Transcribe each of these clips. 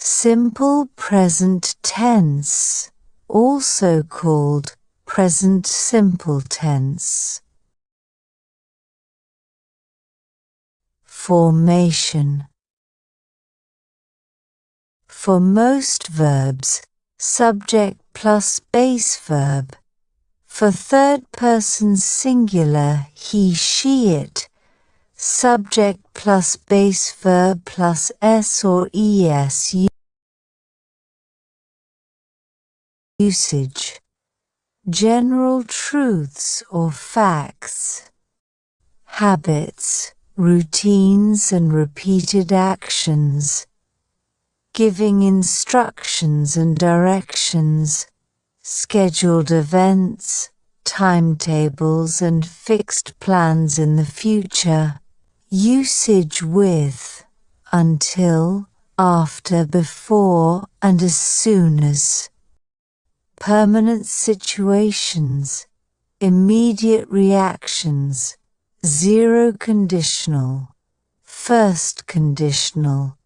Simple present tense, also called present simple tense. Formation. For most verbs, subject plus base verb. For third person singular he, she, it, subject plus base verb plus s or es. Usage. General truths or facts. Habits, routines and repeated actions. Giving instructions and directions. Scheduled events, timetables and fixed plans in the future. Usage with, until, after, before and as soon as. Permanent situations, immediate reactions, zero conditional, first conditional.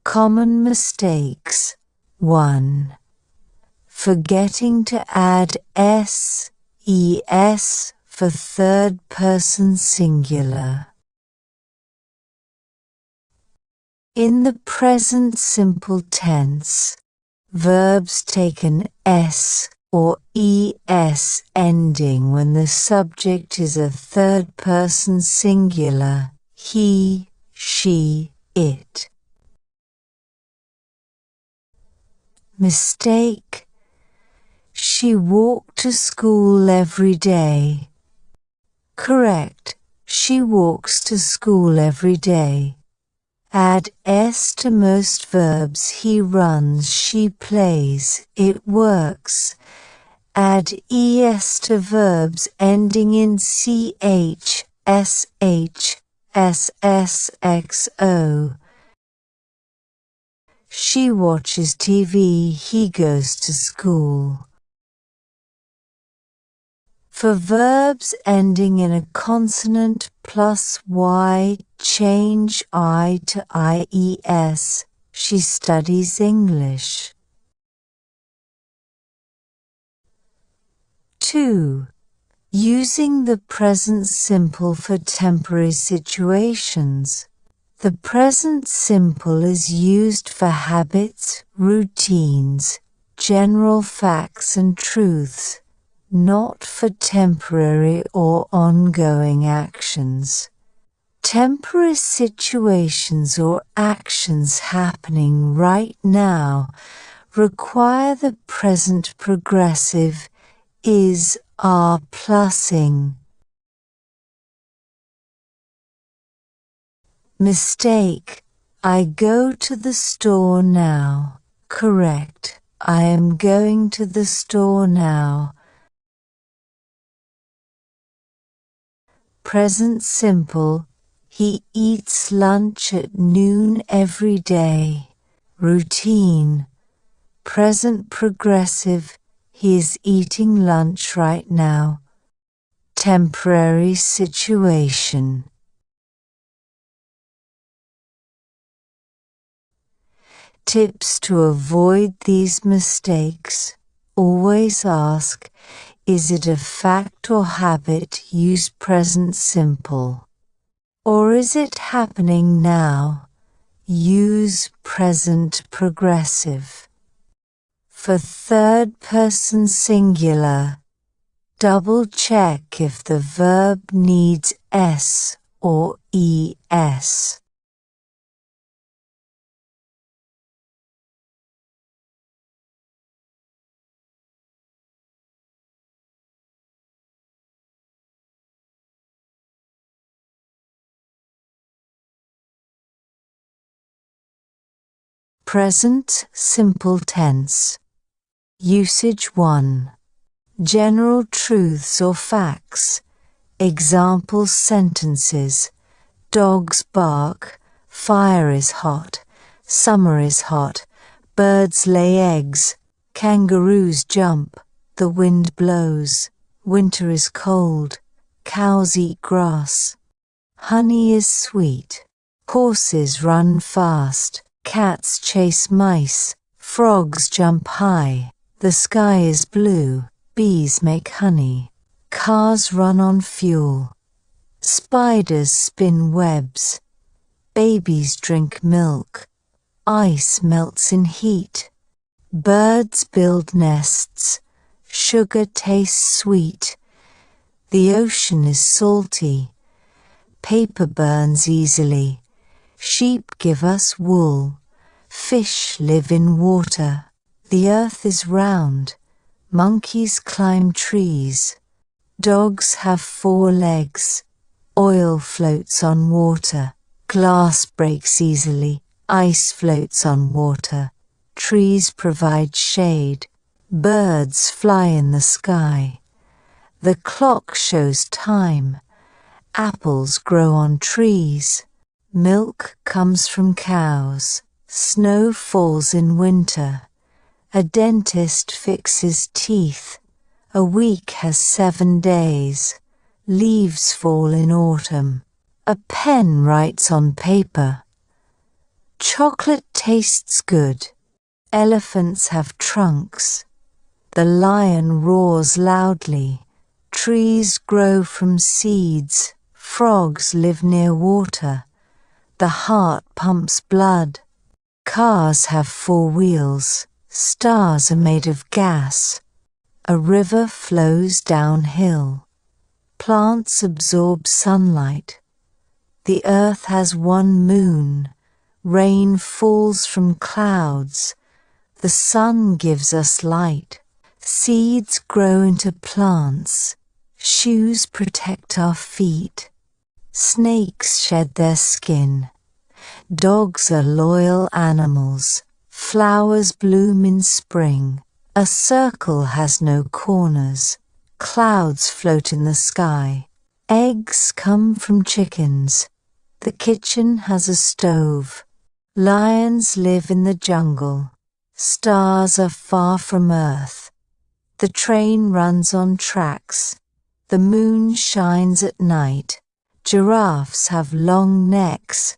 Common mistakes. 1. Forgetting to add s, es for third person singular. In the present simple tense, verbs take an s or es ending when the subject is a third person singular, he, she, it. Mistake. She walked to school every day. Correct. She walks to school every day. Add s to most verbs. He runs, she plays, it works. Add es to verbs ending in ch, sh, ssxo. She watches TV, he goes to school. For verbs ending in a consonant plus y, change I to ies. She studies English. 2. Using the present simple for temporary situations. The present simple is used for habits, routines, general facts and truths, not for temporary or ongoing actions. Temporary situations or actions happening right now require the present progressive is, are plusing. Mistake. I go to the store now. Correct. I am going to the store now. Present simple. He eats lunch at noon every day. Routine. Present progressive. He is eating lunch right now. Temporary situation. Tips to avoid these mistakes. Always ask, is it a fact or habit? Use present simple. Or is it happening now? Use present progressive. For third person singular, double check if the verb needs s or es. Present simple tense. Usage 1. General truths or facts. Example sentences. Dogs bark, fire is hot, summer is hot, birds lay eggs, kangaroos jump, the wind blows, winter is cold, cows eat grass. Honey is sweet. Horses run fast. Cats chase mice. Frogs jump high. The sky is blue. Bees make honey. Cars run on fuel. Spiders spin webs. Babies drink milk. Ice melts in heat. Birds build nests. Sugar tastes sweet. The ocean is salty. Paper burns easily. Sheep give us wool. Fish live in water. The earth is round. Monkeys climb trees. Dogs have 4 legs. Oil floats on water. Glass breaks easily. Ice floats on water. Trees provide shade. Birds fly in the sky. The clock shows time. Apples grow on trees. Milk comes from cows. Snow falls in winter. A dentist fixes teeth. A week has 7 days. Leaves fall in autumn. A pen writes on paper. Chocolate tastes good. Elephants have trunks. The lion roars loudly. Trees grow from seeds. Frogs live near water. The heart pumps blood. Cars have 4 wheels. Stars are made of gas. A river flows downhill. Plants absorb sunlight. The earth has 1 moon. Rain falls from clouds. The sun gives us light. Seeds grow into plants. Shoes protect our feet. Snakes shed their skin. Dogs are loyal animals. Flowers bloom in spring. A circle has no corners. Clouds float in the sky. Eggs come from chickens. The kitchen has a stove. Lions live in the jungle. Stars are far from Earth. The train runs on tracks. The moon shines at night. Giraffes have long necks.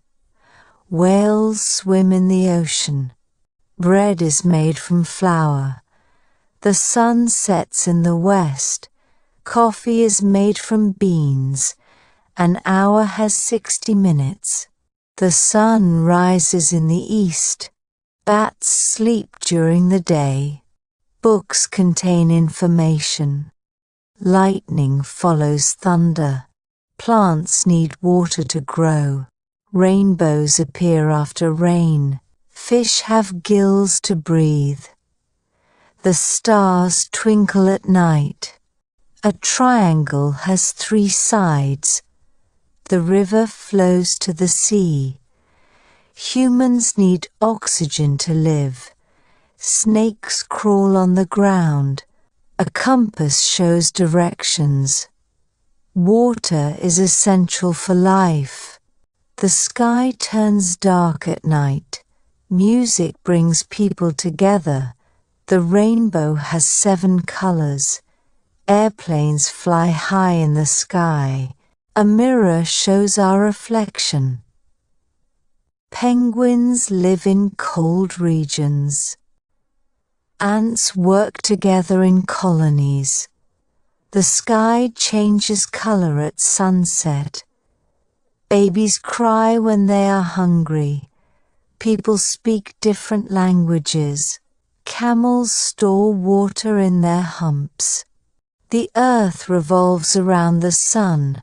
Whales swim in the ocean. Bread is made from flour. The sun sets in the west. Coffee is made from beans. An hour has 60 minutes. The sun rises in the east. Bats sleep during the day. Books contain information. Lightning follows thunder. Plants need water to grow. Rainbows appear after rain. Fish have gills to breathe. The stars twinkle at night. A triangle has 3 sides. The river flows to the sea. Humans need oxygen to live. Snakes crawl on the ground. A compass shows directions. Water is essential for life. The sky turns dark at night. Music brings people together. The rainbow has 7 colors. Airplanes fly high in the sky. A mirror shows our reflection. Penguins live in cold regions. Ants work together in colonies. The sky changes color at sunset. Babies cry when they are hungry. People speak different languages. Camels store water in their humps. The earth revolves around the sun.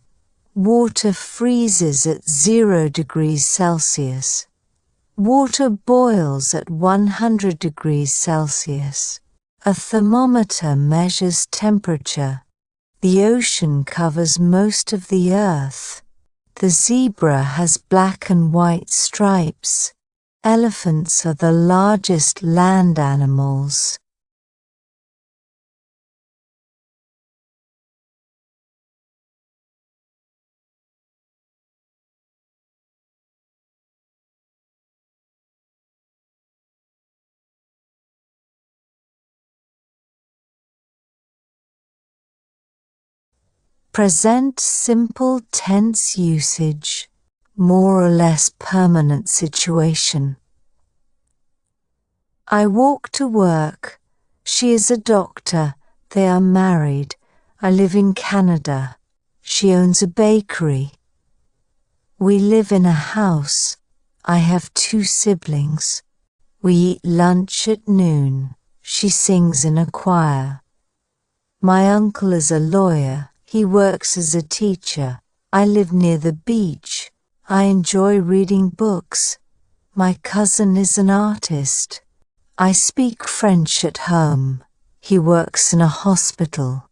Water freezes at 0 degrees Celsius. Water boils at 100 degrees Celsius. A thermometer measures temperature. The ocean covers most of the earth. The zebra has black and white stripes. Elephants are the largest land animals. Present simple tense usage, more or less permanent situation. I walk to work. She is a doctor. They are married. I live in Canada. She owns a bakery. We live in a house. I have 2 siblings. We eat lunch at noon. She sings in a choir. My uncle is a lawyer. He works as a teacher. I live near the beach. I enjoy reading books. My cousin is an artist. I speak French at home. He works in a hospital.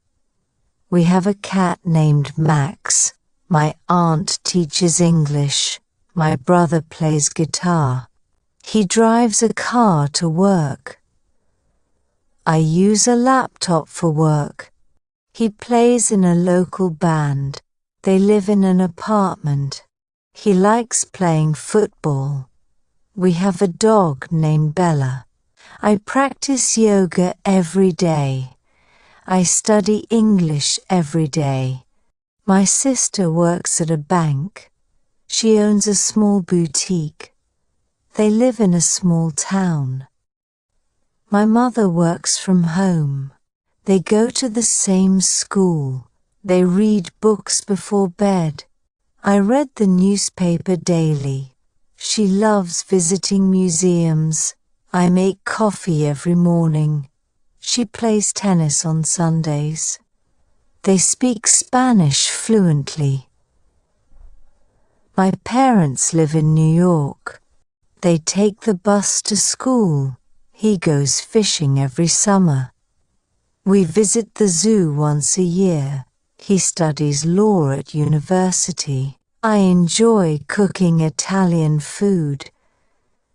We have a cat named Max. My aunt teaches English. My brother plays guitar. He drives a car to work. I use a laptop for work. He plays in a local band. They live in an apartment. He likes playing football. We have a dog named Bella. I practice yoga every day. I study English every day. My sister works at a bank. She owns a small boutique. They live in a small town. My mother works from home. They go to the same school. They read books before bed. I read the newspaper daily. She loves visiting museums. I make coffee every morning. She plays tennis on Sundays. They speak Spanish fluently. My parents live in New York. They take the bus to school. He goes fishing every summer. We visit the zoo once a year. He studies law at university. I enjoy cooking Italian food.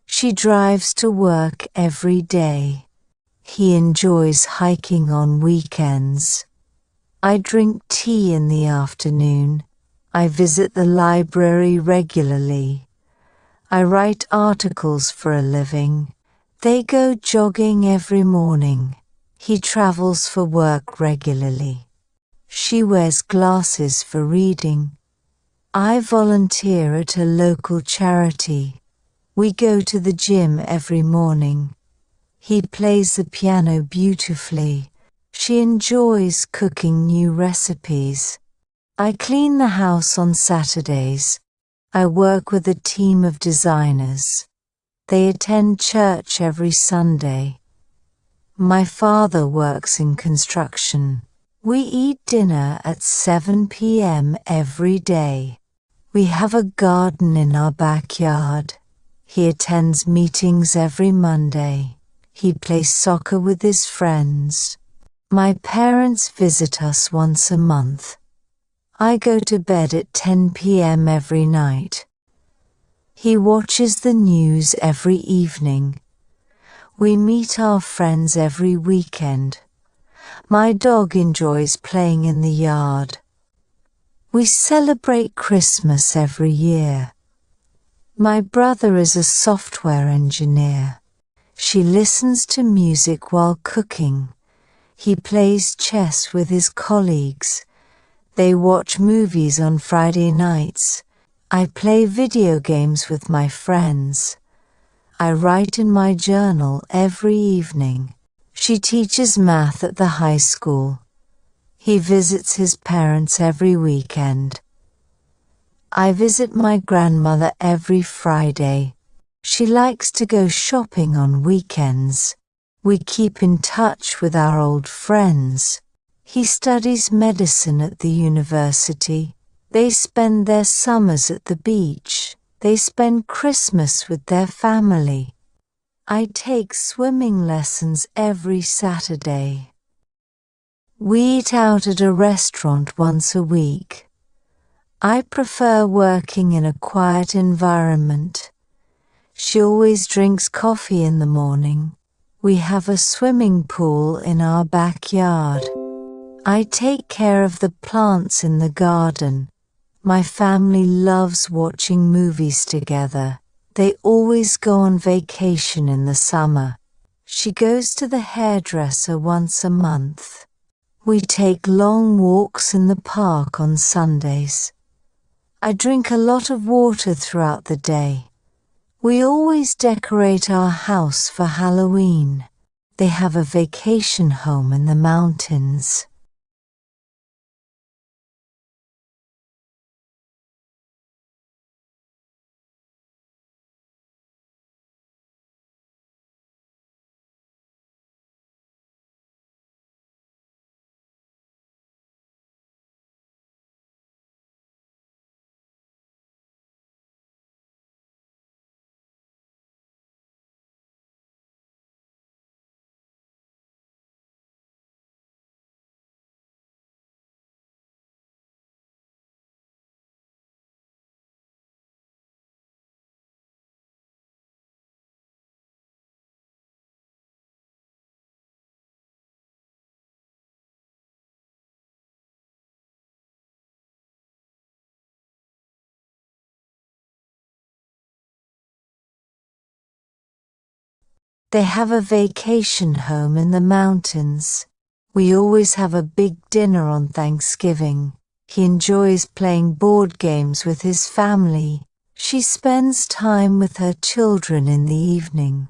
She drives to work every day. He enjoys hiking on weekends. I drink tea in the afternoon. I visit the library regularly. I write articles for a living. They go jogging every morning. He travels for work regularly. She wears glasses for reading. I volunteer at a local charity. We go to the gym every morning. He plays the piano beautifully. She enjoys cooking new recipes. I clean the house on Saturdays. I work with a team of designers. They attend church every Sunday. My father works in construction. We eat dinner at 7 p.m. every day. We have a garden in our backyard. He attends meetings every Monday. He plays soccer with his friends. My parents visit us once a month. I go to bed at 10 p.m. every night. He watches the news every evening. We meet our friends every weekend. My dog enjoys playing in the yard. We celebrate Christmas every year. My brother is a software engineer. She listens to music while cooking. He plays chess with his colleagues. They watch movies on Friday nights. I play video games with my friends. I write in my journal every evening. She teaches math at the high school. He visits his parents every weekend. I visit my grandmother every Friday. She likes to go shopping on weekends. We keep in touch with our old friends. He studies medicine at the university. They spend their summers at the beach. They spend Christmas with their family. I take swimming lessons every Saturday. We eat out at a restaurant once a week. I prefer working in a quiet environment. She always drinks coffee in the morning. We have a swimming pool in our backyard. I take care of the plants in the garden. My family loves watching movies together. They always go on vacation in the summer. She goes to the hairdresser once a month. We take long walks in the park on Sundays. I drink a lot of water throughout the day. We always decorate our house for Halloween. They have a vacation home in the mountains. They have a vacation home in the mountains. We always have a big dinner on Thanksgiving. He enjoys playing board games with his family. She spends time with her children in the evening.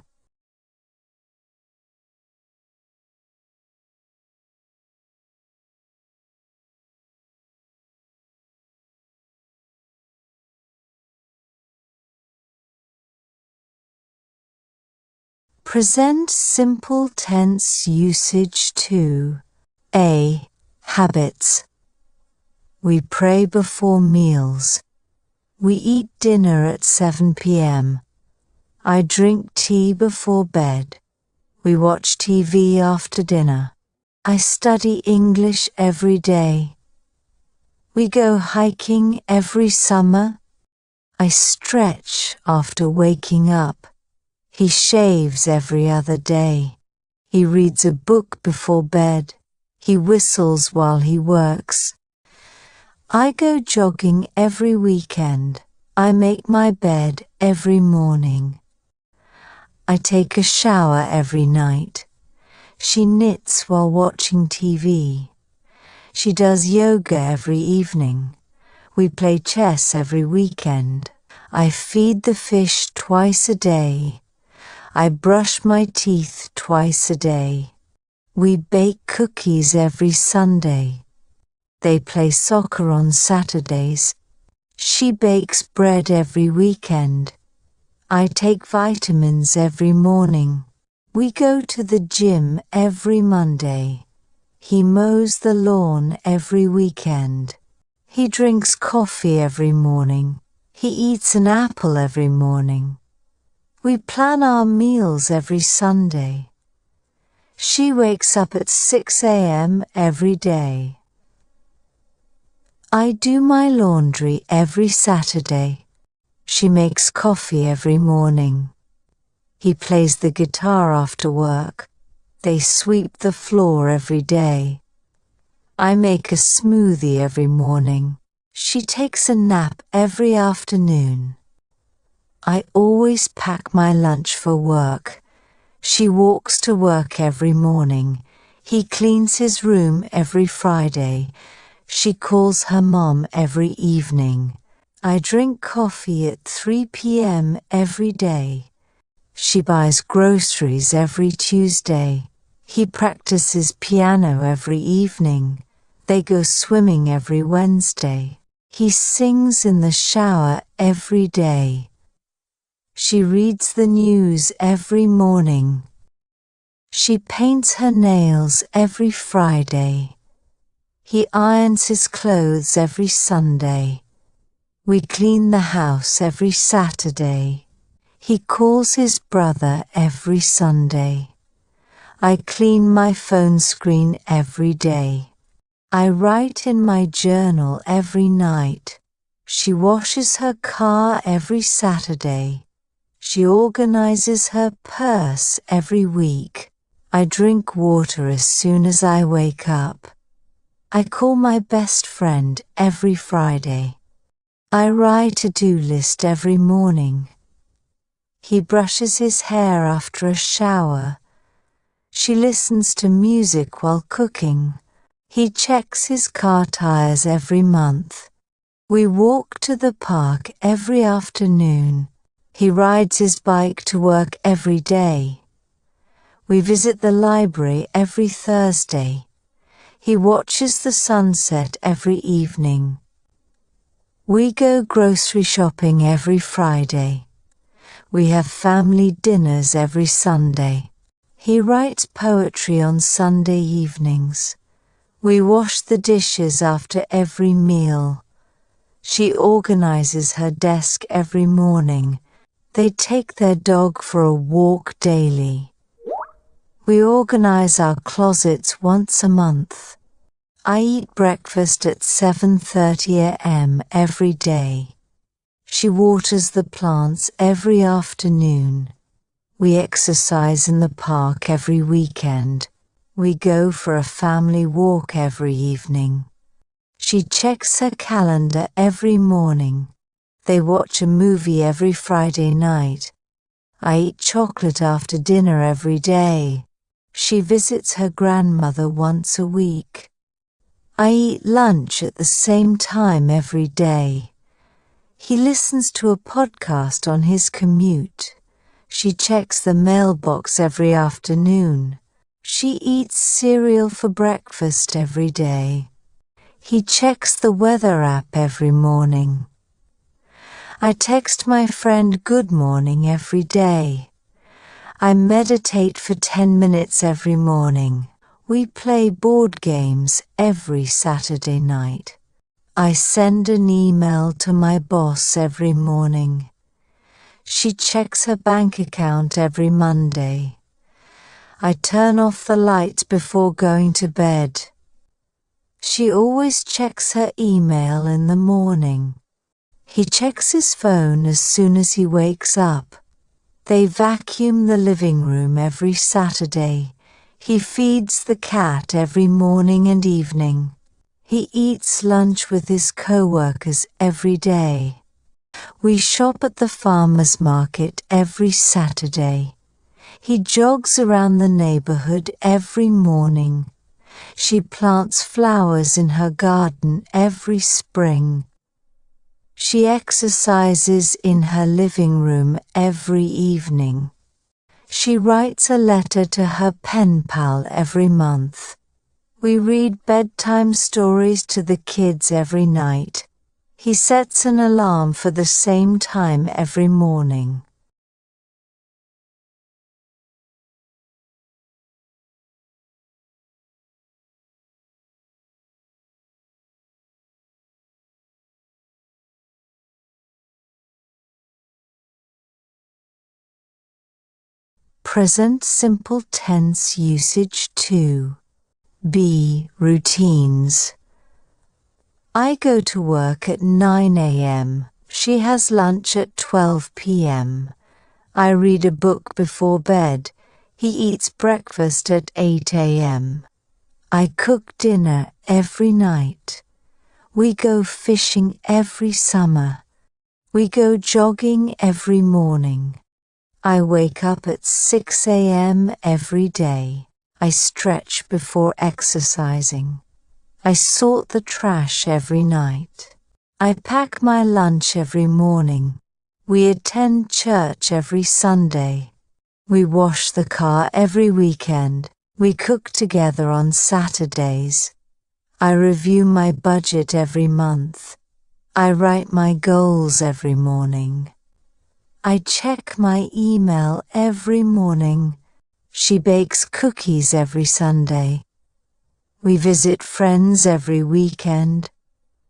Present simple tense usage to A. Habits. We pray before meals. We eat dinner at 7 p.m. I drink tea before bed. We watch TV after dinner. I study English every day. We go hiking every summer. I stretch after waking up. He shaves every other day. He reads a book before bed. He whistles while he works. I go jogging every weekend. I make my bed every morning. I take a shower every night. She knits while watching TV. She does yoga every evening. We play chess every weekend. I feed the fish twice a day. I brush my teeth twice a day. We bake cookies every Sunday. They play soccer on Saturdays. She bakes bread every weekend. I take vitamins every morning. We go to the gym every Monday. He mows the lawn every weekend. He drinks coffee every morning. He eats an apple every morning. We plan our meals every Sunday. She wakes up at 6 a.m. every day. I do my laundry every Saturday. She makes coffee every morning. He plays the guitar after work. They sweep the floor every day. I make a smoothie every morning. She takes a nap every afternoon. I always pack my lunch for work. She walks to work every morning. He cleans his room every Friday. She calls her mom every evening. I drink coffee at 3 p.m. every day. She buys groceries every Tuesday. He practices piano every evening. They go swimming every Wednesday. He sings in the shower every day. She reads the news every morning. She paints her nails every Friday. He irons his clothes every Sunday. We clean the house every Saturday. He calls his brother every Sunday. I clean my phone screen every day. I write in my journal every night. She washes her car every Saturday. She organizes her purse every week. I drink water as soon as I wake up. I call my best friend every Friday. I write a to-do list every morning. He brushes his hair after a shower. She listens to music while cooking. He checks his car tires every month. We walk to the park every afternoon. He rides his bike to work every day. We visit the library every Thursday. He watches the sunset every evening. We go grocery shopping every Friday. We have family dinners every Sunday. He writes poetry on Sunday evenings. We wash the dishes after every meal. She organizes her desk every morning. They take their dog for a walk daily. We organize our closets once a month. I eat breakfast at 7:30 a.m. every day. She waters the plants every afternoon. We exercise in the park every weekend. We go for a family walk every evening. She checks her calendar every morning. They watch a movie every Friday night. I eat chocolate after dinner every day. She visits her grandmother once a week. I eat lunch at the same time every day. He listens to a podcast on his commute. She checks the mailbox every afternoon. She eats cereal for breakfast every day. He checks the weather app every morning. I text my friend good morning every day. I meditate for 10 minutes every morning. We play board games every Saturday night. I send an email to my boss every morning. She checks her bank account every Monday. I turn off the light before going to bed. She always checks her email in the morning. He checks his phone as soon as he wakes up. They vacuum the living room every Saturday. He feeds the cat every morning and evening. He eats lunch with his co-workers every day. We shop at the farmer's market every Saturday. He jogs around the neighborhood every morning. She plants flowers in her garden every spring. She exercises in her living room every evening. She writes a letter to her pen pal every month. We read bedtime stories to the kids every night. He sets an alarm for the same time every morning. Present simple tense usage 2. B. Routines. I go to work at 9 a.m. She has lunch at 12 p.m. I read a book before bed. He eats breakfast at 8 a.m. I cook dinner every night. We go fishing every summer. We go jogging every morning. I wake up at 6 a.m. every day. I stretch before exercising. I sort the trash every night. I pack my lunch every morning. We attend church every Sunday. We wash the car every weekend. We cook together on Saturdays. I review my budget every month. I write my goals every morning. I check my email every morning. She bakes cookies every Sunday. We visit friends every weekend.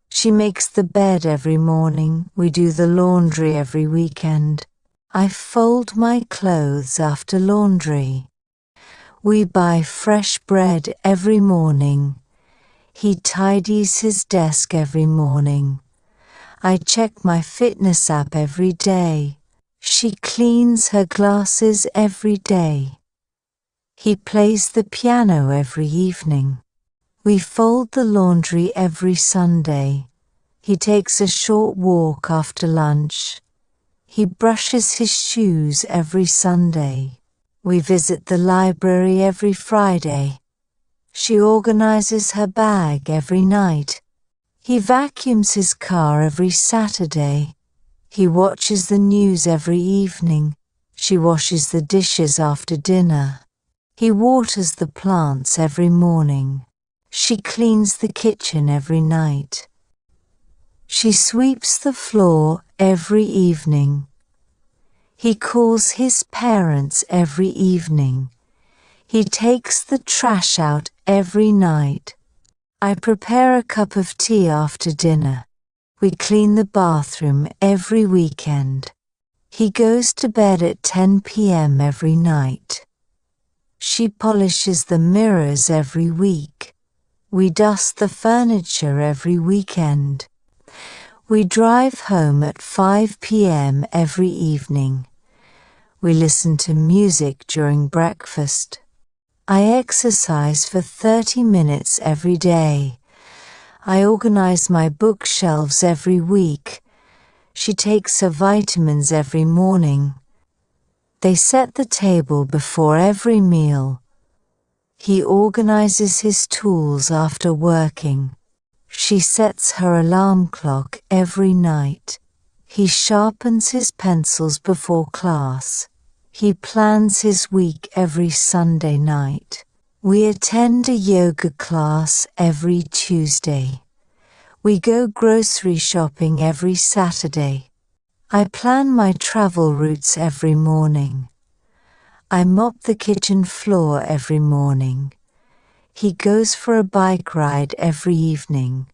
She makes the bed every morning. We do the laundry every weekend. I fold my clothes after laundry. We buy fresh bread every morning. He tidies his desk every morning. I check my fitness app every day. She cleans her glasses every day. He plays the piano every evening. We fold the laundry every Sunday. He takes a short walk after lunch. He brushes his shoes every Sunday. We visit the library every Friday. She organizes her bag every night. He vacuums his car every Saturday. He watches the news every evening. She washes the dishes after dinner. He waters the plants every morning. She cleans the kitchen every night. She sweeps the floor every evening. He calls his parents every evening. He takes the trash out every night. I prepare a cup of tea after dinner. We clean the bathroom every weekend. He goes to bed at 10 p.m. every night. She polishes the mirrors every week. We dust the furniture every weekend. We drive home at 5 p.m. every evening. We listen to music during breakfast. I exercise for 30 minutes every day. I organize my bookshelves every week. She takes her vitamins every morning. They set the table before every meal. He organizes his tools after working. She sets her alarm clock every night. He sharpens his pencils before class. He plans his week every Sunday night. We attend a yoga class every Tuesday. We go grocery shopping every Saturday. I plan my travel routes every morning. I mop the kitchen floor every morning. He goes for a bike ride every evening.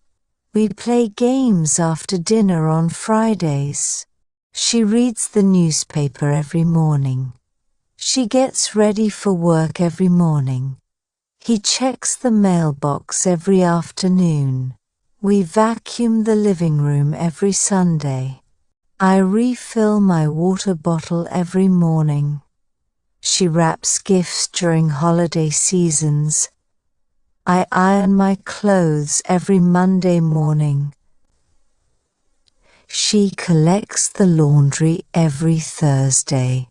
We play games after dinner on Fridays. She reads the newspaper every morning. She gets ready for work every morning. He checks the mailbox every afternoon. We vacuum the living room every Sunday. I refill my water bottle every morning. She wraps gifts during holiday seasons. I iron my clothes every Monday morning. She collects the laundry every Thursday.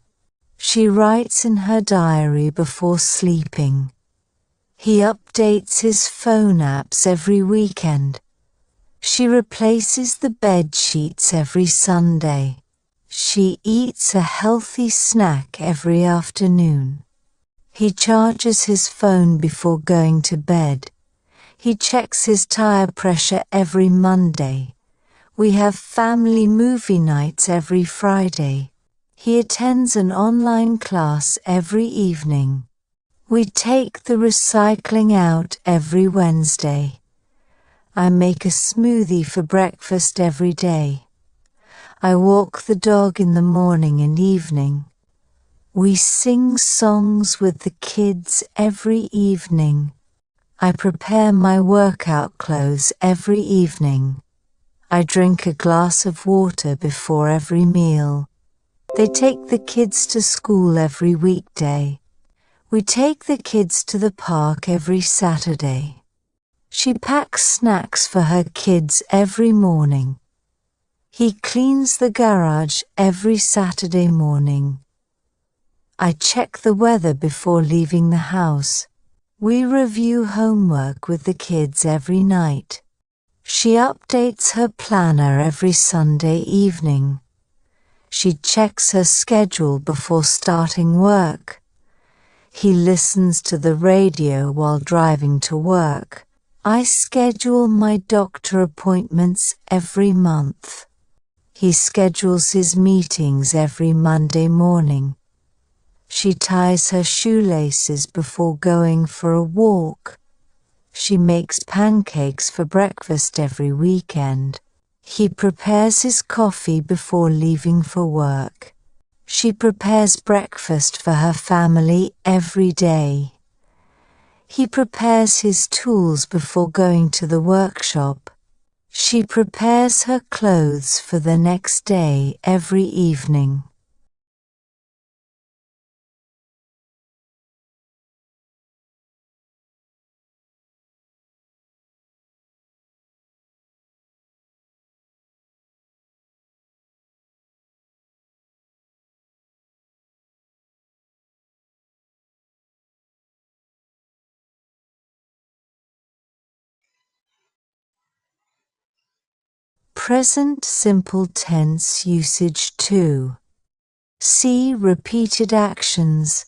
She writes in her diary before sleeping. He updates his phone apps every weekend. She replaces the bed sheets every Sunday. She eats a healthy snack every afternoon. He charges his phone before going to bed. He checks his tire pressure every Monday. We have family movie nights every Friday. He attends an online class every evening. We take the recycling out every Wednesday. I make a smoothie for breakfast every day. I walk the dog in the morning and evening. We sing songs with the kids every evening. I prepare my workout clothes every evening. I drink a glass of water before every meal. They take the kids to school every weekday. We take the kids to the park every Saturday. She packs snacks for her kids every morning. He cleans the garage every Saturday morning. I check the weather before leaving the house. We review homework with the kids every night. She updates her planner every Sunday evening. She checks her schedule before starting work. He listens to the radio while driving to work. I schedule my doctor appointments every month. He schedules his meetings every Monday morning. She ties her shoelaces before going for a walk. She makes pancakes for breakfast every weekend. He prepares his coffee before leaving for work. She prepares breakfast for her family every day. He prepares his tools before going to the workshop. She prepares her clothes for the next day every evening. present simple tense usage 2. C. Repeated actions.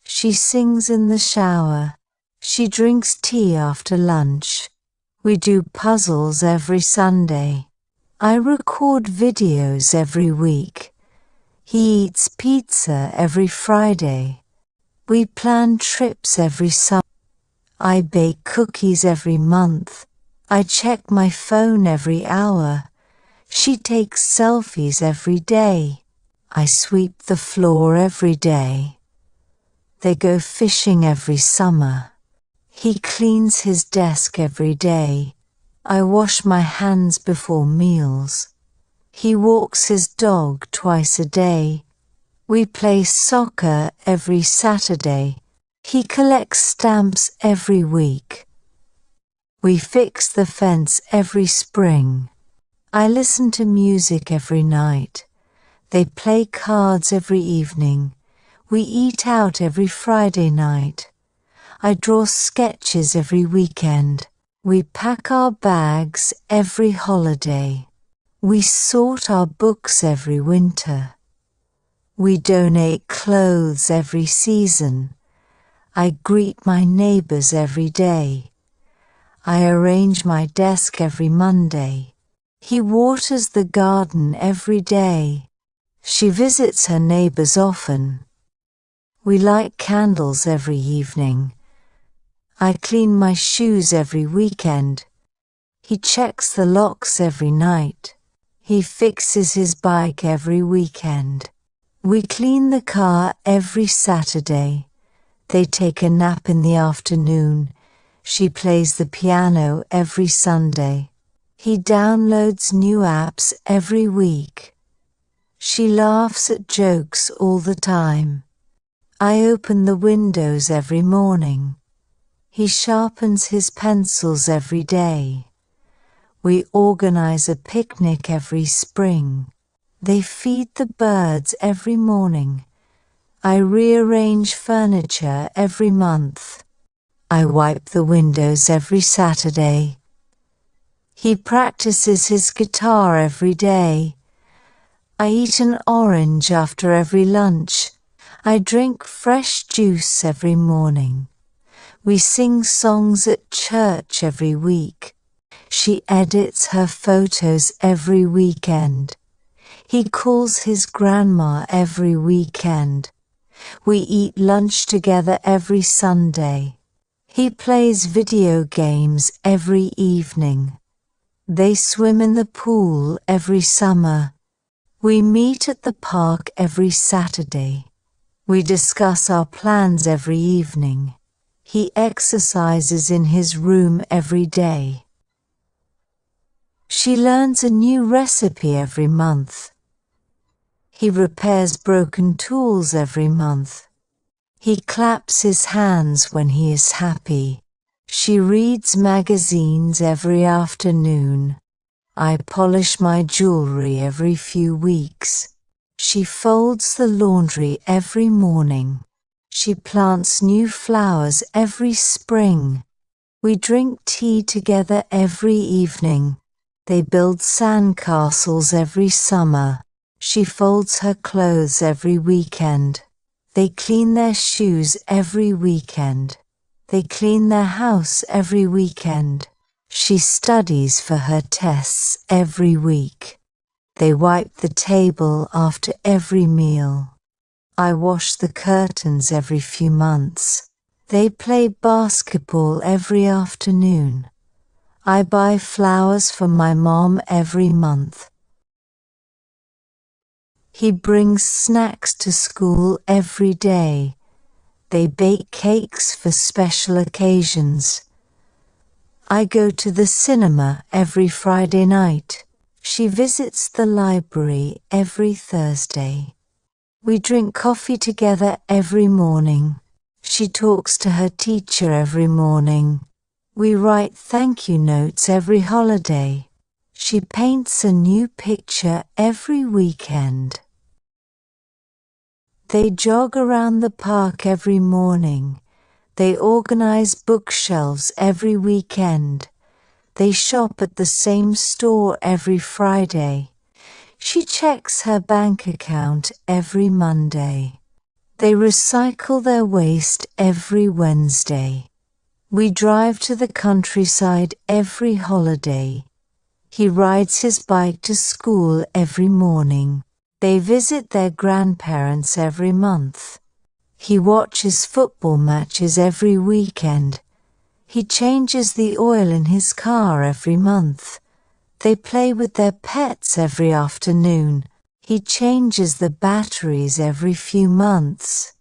She sings in the shower. She drinks tea after lunch. We do puzzles every Sunday. I record videos every week. He eats pizza every Friday. We plan trips every summer. I bake cookies every month. I check my phone every hour. She takes selfies every day. I sweep the floor every day. They go fishing every summer. He cleans his desk every day. I wash my hands before meals. He walks his dog twice a day. We play soccer every Saturday. He collects stamps every week. We fix the fence every spring. I listen to music every night. They play cards every evening. We eat out every Friday night. I draw sketches every weekend. We pack our bags every holiday. We sort our books every winter. We donate clothes every season. I greet my neighbors every day. I arrange my desk every Monday. He waters the garden every day. She visits her neighbors often. We light candles every evening. I clean my shoes every weekend. He checks the locks every night. He fixes his bike every weekend. We clean the car every Saturday. They take a nap in the afternoon. She plays the piano every Sunday. He downloads new apps every week. She laughs at jokes all the time. I open the windows every morning. He sharpens his pencils every day. We organize a picnic every spring. They feed the birds every morning. I rearrange furniture every month. I wipe the windows every Saturday. He practices his guitar every day. I eat an orange after every lunch. I drink fresh juice every morning. We sing songs at church every week. She edits her photos every weekend. He calls his grandma every weekend. We eat lunch together every Sunday. He plays video games every evening. They swim in the pool every summer. We meet at the park every Saturday. We discuss our plans every evening. He exercises in his room every day. She learns a new recipe every month. He repairs broken tools every month. He claps his hands when he is happy. She reads magazines every afternoon. I polish my jewelry every few weeks. She folds the laundry every morning. She plants new flowers every spring. We drink tea together every evening. They build sandcastles every summer. She folds her clothes every weekend. They clean their shoes every weekend. They clean their house every weekend. She studies for her tests every week. They wipe the table after every meal. I wash the curtains every few months. They play basketball every afternoon. I buy flowers for my mom every month. He brings snacks to school every day. They bake cakes for special occasions. I go to the cinema every Friday night. She visits the library every Thursday. We drink coffee together every morning. She talks to her teacher every morning. We write thank you notes every holiday. She paints a new picture every weekend. They jog around the park every morning. They organize bookshelves every weekend. They shop at the same store every Friday. She checks her bank account every Monday. They recycle their waste every Wednesday. We drive to the countryside every holiday. He rides his bike to school every morning. They visit their grandparents every month. He watches football matches every weekend. He changes the oil in his car every month. They play with their pets every afternoon. He changes the batteries every few months.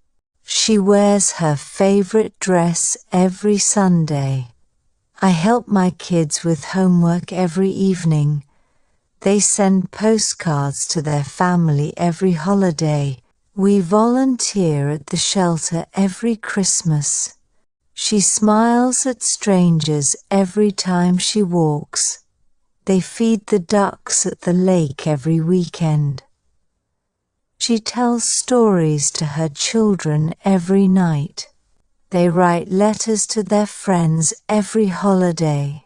She wears her favorite dress every Sunday. I help my kids with homework every evening. They send postcards to their family every holiday. We volunteer at the shelter every Christmas. She smiles at strangers every time she walks. They feed the ducks at the lake every weekend. She tells stories to her children every night. They write letters to their friends every holiday.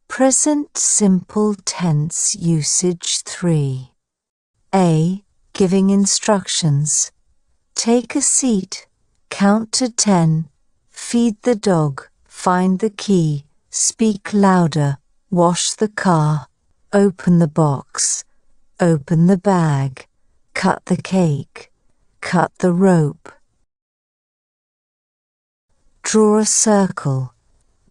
Present simple tense usage 3. A. Giving instructions. Take a seat, count to 10, feed the dog, find the key, speak louder, wash the car, open the box, open the bag, cut the cake, cut the rope. Draw a circle,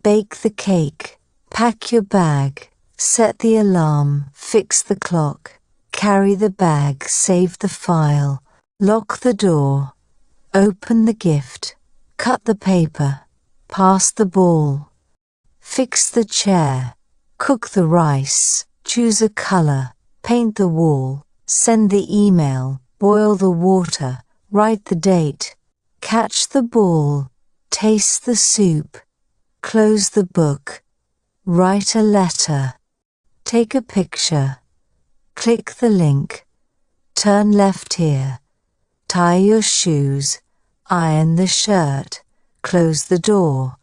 bake the cake, pack your bag, set the alarm, fix the clock, carry the bag, save the file, lock the door, open the gift, cut the paper, pass the ball, fix the chair, cook the rice, choose a color, paint the wall, send the email, boil the water, write the date, catch the ball, taste the soup, close the book, write a letter, take a picture, click the link, turn left here, tie your shoes, iron the shirt, close the door,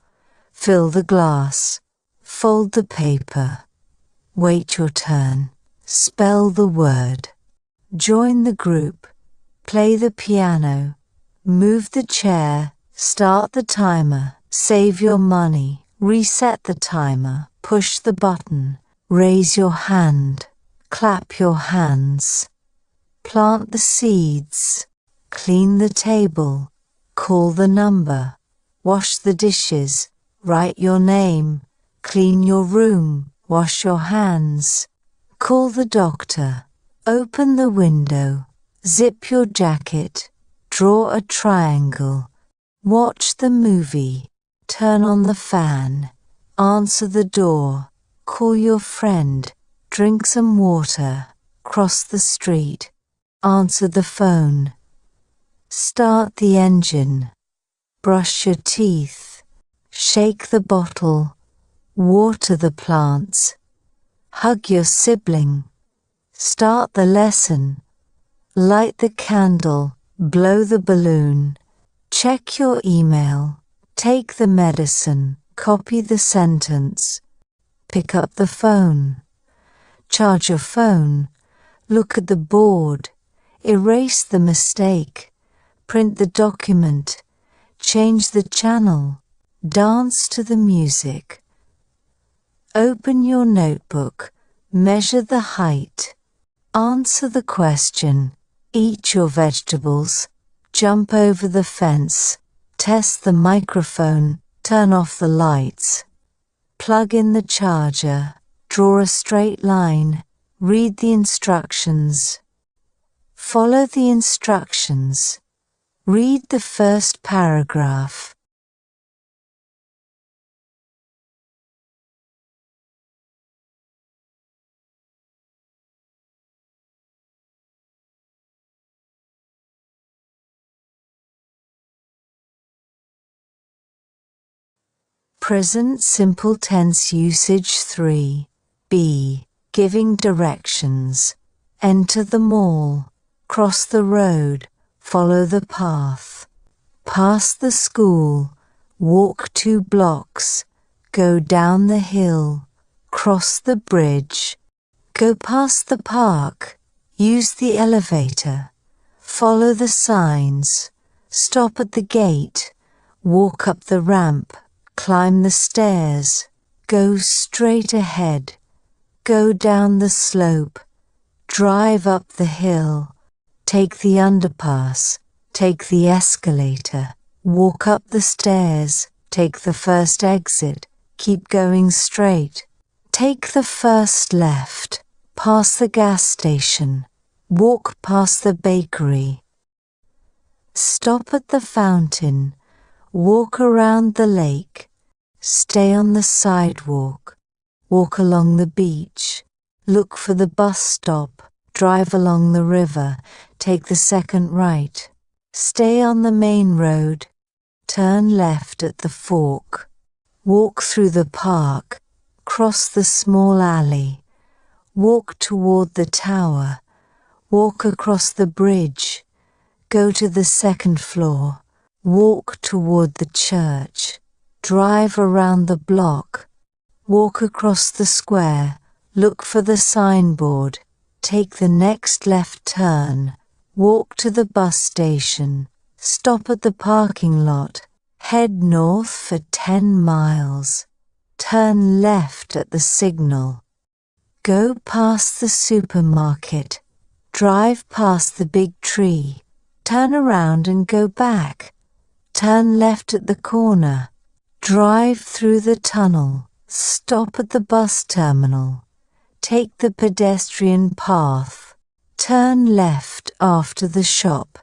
fill the glass, fold the paper, wait your turn, spell the word, join the group, play the piano, move the chair, start the timer, save your money, reset the timer, push the button, raise your hand, clap your hands, plant the seeds, clean the table, call the number, wash the dishes, write your name, clean your room, wash your hands, call the doctor, open the window, zip your jacket, draw a triangle, watch the movie, turn on the fan, answer the door, call your friend, drink some water, cross the street, answer the phone, start the engine, brush your teeth, shake the bottle, water the plants, hug your sibling, start the lesson, light the candle, blow the balloon, check your email, take the medicine, copy the sentence, pick up the phone, charge your phone, look at the board, erase the mistake, print the document, change the channel, dance to the music. Open your notebook, measure the height, answer the question, eat your vegetables, jump over the fence, test the microphone, turn off the lights, plug in the charger, draw a straight line, read the instructions. Follow the instructions. Read the first paragraph. Present simple tense usage 3. B. Giving directions. Enter the mall, cross the road, follow the path. Pass the school, walk 2 blocks, go down the hill, cross the bridge, go past the park, use the elevator, follow the signs, stop at the gate, walk up the ramp, climb the stairs, go straight ahead, go down the slope, drive up the hill, take the underpass, take the escalator, walk up the stairs, take the first exit, keep going straight, take the first left, pass the gas station, walk past the bakery, stop at the fountain, walk around the lake, stay on the sidewalk, walk along the beach, look for the bus stop, drive along the river, take the second right, stay on the main road, turn left at the fork, walk through the park, cross the small alley, walk toward the tower, walk across the bridge, go to the second floor, walk toward the church, drive around the block, walk across the square, look for the signboard, take the next left turn, walk to the bus station, stop at the parking lot, head north for 10 miles, turn left at the signal, go past the supermarket, drive past the big tree, turn around and go back, turn left at the corner, drive through the tunnel, stop at the bus terminal, take the pedestrian path, turn left after the shop,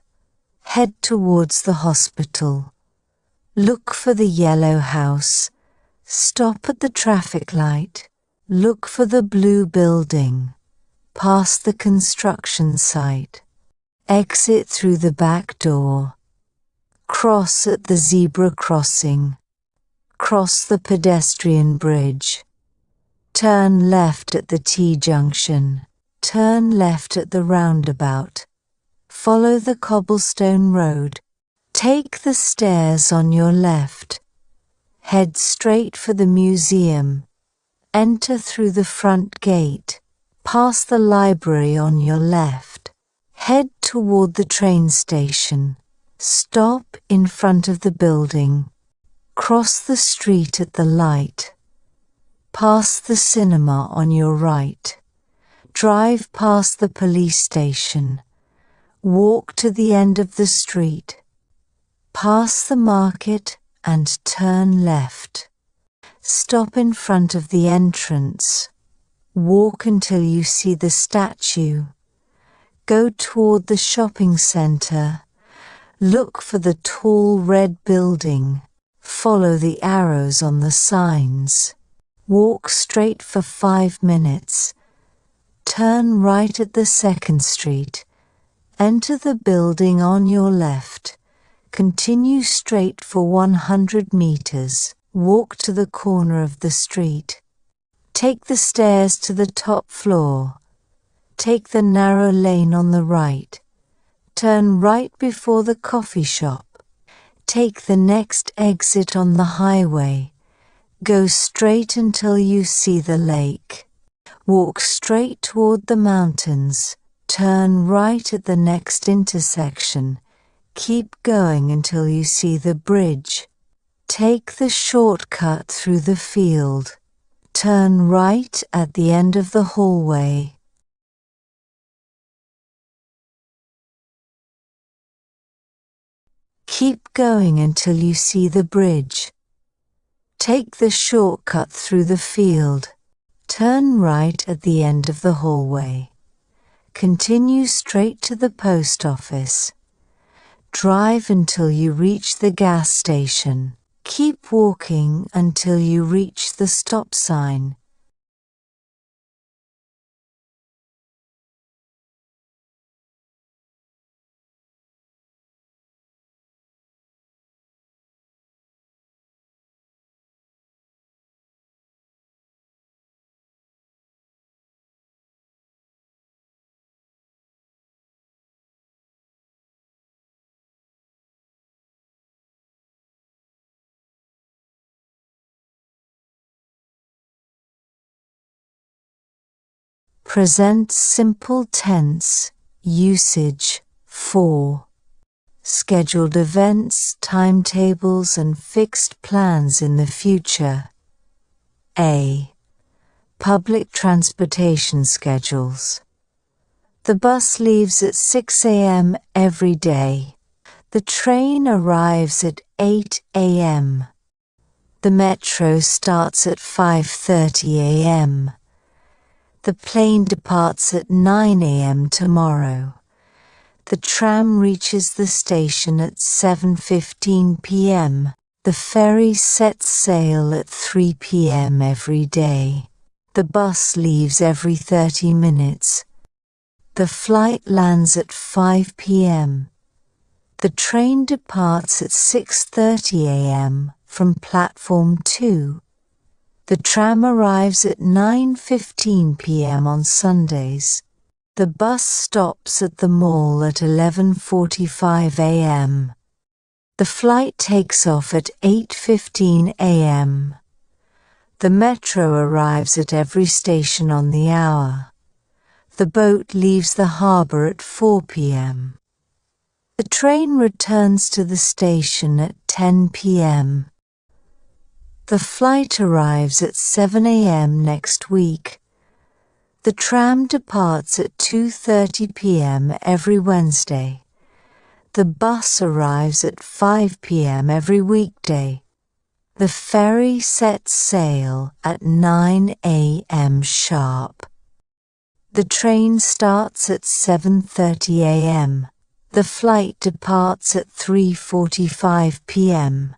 head towards the hospital, look for the yellow house, stop at the traffic light, look for the blue building, pass the construction site, exit through the back door, cross at the zebra crossing, cross the pedestrian bridge, turn left at the T-junction, turn left at the roundabout, follow the cobblestone road, take the stairs on your left, head straight for the museum, enter through the front gate, pass the library on your left, head toward the train station, stop in front of the building, cross the street at the light, pass the cinema on your right, drive past the police station, walk to the end of the street, pass the market and turn left. Stop in front of the entrance, walk until you see the statue, go toward the shopping center, look for the tall red building, follow the arrows on the signs, walk straight for 5 minutes, turn right at the 2nd Street, enter the building on your left, continue straight for 100 meters, walk to the corner of the street, take the stairs to the top floor, take the narrow lane on the right, turn right before the coffee shop, take the next exit on the highway, go straight until you see the lake, walk straight toward the mountains, turn right at the next intersection, keep going until you see the bridge, take the shortcut through the field, turn right at the end of the hallway. Keep going until you see the bridge. Take the shortcut through the field. Turn right at the end of the hallway. Continue straight to the post office. Drive until you reach the gas station. Keep walking until you reach the stop sign. Present simple tense, usage, for. Scheduled events, timetables and fixed plans in the future. A. Public transportation schedules. The bus leaves at 6 a.m. every day. The train arrives at 8 a.m. The metro starts at 5:30 a.m. The plane departs at 9 a.m. tomorrow. The tram reaches the station at 7:15 p.m. The ferry sets sail at 3 p.m. every day. The bus leaves every 30 minutes. The flight lands at 5 p.m. The train departs at 6:30 a.m. from platform 2. The tram arrives at 9:15 p.m. on Sundays. The bus stops at the mall at 11:45 a.m. The flight takes off at 8:15 a.m. The metro arrives at every station on the hour. The boat leaves the harbour at 4 p.m. The train returns to the station at 10 p.m. The flight arrives at 7 a.m. next week. The tram departs at 2:30 p.m. every Wednesday. The bus arrives at 5 p.m. every weekday. The ferry sets sail at 9 a.m. sharp. The train starts at 7:30 a.m. The flight departs at 3:45 p.m.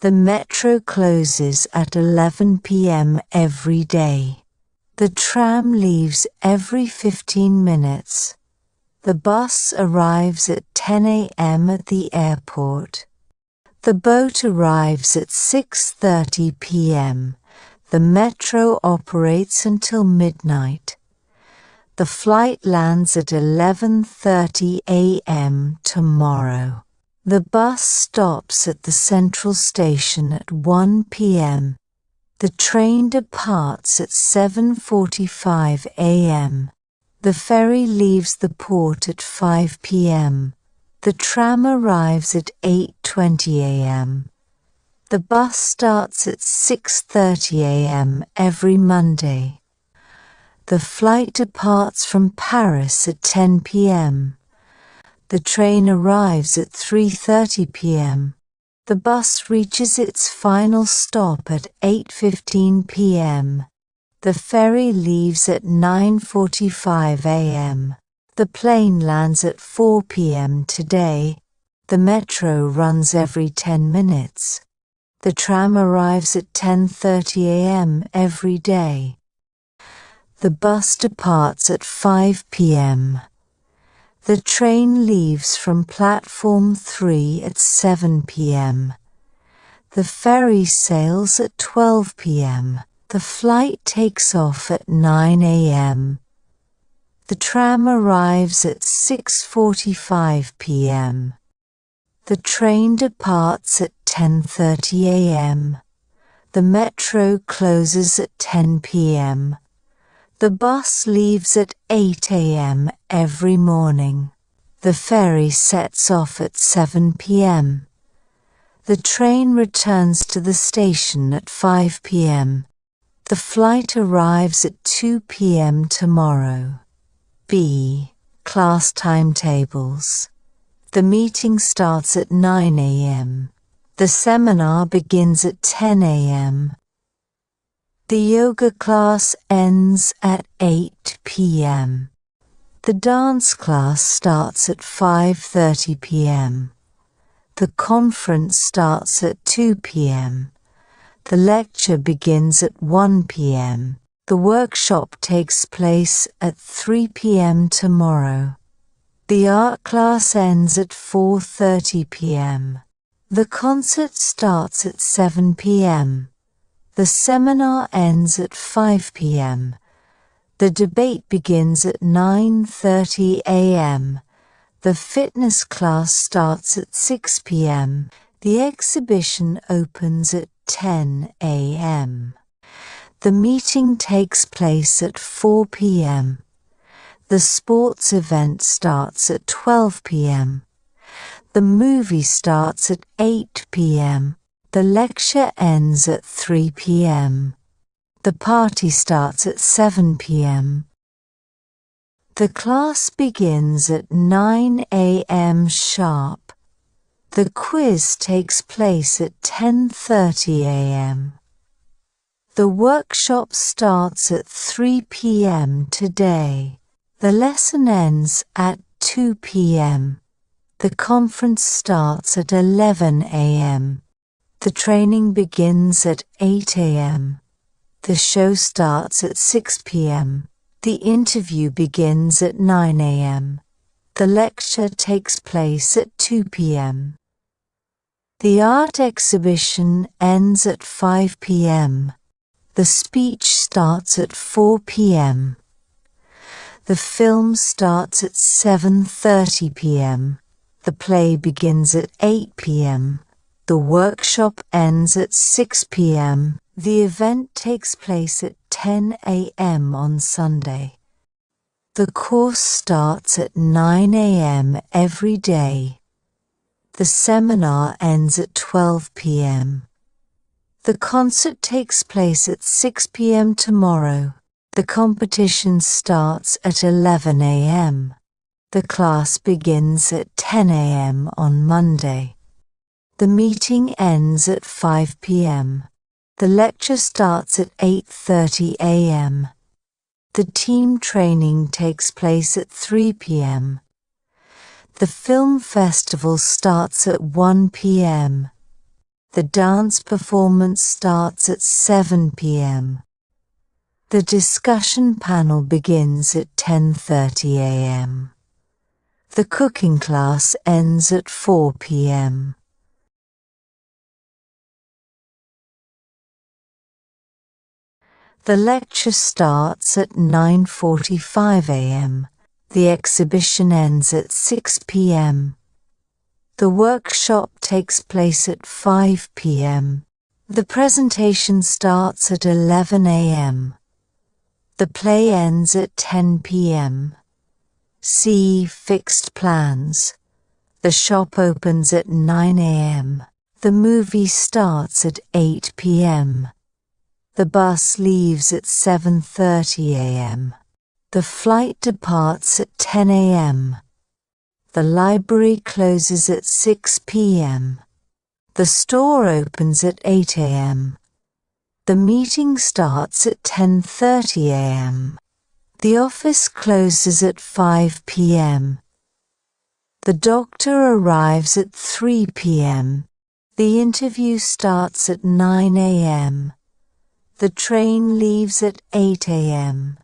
The metro closes at 11 p.m. every day. The tram leaves every 15 minutes. The bus arrives at 10 a.m. at the airport. The boat arrives at 6:30 p.m. The metro operates until midnight. The flight lands at 11:30 a.m. tomorrow. The bus stops at the central station at 1 p.m. The train departs at 7:45 a.m. The ferry leaves the port at 5 p.m. The tram arrives at 8:20 a.m. The bus starts at 6:30 a.m. every Monday. The flight departs from Paris at 10 p.m. The train arrives at 3:30 p.m. The bus reaches its final stop at 8:15 p.m. The ferry leaves at 9:45 a.m. The plane lands at 4 p.m. today. The metro runs every 10 minutes. The tram arrives at 10:30 a.m. every day. The bus departs at 5 p.m. The train leaves from platform 3 at 7 p.m. The ferry sails at 12 p.m. The flight takes off at 9 a.m. The tram arrives at 6:45 p.m. The train departs at 10:30 a.m. The metro closes at 10 p.m. The bus leaves at 8 a.m. every morning. The ferry sets off at 7 p.m. The train returns to the station at 5 p.m. The flight arrives at 2 p.m. tomorrow. B. Class timetables. The meeting starts at 9 a.m. The seminar begins at 10 a.m. The yoga class ends at 8 p.m. The dance class starts at 5:30 p.m. The conference starts at 2 p.m. The lecture begins at 1 p.m. The workshop takes place at 3 p.m. tomorrow. The art class ends at 4:30 p.m. The concert starts at 7 p.m. The seminar ends at 5 p.m. The debate begins at 9:30 a.m. The fitness class starts at 6 p.m. The exhibition opens at 10 a.m. The meeting takes place at 4 p.m. The sports event starts at 12 p.m. The movie starts at 8 p.m. The lecture ends at 3 p.m. The party starts at 7 p.m. The class begins at 9 a.m. sharp. The quiz takes place at 10:30 a.m. The workshop starts at 3 p.m. today. The lesson ends at 2 p.m. The conference starts at 11 a.m. The training begins at 8 a.m. The show starts at 6 p.m. The interview begins at 9 a.m. The lecture takes place at 2 p.m. The art exhibition ends at 5 p.m. The speech starts at 4 p.m. The film starts at 7:30 p.m. The play begins at 8 p.m. The workshop ends at 6 p.m. The event takes place at 10 a.m. on Sunday. The course starts at 9 a.m. every day. The seminar ends at 12 p.m. The concert takes place at 6 p.m. tomorrow. The competition starts at 11 a.m. The class begins at 10 a.m. on Monday. The meeting ends at 5 p.m. The lecture starts at 8:30 a.m. The team training takes place at 3 p.m. The film festival starts at 1 p.m. The dance performance starts at 7 p.m. The discussion panel begins at 10:30 a.m. The cooking class ends at 4 p.m. The lecture starts at 9:45 a.m. The exhibition ends at 6 p.m. The workshop takes place at 5 p.m. The presentation starts at 11 a.m. The play ends at 10 p.m. See Fixed Plans. The shop opens at 9 a.m. The movie starts at 8 p.m. The bus leaves at 7:30 a.m. The flight departs at 10 a.m. The library closes at 6 p.m. The store opens at 8 a.m. The meeting starts at 10:30 a.m. The office closes at 5 p.m. The doctor arrives at 3 p.m. The interview starts at 9 a.m. The train leaves at 8 a.m.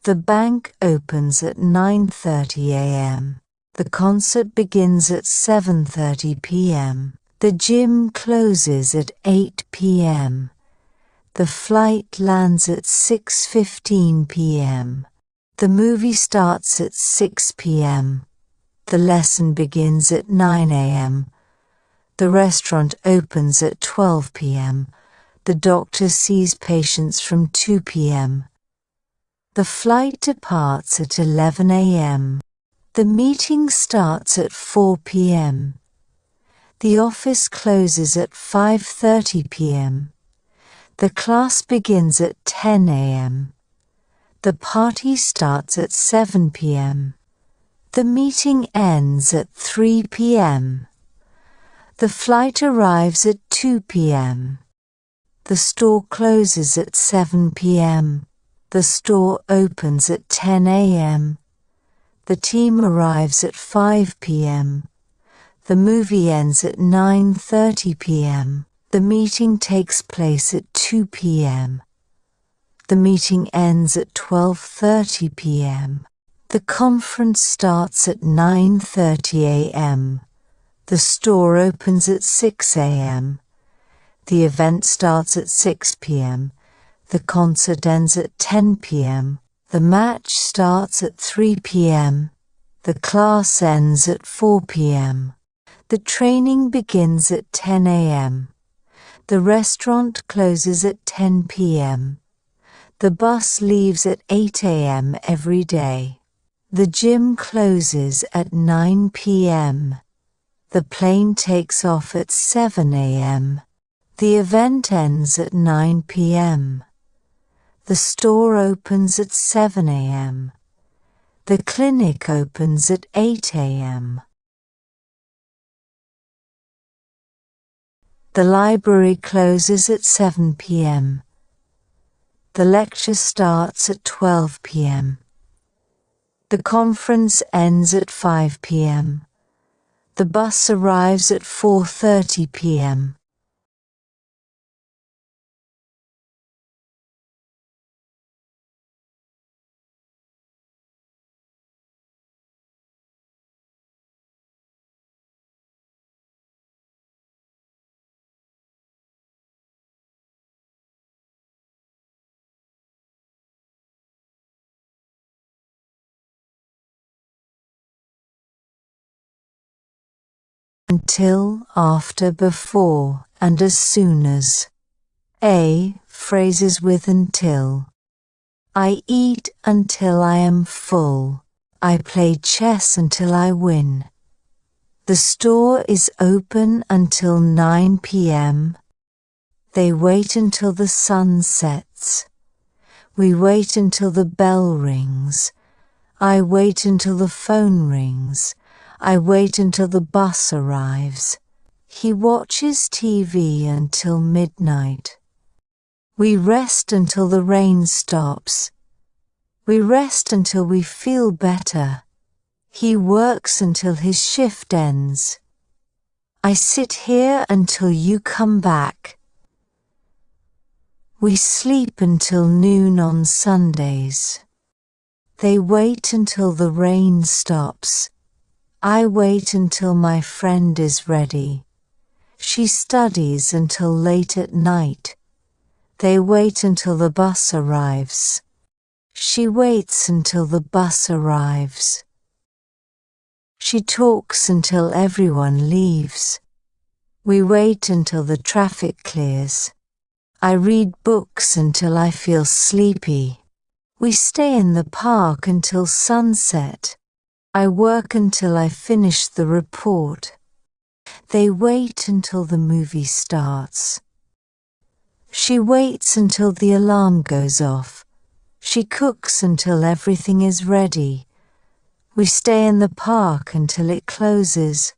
The bank opens at 9:30 a.m. The concert begins at 7:30 p.m. The gym closes at 8 p.m. The flight lands at 6:15 p.m. The movie starts at 6 p.m. The lesson begins at 9 a.m. The restaurant opens at 12 p.m. The doctor sees patients from 2 p.m. The flight departs at 11 a.m. The meeting starts at 4 p.m. The office closes at 5:30 p.m. The class begins at 10 a.m. The party starts at 7 p.m. The meeting ends at 3 p.m. The flight arrives at 2 p.m. The store closes at 7 p.m. The store opens at 10 a.m. The team arrives at 5 p.m. The movie ends at 9:30 p.m. The meeting takes place at 2 p.m. The meeting ends at 12:30 p.m. The conference starts at 9:30 a.m. The store opens at 6 a.m. The event starts at 6 p.m. The concert ends at 10 p.m. The match starts at 3 p.m. The class ends at 4 p.m. The training begins at 10 a.m. The restaurant closes at 10 p.m. The bus leaves at 8 a.m. every day. The gym closes at 9 p.m. The plane takes off at 7 a.m. The event ends at 9 p.m. The store opens at 7 a.m. The clinic opens at 8 a.m. The library closes at 7 p.m. The lecture starts at 12 p.m. The conference ends at 5 p.m. The bus arrives at 4:30 p.m. Until, after, before, and as soon as. A. Phrases with until. I eat until I am full. I play chess until I win. The store is open until 9 p.m. They wait until the sun sets. We wait until the bell rings. I wait until the phone rings. I wait until the bus arrives. He watches TV until midnight. We rest until the rain stops. We rest until we feel better. He works until his shift ends. I sit here until you come back. We sleep until noon on Sundays. They wait until the rain stops. I wait until my friend is ready. She studies until late at night. They wait until the bus arrives. She waits until the bus arrives. She talks until everyone leaves. We wait until the traffic clears. I read books until I feel sleepy. We stay in the park until sunset. I work until I finish the report. They wait until the movie starts. She waits until the alarm goes off. She cooks until everything is ready. We stay in the park until it closes.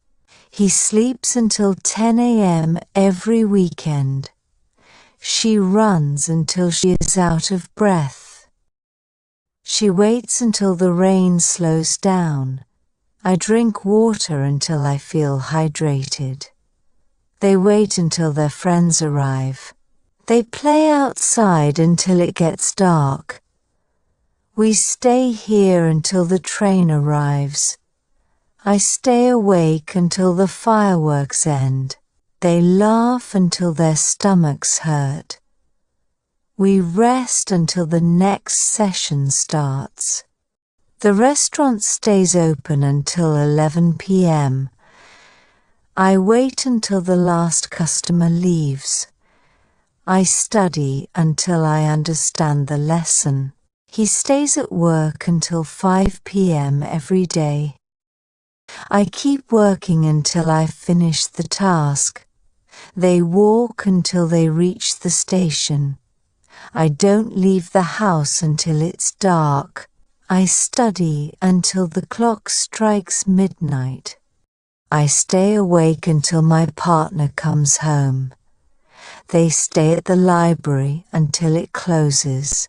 He sleeps until 10 a.m. every weekend. She runs until she is out of breath. She waits until the rain slows down. I drink water until I feel hydrated. They wait until their friends arrive. They play outside until it gets dark. We stay here until the train arrives. I stay awake until the fireworks end. They laugh until their stomachs hurt. We rest until the next session starts. The restaurant stays open until 11 p.m. I wait until the last customer leaves. I study until I understand the lesson. He stays at work until 5 p.m. every day. I keep working until I finish the task. They walk until they reach the station. I don't leave the house until it's dark. I study until the clock strikes midnight. I stay awake until my partner comes home. They stay at the library until it closes.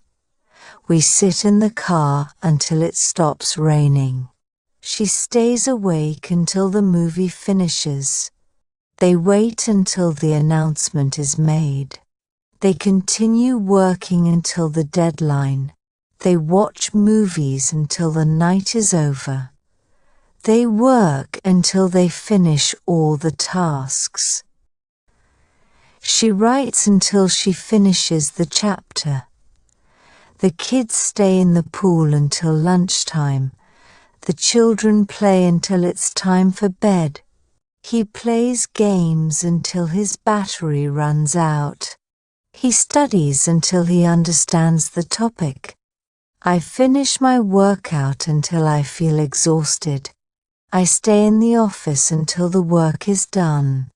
We sit in the car until it stops raining. She stays awake until the movie finishes. They wait until the announcement is made. They continue working until the deadline. They watch movies until the night is over. They work until they finish all the tasks. She writes until she finishes the chapter. The kids stay in the pool until lunchtime. The children play until it's time for bed. He plays games until his battery runs out. He studies until he understands the topic. I finish my workout until I feel exhausted. I stay in the office until the work is done.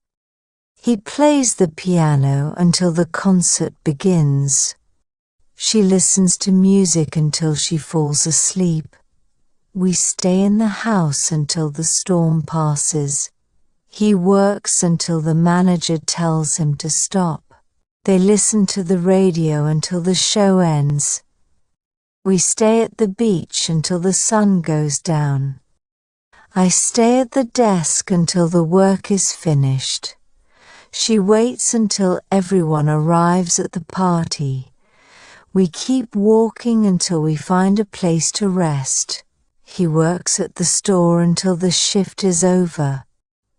He plays the piano until the concert begins. She listens to music until she falls asleep. We stay in the house until the storm passes. He works until the manager tells him to stop. They listen to the radio until the show ends. We stay at the beach until the sun goes down. I stay at the desk until the work is finished. She waits until everyone arrives at the party. We keep walking until we find a place to rest. He works at the store until the shift is over.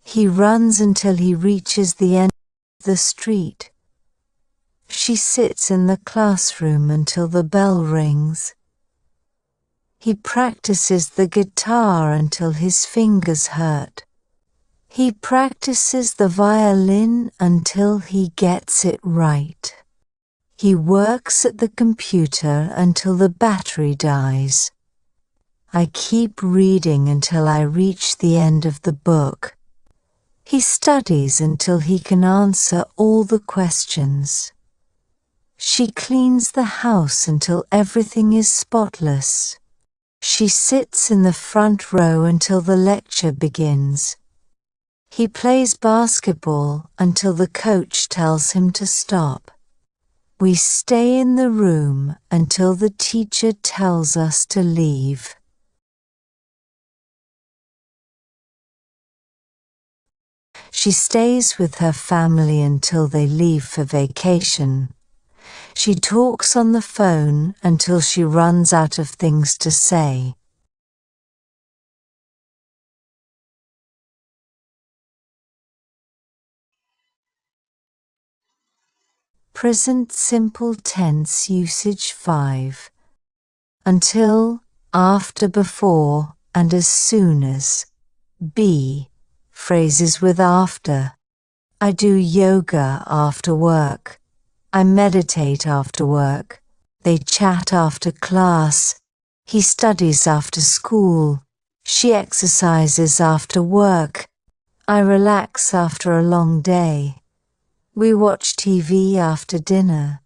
He runs until he reaches the end of the street. She sits in the classroom until the bell rings. He practices the guitar until his fingers hurt. He practices the violin until he gets it right. He works at the computer until the battery dies. I keep reading until I reach the end of the book. He studies until he can answer all the questions. She cleans the house until everything is spotless. She sits in the front row until the lecture begins. He plays basketball until the coach tells him to stop. We stay in the room until the teacher tells us to leave. She stays with her family until they leave for vacation. She talks on the phone until she runs out of things to say. Present simple tense usage 5. Until, after, before, and as soon as. B. Phrases with after. I do yoga after work. I meditate after work. They chat after class. He studies after school. She exercises after work. I relax after a long day. We watch TV after dinner.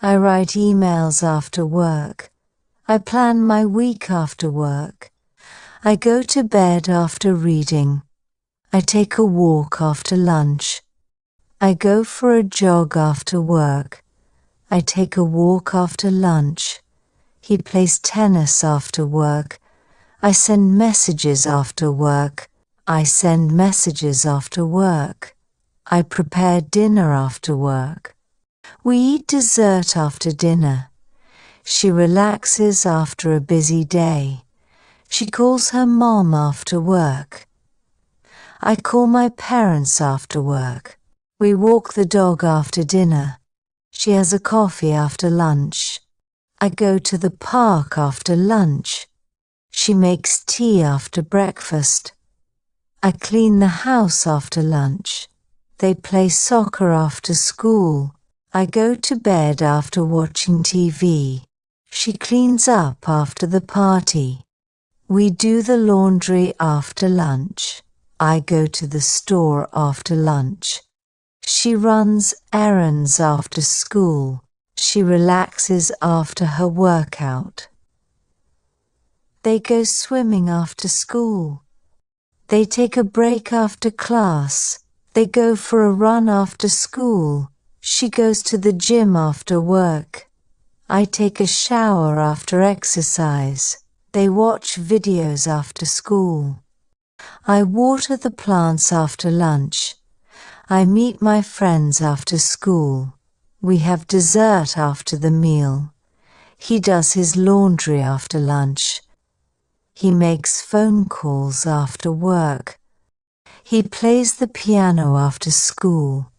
I write emails after work. I plan my week after work. I go to bed after reading. I take a walk after lunch. I go for a jog after work. I take a walk after lunch. He plays tennis after work. I send messages after work. I send messages after work. I prepare dinner after work. We eat dessert after dinner. She relaxes after a busy day. She calls her mom after work. I call my parents after work. We walk the dog after dinner. She has a coffee after lunch. I go to the park after lunch. She makes tea after breakfast. I clean the house after lunch. They play soccer after school. I go to bed after watching TV. She cleans up after the party. We do the laundry after lunch. I go to the store after lunch. She runs errands after school. She relaxes after her workout. They go swimming after school. They take a break after class. They go for a run after school. She goes to the gym after work. I take a shower after exercise. They watch videos after school. I water the plants after lunch. I meet my friends after school. We have dessert after the meal. He does his laundry after lunch. He makes phone calls after work. He plays the piano after school.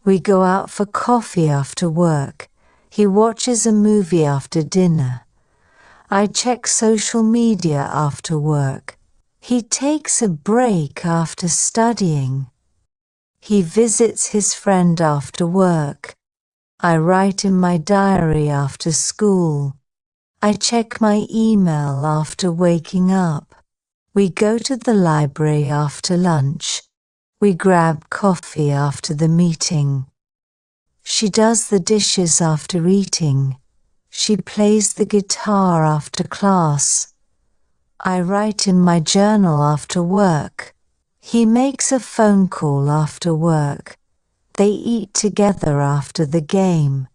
We go out for coffee after work. He watches a movie after dinner. I check social media after work. He takes a break after studying. He visits his friend after work. I write in my diary after school. I check my email after waking up. We go to the library after lunch. We grab coffee after the meeting. She does the dishes after eating. She plays the guitar after class. I write in my journal after work. He makes a phone call after work. They eat together after the game.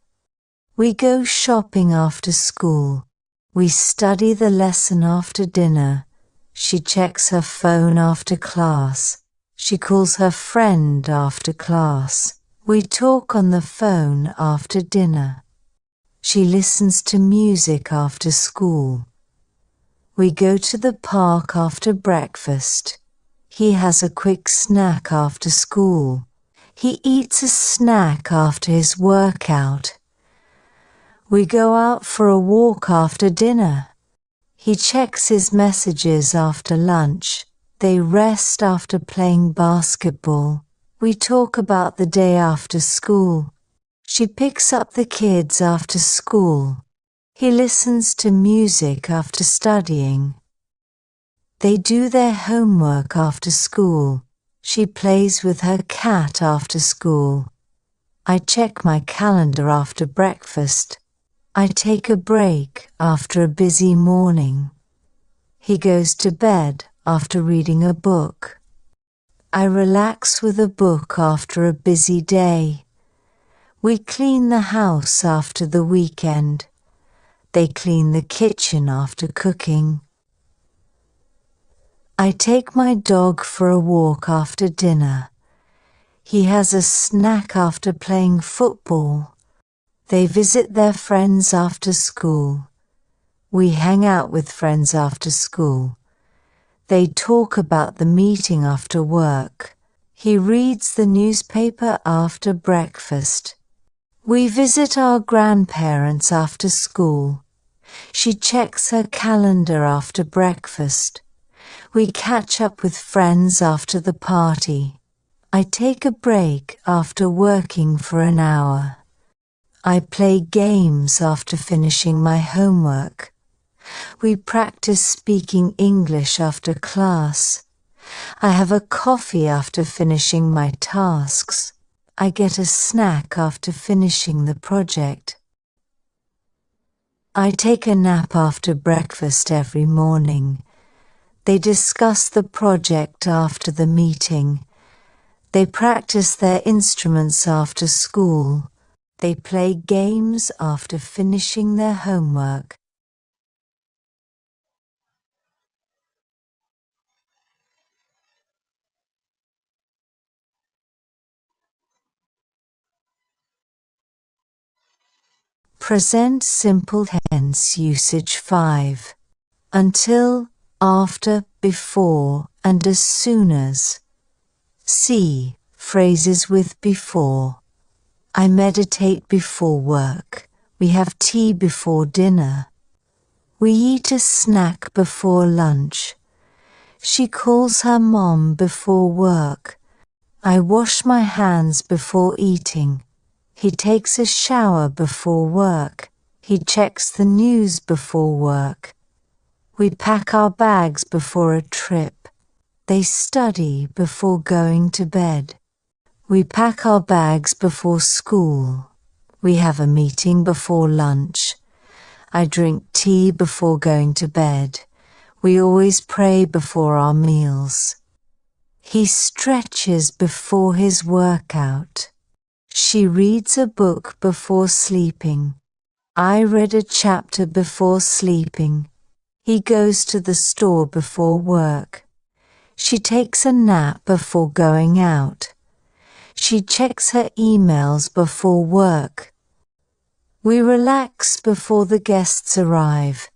We go shopping after school. We study the lesson after dinner. She checks her phone after class. She calls her friend after class. We talk on the phone after dinner. She listens to music after school. We go to the park after breakfast. He has a quick snack after school. He eats a snack after his workout. We go out for a walk after dinner. He checks his messages after lunch. They rest after playing basketball. We talk about the day after school. She picks up the kids after school. He listens to music after studying. They do their homework after school. She plays with her cat after school. I check my calendar after breakfast. I take a break after a busy morning. He goes to bed after reading a book. I relax with a book after a busy day. We clean the house after the weekend. They clean the kitchen after cooking. I take my dog for a walk after dinner. He has a snack after playing football. They visit their friends after school. We hang out with friends after school. They talk about the meeting after work. He reads the newspaper after breakfast. We visit our grandparents after school. She checks her calendar after breakfast. We catch up with friends after the party. I take a break after working for an hour. I play games after finishing my homework. We practice speaking English after class. I have a coffee after finishing my tasks. I get a snack after finishing the project. I take a nap after breakfast every morning. They discuss the project after the meeting. They practice their instruments after school. They play games after finishing their homework. Present simple tense usage 5. Until, after, before, and as soon as. C. Phrases with before. I meditate before work. We have tea before dinner. We eat a snack before lunch. She calls her mom before work. I wash my hands before eating. He takes a shower before work. He checks the news before work. We pack our bags before a trip. They study before going to bed. We pack our bags before school. We have a meeting before lunch. I drink tea before going to bed. We always pray before our meals. He stretches before his workout. She reads a book before sleeping. I read a chapter before sleeping. He goes to the store before work. She takes a nap before going out. She checks her emails before work. We relax before the guests arrive.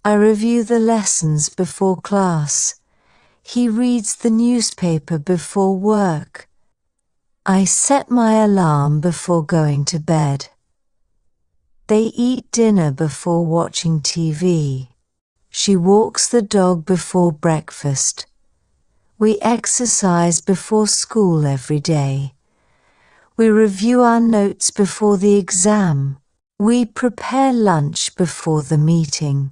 I review the lessons before class. He reads the newspaper before work. I set my alarm before going to bed. They eat dinner before watching TV. She walks the dog before breakfast. We exercise before school every day. We review our notes before the exam. We prepare lunch before the meeting.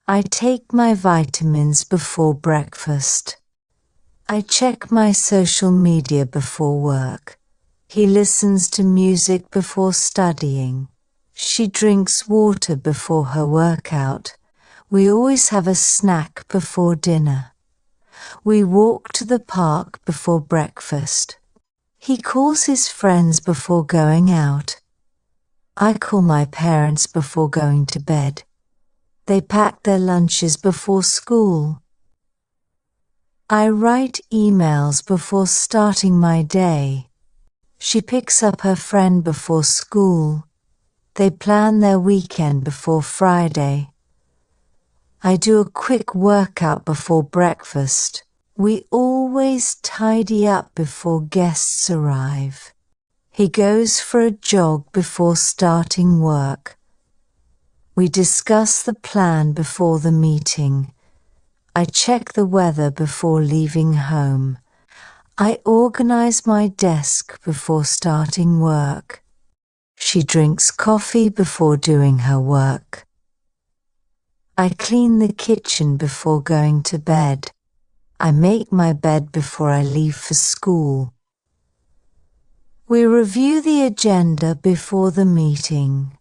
I take my vitamins before breakfast. I check my social media before work. He listens to music before studying. She drinks water before her workout. We always have a snack before dinner. We walk to the park before breakfast. He calls his friends before going out. I call my parents before going to bed. They pack their lunches before school. I write emails before starting my day. She picks up her friend before school. They plan their weekend before Friday. I do a quick workout before breakfast. We always tidy up before guests arrive. He goes for a jog before starting work. We discuss the plan before the meeting. I check the weather before leaving home. I organize my desk before starting work. She drinks coffee before doing her work. I clean the kitchen before going to bed. I make my bed before I leave for school. We review the agenda before the meeting.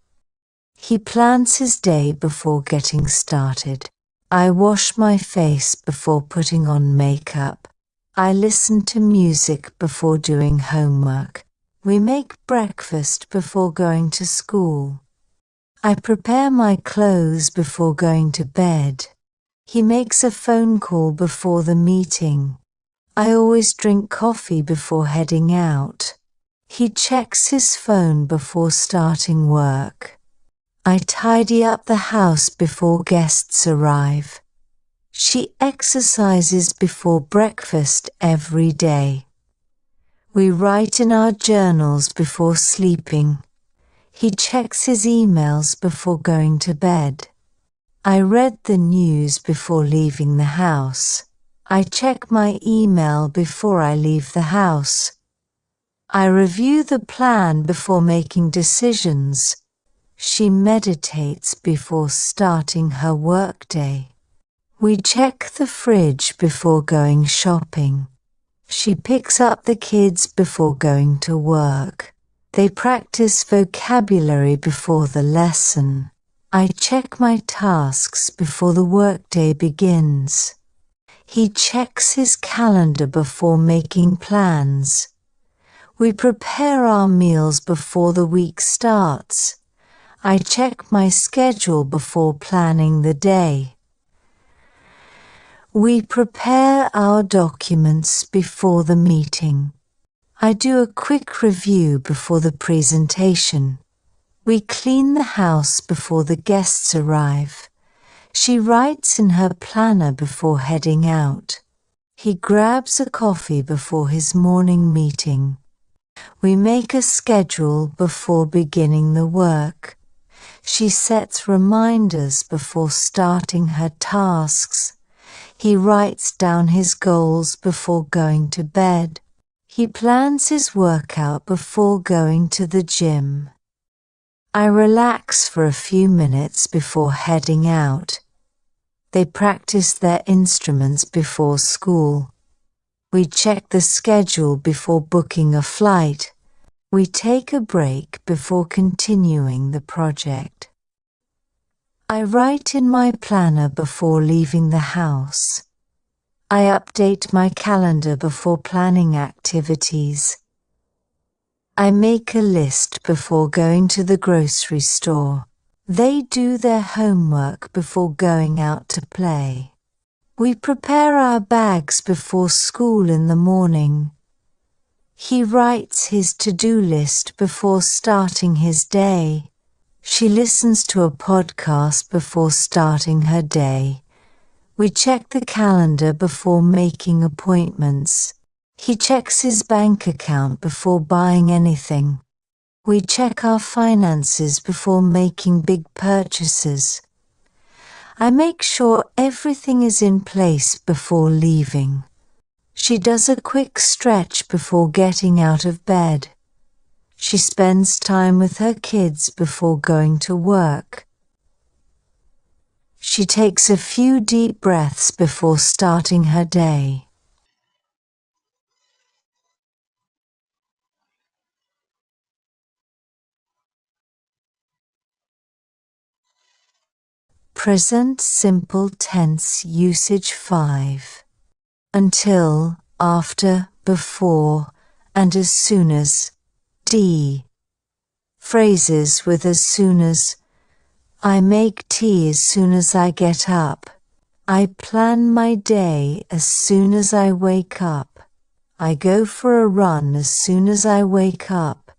He plans his day before getting started. I wash my face before putting on makeup. I listen to music before doing homework. We make breakfast before going to school. I prepare my clothes before going to bed. He makes a phone call before the meeting. I always drink coffee before heading out. He checks his phone before starting work. I tidy up the house before guests arrive. She exercises before breakfast every day. We write in our journals before sleeping. He checks his emails before going to bed. I read the news before leaving the house. I check my email before I leave the house. I review the plan before making decisions. She meditates before starting her workday. We check the fridge before going shopping. She picks up the kids before going to work. They practice vocabulary before the lesson. I check my tasks before the workday begins. He checks his calendar before making plans. We prepare our meals before the week starts. I check my schedule before planning the day. We prepare our documents before the meeting. I do a quick review before the presentation. We clean the house before the guests arrive. She writes in her planner before heading out. He grabs a coffee before his morning meeting. We make a schedule before beginning the work. She sets reminders before starting her tasks. He writes down his goals before going to bed. He plans his workout before going to the gym. I relax for a few minutes before heading out. They practice their instruments before school. We check the schedule before booking a flight. We take a break before continuing the project. I write in my planner before leaving the house. I update my calendar before planning activities. I make a list before going to the grocery store. They do their homework before going out to play. We prepare our bags before school in the morning. He writes his to-do list before starting his day. She listens to a podcast before starting her day. We check the calendar before making appointments. He checks his bank account before buying anything. We check our finances before making big purchases. I make sure everything is in place before leaving. She does a quick stretch before getting out of bed. She spends time with her kids before going to work. She takes a few deep breaths before starting her day. Present simple tense usage 5. Until, after, before, and as soon as. D. Phrases with as soon as. I make tea as soon as I get up. I plan my day as soon as I wake up. I go for a run as soon as I wake up.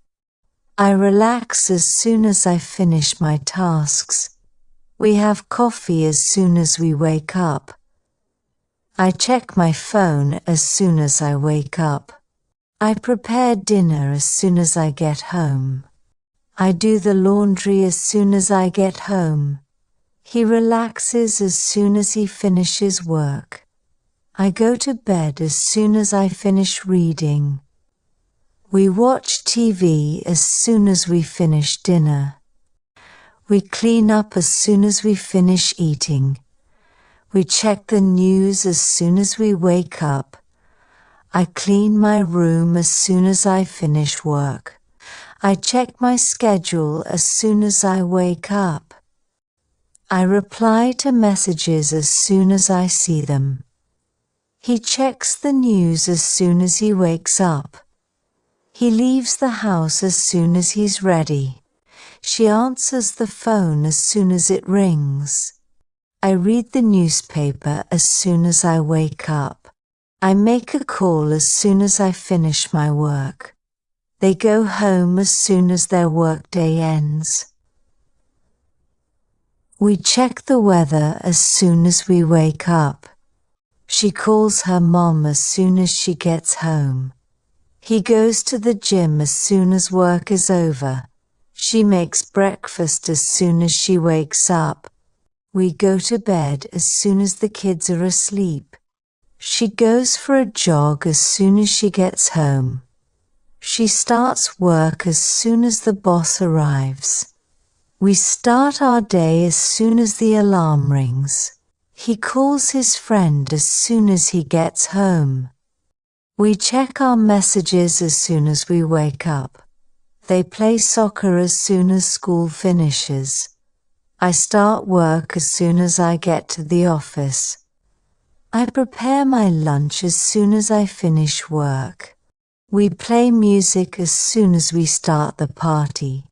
I relax as soon as I finish my tasks. We have coffee as soon as we wake up. I check my phone as soon as I wake up. I prepare dinner as soon as I get home. I do the laundry as soon as I get home. He relaxes as soon as he finishes work. I go to bed as soon as I finish reading. We watch TV as soon as we finish dinner. We clean up as soon as we finish eating. We check the news as soon as we wake up. I clean my room as soon as I finish work. I check my schedule as soon as I wake up. I reply to messages as soon as I see them. He checks the news as soon as he wakes up. He leaves the house as soon as he's ready. She answers the phone as soon as it rings. I read the newspaper as soon as I wake up. I make a call as soon as I finish my work. They go home as soon as their workday ends. We check the weather as soon as we wake up. She calls her mom as soon as she gets home. He goes to the gym as soon as work is over. She makes breakfast as soon as she wakes up. We go to bed as soon as the kids are asleep. She goes for a jog as soon as she gets home. She starts work as soon as the boss arrives. We start our day as soon as the alarm rings. He calls his friend as soon as he gets home. We check our messages as soon as we wake up. They play soccer as soon as school finishes. I start work as soon as I get to the office. I prepare my lunch as soon as I finish work. We play music as soon as we start the party.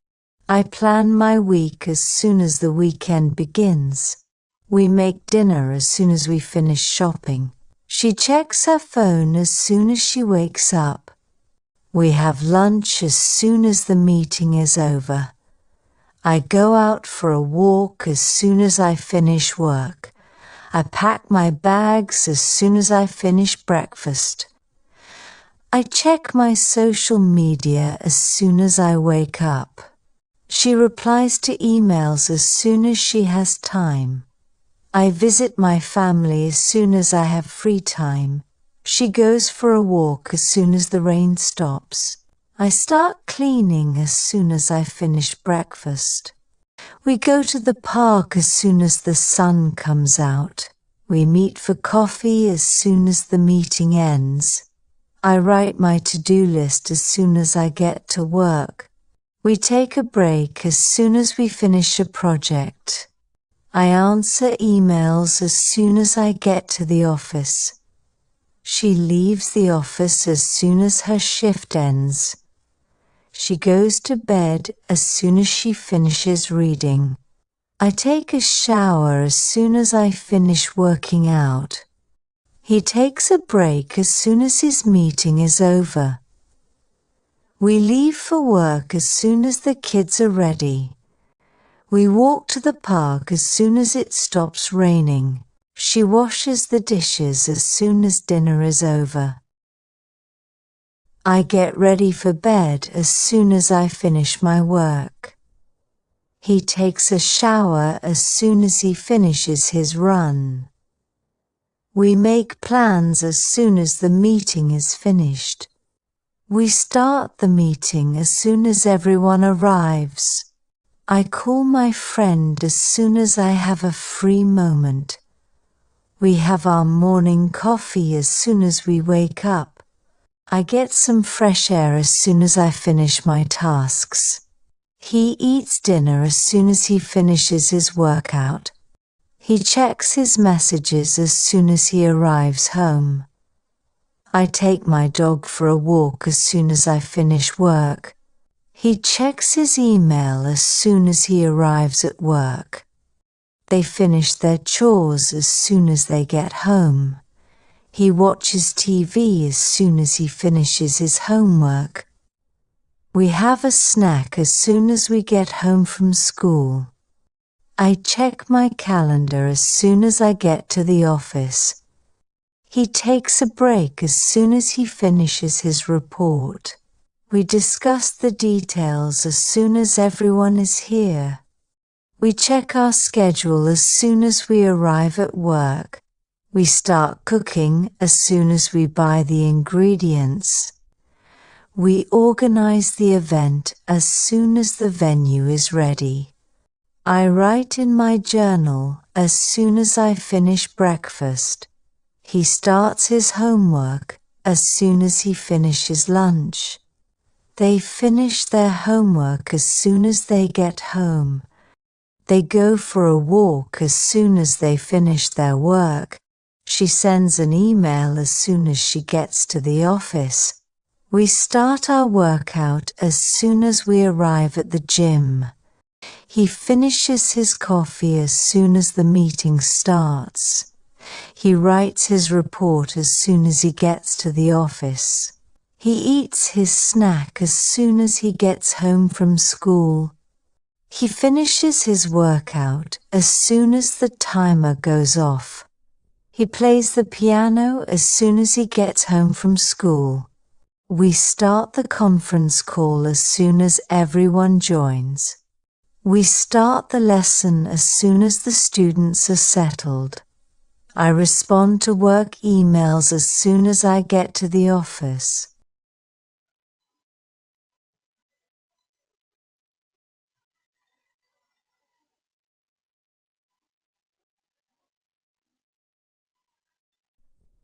I plan my week as soon as the weekend begins. We make dinner as soon as we finish shopping. She checks her phone as soon as she wakes up. We have lunch as soon as the meeting is over. I go out for a walk as soon as I finish work. I pack my bags as soon as I finish breakfast. I check my social media as soon as I wake up. She replies to emails as soon as she has time. I visit my family as soon as I have free time. She goes for a walk as soon as the rain stops. I start cleaning as soon as I finish breakfast. We go to the park as soon as the sun comes out. We meet for coffee as soon as the meeting ends. I write my to-do list as soon as I get to work. We take a break as soon as we finish a project. I answer emails as soon as I get to the office. She leaves the office as soon as her shift ends. She goes to bed as soon as she finishes reading. I take a shower as soon as I finish working out. He takes a break as soon as his meeting is over. We leave for work as soon as the kids are ready. We walk to the park as soon as it stops raining. She washes the dishes as soon as dinner is over. I get ready for bed as soon as I finish my work. He takes a shower as soon as he finishes his run. We make plans as soon as the meeting is finished. We start the meeting as soon as everyone arrives. I call my friend as soon as I have a free moment. We have our morning coffee as soon as we wake up. I get some fresh air as soon as I finish my tasks. He eats dinner as soon as he finishes his workout. He checks his messages as soon as he arrives home. I take my dog for a walk as soon as I finish work. He checks his email as soon as he arrives at work. They finish their chores as soon as they get home. He watches TV as soon as he finishes his homework. We have a snack as soon as we get home from school. I check my calendar as soon as I get to the office. He takes a break as soon as he finishes his report. We discuss the details as soon as everyone is here. We check our schedule as soon as we arrive at work. We start cooking as soon as we buy the ingredients. We organize the event as soon as the venue is ready. I write in my journal as soon as I finish breakfast. He starts his homework as soon as he finishes lunch. They finish their homework as soon as they get home. They go for a walk as soon as they finish their work. She sends an email as soon as she gets to the office. We start our workout as soon as we arrive at the gym. He finishes his coffee as soon as the meeting starts. He writes his report as soon as he gets to the office. He eats his snack as soon as he gets home from school. He finishes his workout as soon as the timer goes off. He plays the piano as soon as he gets home from school. We start the conference call as soon as everyone joins. We start the lesson as soon as the students are settled. I respond to work emails as soon as I get to the office.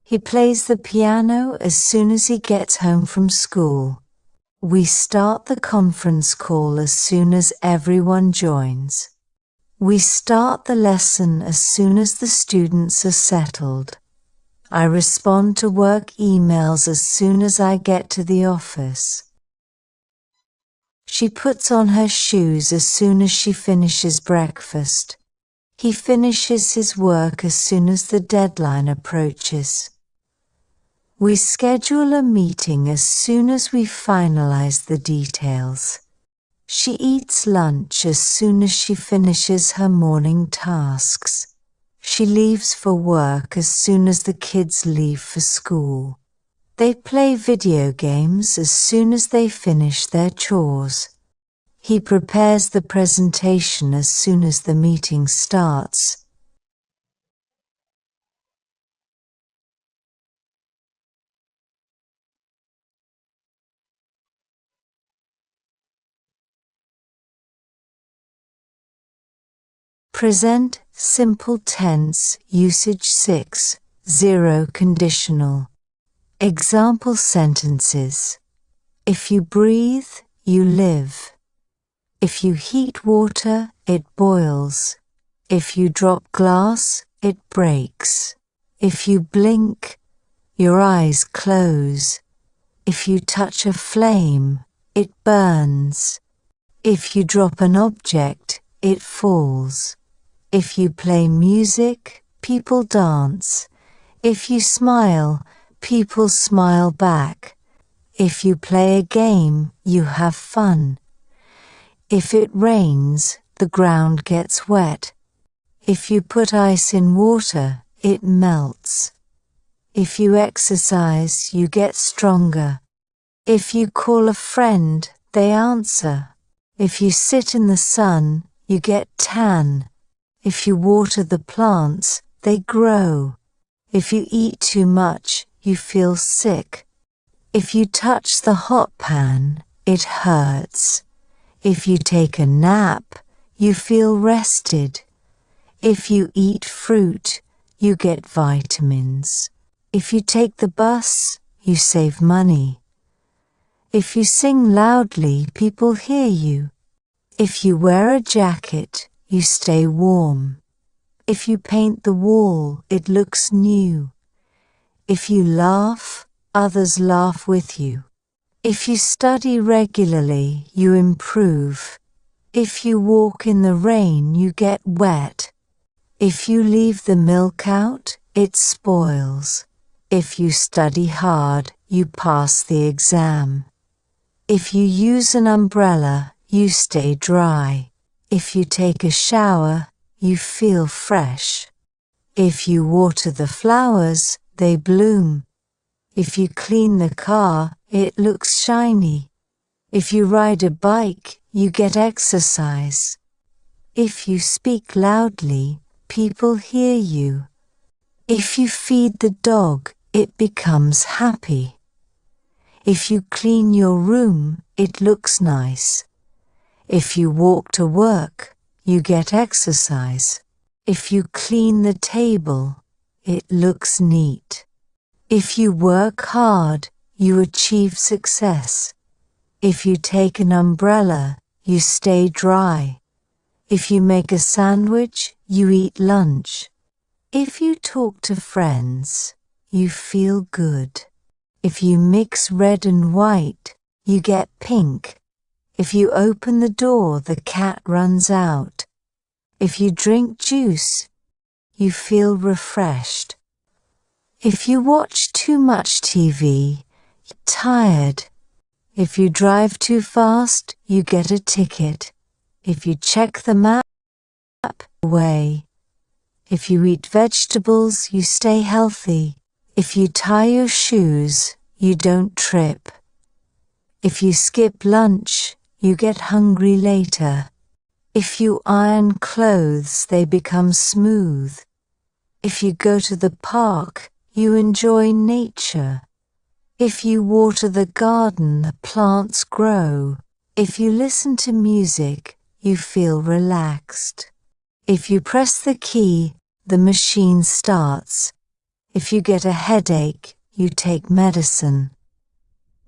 He plays the piano as soon as he gets home from school. We start the conference call as soon as everyone joins. We start the lesson as soon as the students are settled. I respond to work emails as soon as I get to the office. She puts on her shoes as soon as she finishes breakfast. He finishes his work as soon as the deadline approaches. We schedule a meeting as soon as we finalize the details. She eats lunch as soon as she finishes her morning tasks. She leaves for work as soon as the kids leave for school. They play video games as soon as they finish their chores. He prepares the presentation as soon as the meeting starts. Present simple tense usage 6, 0 conditional. Example sentences. If you breathe, you live. If you heat water, it boils. If you drop glass, it breaks. If you blink, your eyes close. If you touch a flame, it burns. If you drop an object, it falls. If you play music, people dance. If you smile, people smile back. If you play a game, you have fun. If it rains, the ground gets wet. If you put ice in water, it melts. If you exercise, you get stronger. If you call a friend, they answer. If you sit in the sun, you get tan. If you water the plants, they grow. If you eat too much, you feel sick. If you touch the hot pan, it hurts. If you take a nap, you feel rested. If you eat fruit, you get vitamins. If you take the bus, you save money. If you sing loudly, people hear you. If you wear a jacket, you stay warm. If you paint the wall, it looks new. If you laugh, others laugh with you. If you study regularly, you improve. If you walk in the rain, you get wet. If you leave the milk out, it spoils. If you study hard, you pass the exam. If you use an umbrella, you stay dry. If you take a shower, you feel fresh. If you water the flowers, they bloom. If you clean the car, it looks shiny. If you ride a bike, you get exercise. If you speak loudly, people hear you. If you feed the dog, it becomes happy. If you clean your room, it looks nice. If you walk to work, you get exercise. If you clean the table, it looks neat. If you work hard, you achieve success. If you take an umbrella, you stay dry. If you make a sandwich, you eat lunch. If you talk to friends, you feel good. If you mix red and white, you get pink. If you open the door, the cat runs out. If you drink juice, you feel refreshed. If you watch too much TV, you're tired. If you drive too fast, you get a ticket. If you check the map, away. If you eat vegetables, you stay healthy. If you tie your shoes, you don't trip. If you skip lunch, you get hungry later. If you iron clothes, they become smooth. If you go to the park, you enjoy nature. If you water the garden, the plants grow. If you listen to music, you feel relaxed. If you press the key, the machine starts. If you get a headache, you take medicine.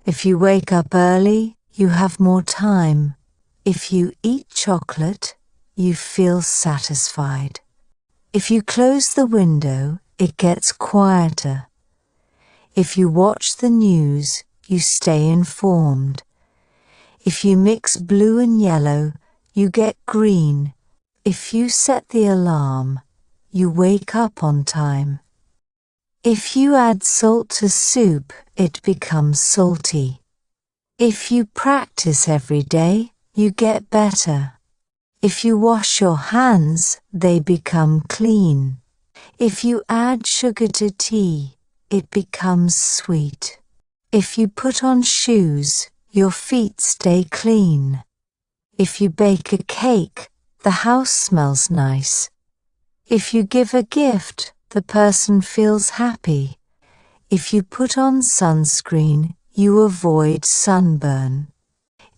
If you wake up early, you have more time. If you eat chocolate, you feel satisfied. If you close the window, it gets quieter. If you watch the news, you stay informed. If you mix blue and yellow, you get green. If you set the alarm, you wake up on time. If you add salt to soup, it becomes salty. If you practice every day, you get better. If you wash your hands, they become clean. If you add sugar to tea, it becomes sweet. If you put on shoes, your feet stay clean. If you bake a cake, the house smells nice. If you give a gift, the person feels happy. If you put on sunscreen, you avoid sunburn.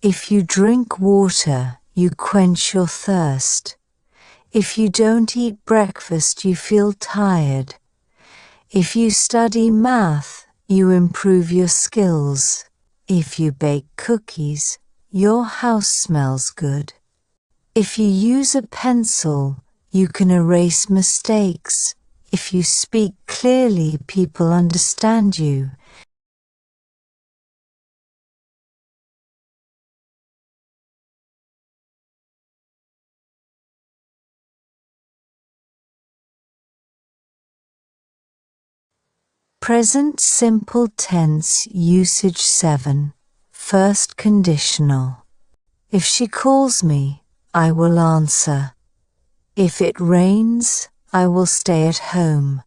If you drink water, you quench your thirst. If you don't eat breakfast, you feel tired. If you study math, you improve your skills. If you bake cookies, your house smells good. If you use a pencil, you can erase mistakes. If you speak clearly, people understand you. Present simple tense usage 7. First conditional. If she calls me, I will answer. If it rains, I will stay at home.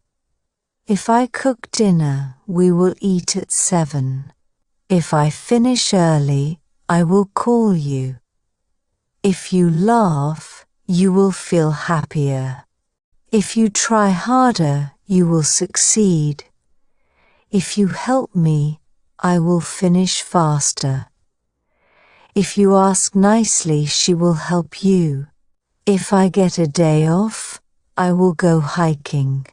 If I cook dinner, we will eat at 7. If I finish early, I will call you. If you laugh, you will feel happier. If you try harder, you will succeed. If you help me, I will finish faster. If you ask nicely, she will help you. If I get a day off, I will go hiking.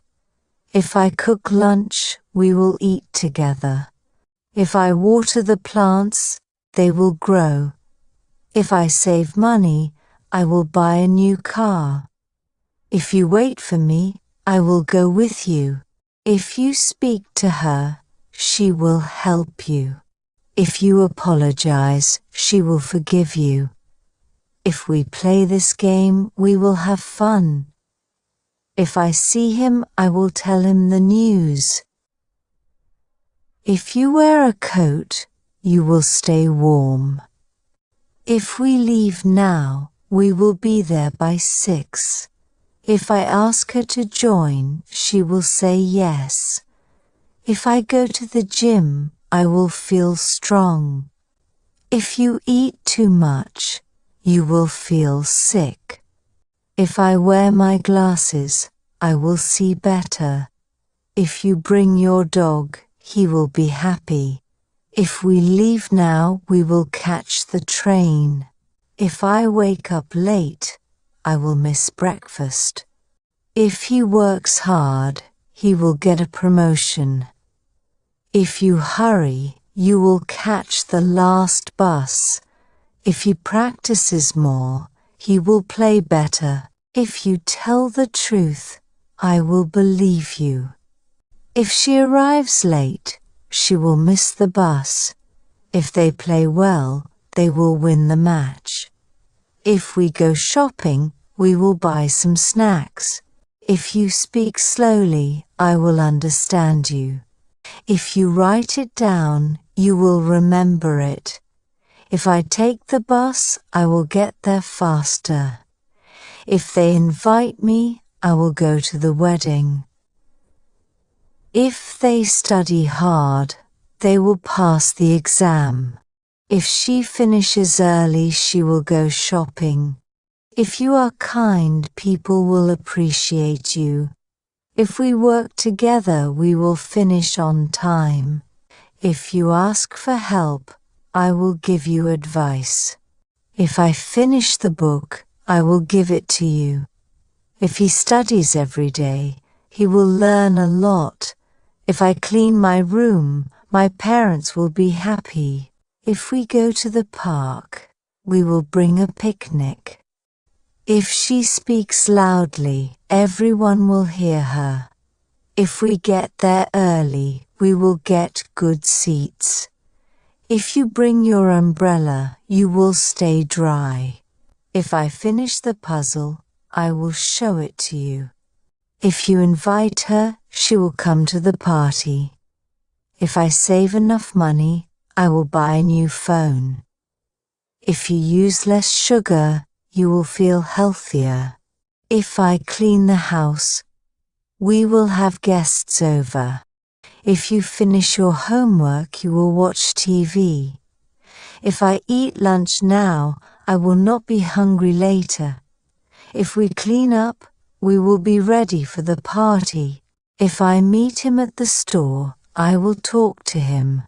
If I cook lunch, we will eat together. If I water the plants, they will grow. If I save money, I will buy a new car. If you wait for me, I will go with you. If you speak to her, she will help you. If you apologize, she will forgive you. If we play this game, we will have fun. If I see him, I will tell him the news. If you wear a coat, you will stay warm. If we leave now, we will be there by 6. If I ask her to join, she will say yes. If I go to the gym, I will feel strong. If you eat too much, you will feel sick. If I wear my glasses, I will see better. If you bring your dog, he will be happy. If we leave now, we will catch the train. If I wake up late, I will miss breakfast. If he works hard, he will get a promotion. If you hurry, you will catch the last bus. If he practices more, he will play better. If you tell the truth, I will believe you. If she arrives late, she will miss the bus. If they play well, they will win the match. If we go shopping, we will buy some snacks. If you speak slowly, I will understand you. If you write it down, you will remember it. If I take the bus, I will get there faster. If they invite me, I will go to the wedding. If they study hard, they will pass the exam. If she finishes early, she will go shopping. If you are kind, people will appreciate you. If we work together, we will finish on time. If you ask for help, I will give you advice. If I finish the book, I will give it to you. If he studies every day, he will learn a lot. If I clean my room, my parents will be happy. If we go to the park, we will bring a picnic. If she speaks loudly, everyone will hear her. If we get there early, we will get good seats. If you bring your umbrella, you will stay dry. If I finish the puzzle, I will show it to you. If you invite her, she will come to the party. If I save enough money, I will buy a new phone. If you use less sugar, you will feel healthier. If I clean the house, we will have guests over. If you finish your homework, you will watch TV. If I eat lunch now, I will not be hungry later. If we clean up, we will be ready for the party. If I meet him at the store, I will talk to him.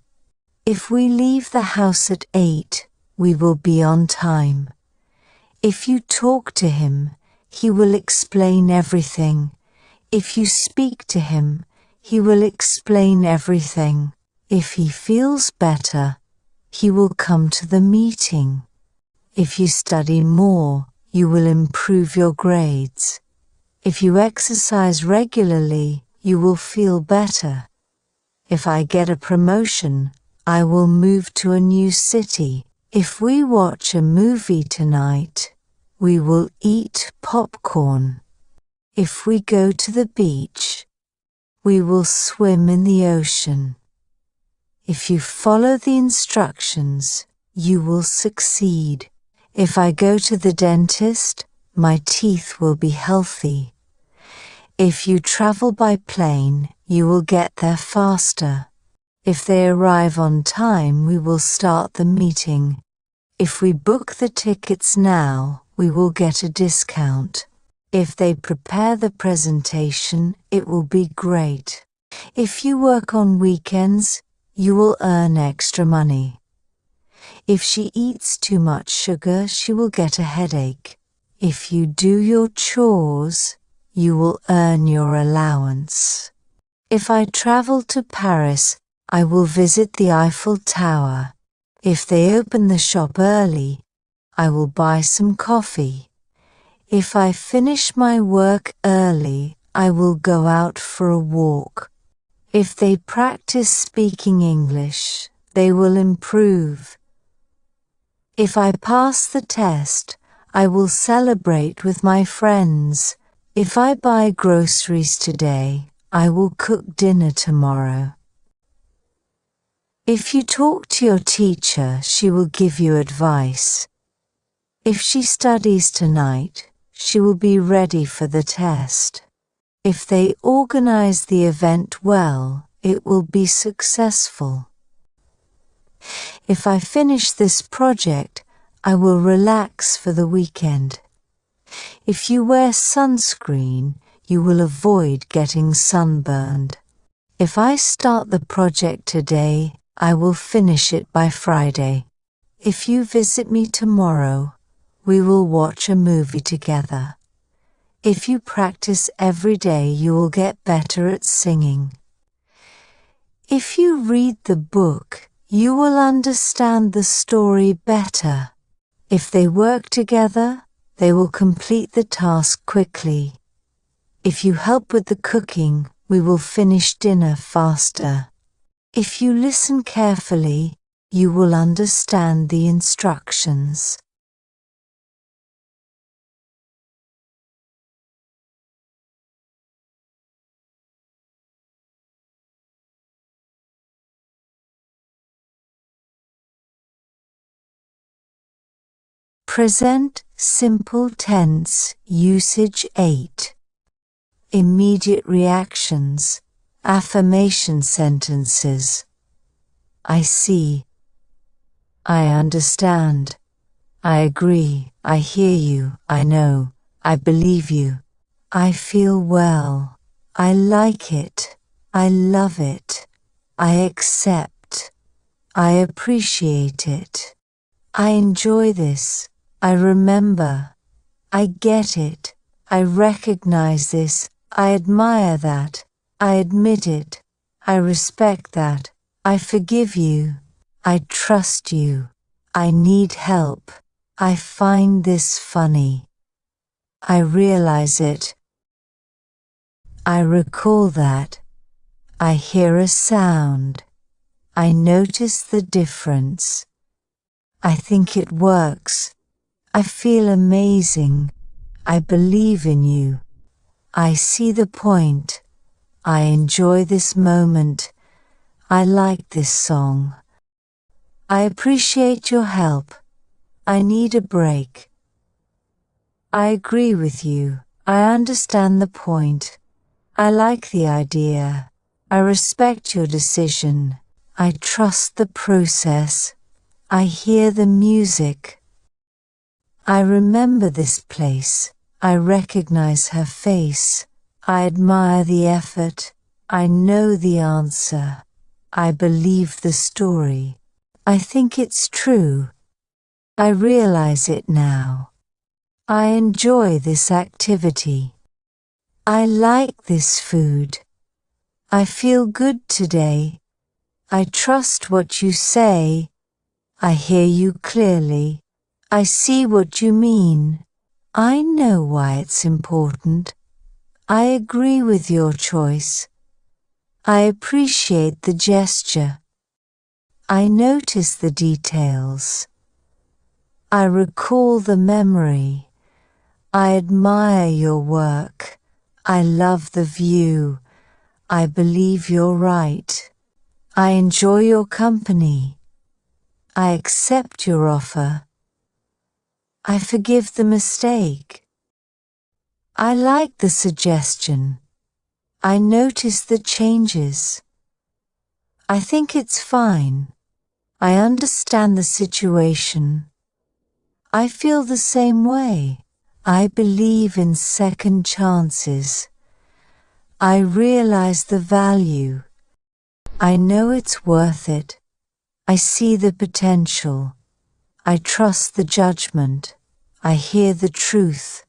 If we leave the house at 8, we will be on time. If you talk to him, he will explain everything. If you speak to him, he will explain everything. If he feels better, he will come to the meeting. If you study more, you will improve your grades. If you exercise regularly, you will feel better. If I get a promotion, I will move to a new city. If we watch a movie tonight, we will eat popcorn. If we go to the beach, we will swim in the ocean. If you follow the instructions, you will succeed. If I go to the dentist, my teeth will be healthy. If you travel by plane, you will get there faster. If they arrive on time, we will start the meeting. If we book the tickets now, we will get a discount. If they prepare the presentation, it will be great. If you work on weekends, you will earn extra money. If she eats too much sugar, she will get a headache. If you do your chores, you will earn your allowance. If I travel to Paris, I will visit the Eiffel Tower. If they open the shop early, I will buy some coffee. If I finish my work early, I will go out for a walk. If they practice speaking English, they will improve. If I pass the test, I will celebrate with my friends. If I buy groceries today, I will cook dinner tomorrow. If you talk to your teacher, she will give you advice. If she studies tonight, she will be ready for the test. If they organize the event well, it will be successful. If I finish this project, I will relax for the weekend. If you wear sunscreen, you will avoid getting sunburned. If I start the project today, I will finish it by Friday. If you visit me tomorrow, we will watch a movie together. If you practice every day, you will get better at singing. If you read the book, you will understand the story better. If they work together, they will complete the task quickly. If you help with the cooking, we will finish dinner faster. If you listen carefully, you will understand the instructions. Present simple tense, usage 8. Immediate reactions, affirmation sentences. I see. I understand. I agree. I hear you. I know. I believe you. I feel well. I like it. I love it. I accept. I appreciate it. I enjoy this. I remember. I get it. I recognize this. I admire that. I admit it. I respect that. I forgive you. I trust you. I need help. I find this funny. I realize it. I recall that. I hear a sound. I notice the difference. I think it works. I feel amazing. I believe in you. I see the point. I enjoy this moment. I like this song. I appreciate your help. I need a break. I agree with you. I understand the point. I like the idea. I respect your decision. I trust the process. I hear the music. I remember this place. I recognize her face. I admire the effort. I know the answer. I believe the story. I think it's true. I realize it now. I enjoy this activity. I like this food. I feel good today. I trust what you say. I hear you clearly. I see what you mean. I know why it's important. I agree with your choice. I appreciate the gesture. I notice the details. I recall the memory. I admire your work. I love the view. I believe you're right. I enjoy your company. I accept your offer. I forgive the mistake. I like the suggestion. I notice the changes. I think it's fine. I understand the situation. I feel the same way. I believe in second chances. I realize the value. I know it's worth it. I see the potential. I trust the judgment. I hear the truth.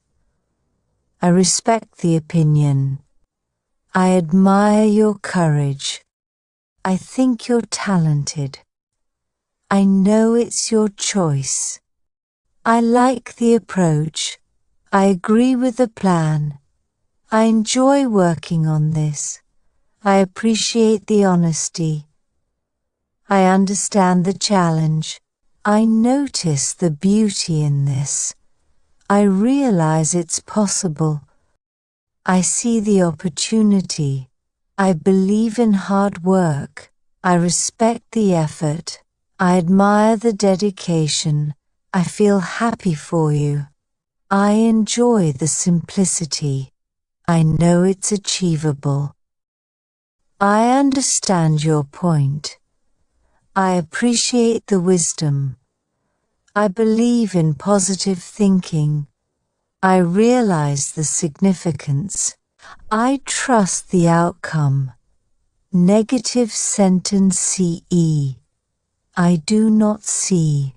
I respect the opinion. I admire your courage. I think you're talented. I know it's your choice. I like the approach. I agree with the plan. I enjoy working on this. I appreciate the honesty. I understand the challenge. I notice the beauty in this. I realize it's possible. I see the opportunity. I believe in hard work. I respect the effort. I admire the dedication. I feel happy for you. I enjoy the simplicity. I know it's achievable. I understand your point. I appreciate the wisdom. I believe in positive thinking. I realize the significance. I trust the outcome. Negative sentence CE. I do not see.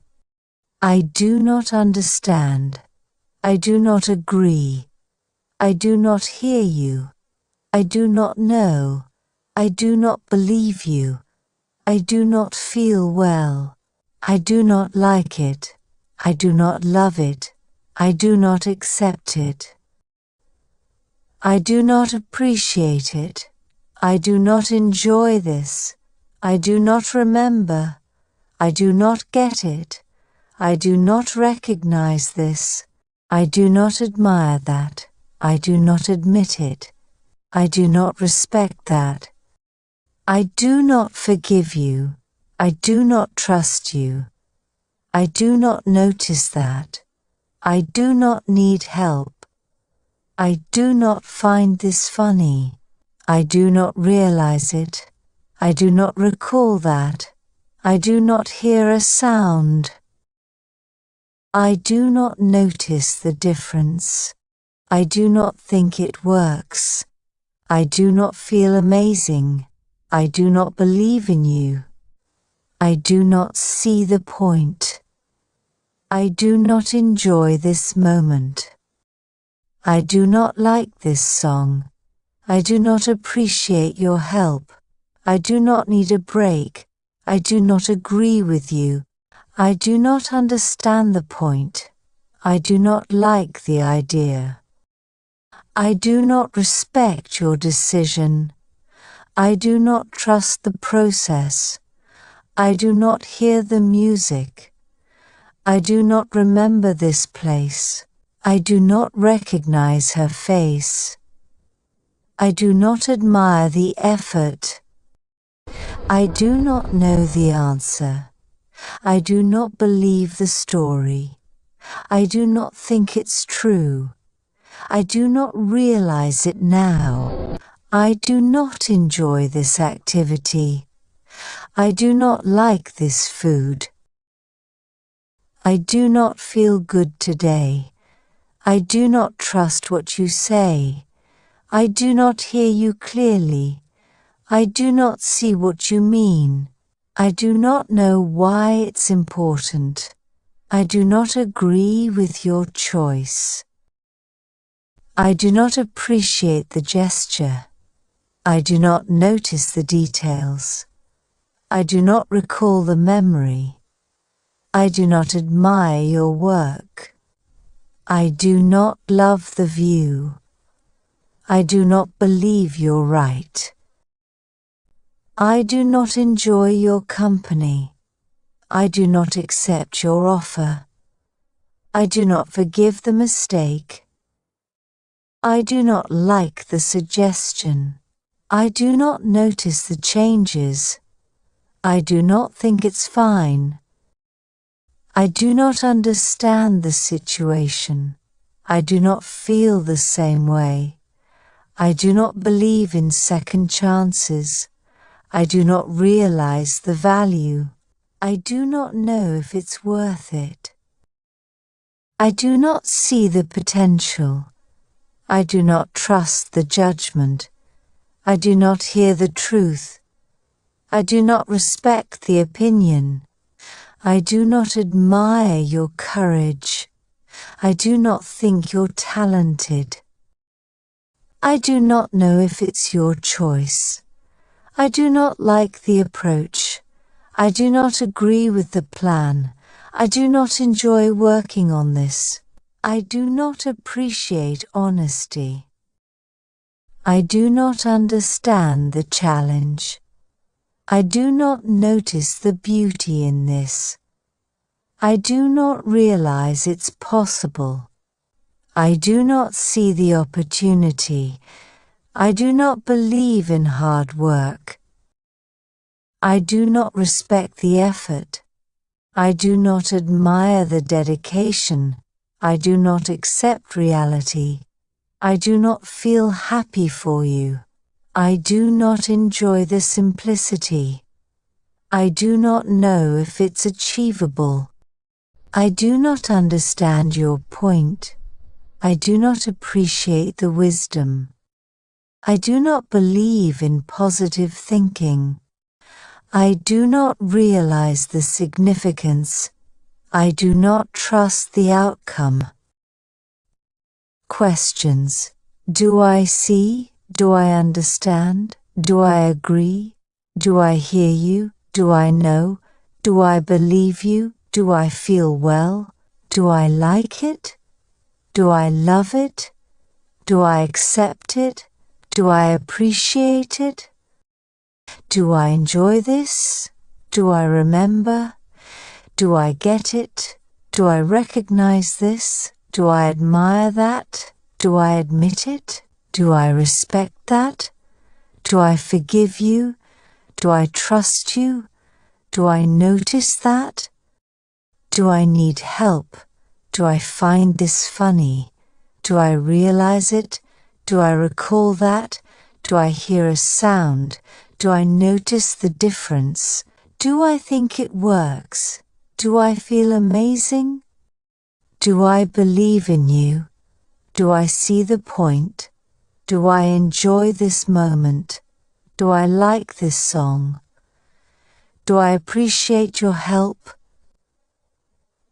I do not understand. I do not agree. I do not hear you. I do not know. I do not believe you. I do not feel well. I do not like it. I do not love it. I do not accept it. I do not appreciate it. I do not enjoy this. I do not remember. I do not get it. I do not recognize this. I do not admire that. I do not admit it. I do not respect that. I do not forgive you. I do not trust you. I do not notice that. I do not need help. I do not find this funny. I do not realize it. I do not recall that. I do not hear a sound. I do not notice the difference. I do not think it works. I do not feel amazing. I do not believe in you. I do not see the point. I do not enjoy this moment. I do not like this song. I do not appreciate your help. I do not need a break. I do not agree with you. I do not understand the point. I do not like the idea. I do not respect your decision. I do not trust the process. I do not hear the music. I do not remember this place. I do not recognize her face. I do not admire the effort. I do not know the answer. I do not believe the story. I do not think it's true. I do not realize it now. I do not enjoy this activity. I do not like this food. I do not feel good today. I do not trust what you say. I do not hear you clearly. I do not see what you mean. I do not know why it's important. I do not agree with your choice. I do not appreciate the gesture. I do not notice the details. I do not recall the memory. I do not admire your work. I do not love the view. I do not believe you're right. I do not enjoy your company. I do not accept your offer. I do not forgive the mistake. I do not like the suggestion. I do not notice the changes. I do not think it's fine. I do not understand the situation. I do not feel the same way. I do not believe in second chances. I do not realize the value. I do not know if it's worth it. I do not see the potential. I do not trust the judgment. I do not hear the truth. I do not respect the opinion. I do not admire your courage. I do not think you're talented. I do not know if it's your choice. I do not like the approach. I do not agree with the plan. I do not enjoy working on this. I do not appreciate honesty. I do not understand the challenge. I do not notice the beauty in this. I do not realize it's possible. I do not see the opportunity. I do not believe in hard work. I do not respect the effort. I do not admire the dedication. I do not accept reality. I do not feel happy for you. I do not enjoy the simplicity. I do not know if it's achievable. I do not understand your point. I do not appreciate the wisdom. I do not believe in positive thinking. I do not realize the significance. I do not trust the outcome. Questions. Do I see? Do I understand? Do I agree? Do I hear you? Do I know? Do I believe you? Do I feel well? Do I like it? Do I love it? Do I accept it? Do I appreciate it? Do I enjoy this? Do I remember? Do I get it? Do I recognize this? Do I admire that? Do I admit it? Do I respect that? Do I forgive you? Do I trust you? Do I notice that? Do I need help? Do I find this funny? Do I realize it? Do I recall that? Do I hear a sound? Do I notice the difference? Do I think it works? Do I feel amazing? Do I believe in you? Do I see the point? Do I enjoy this moment? Do I like this song? Do I appreciate your help?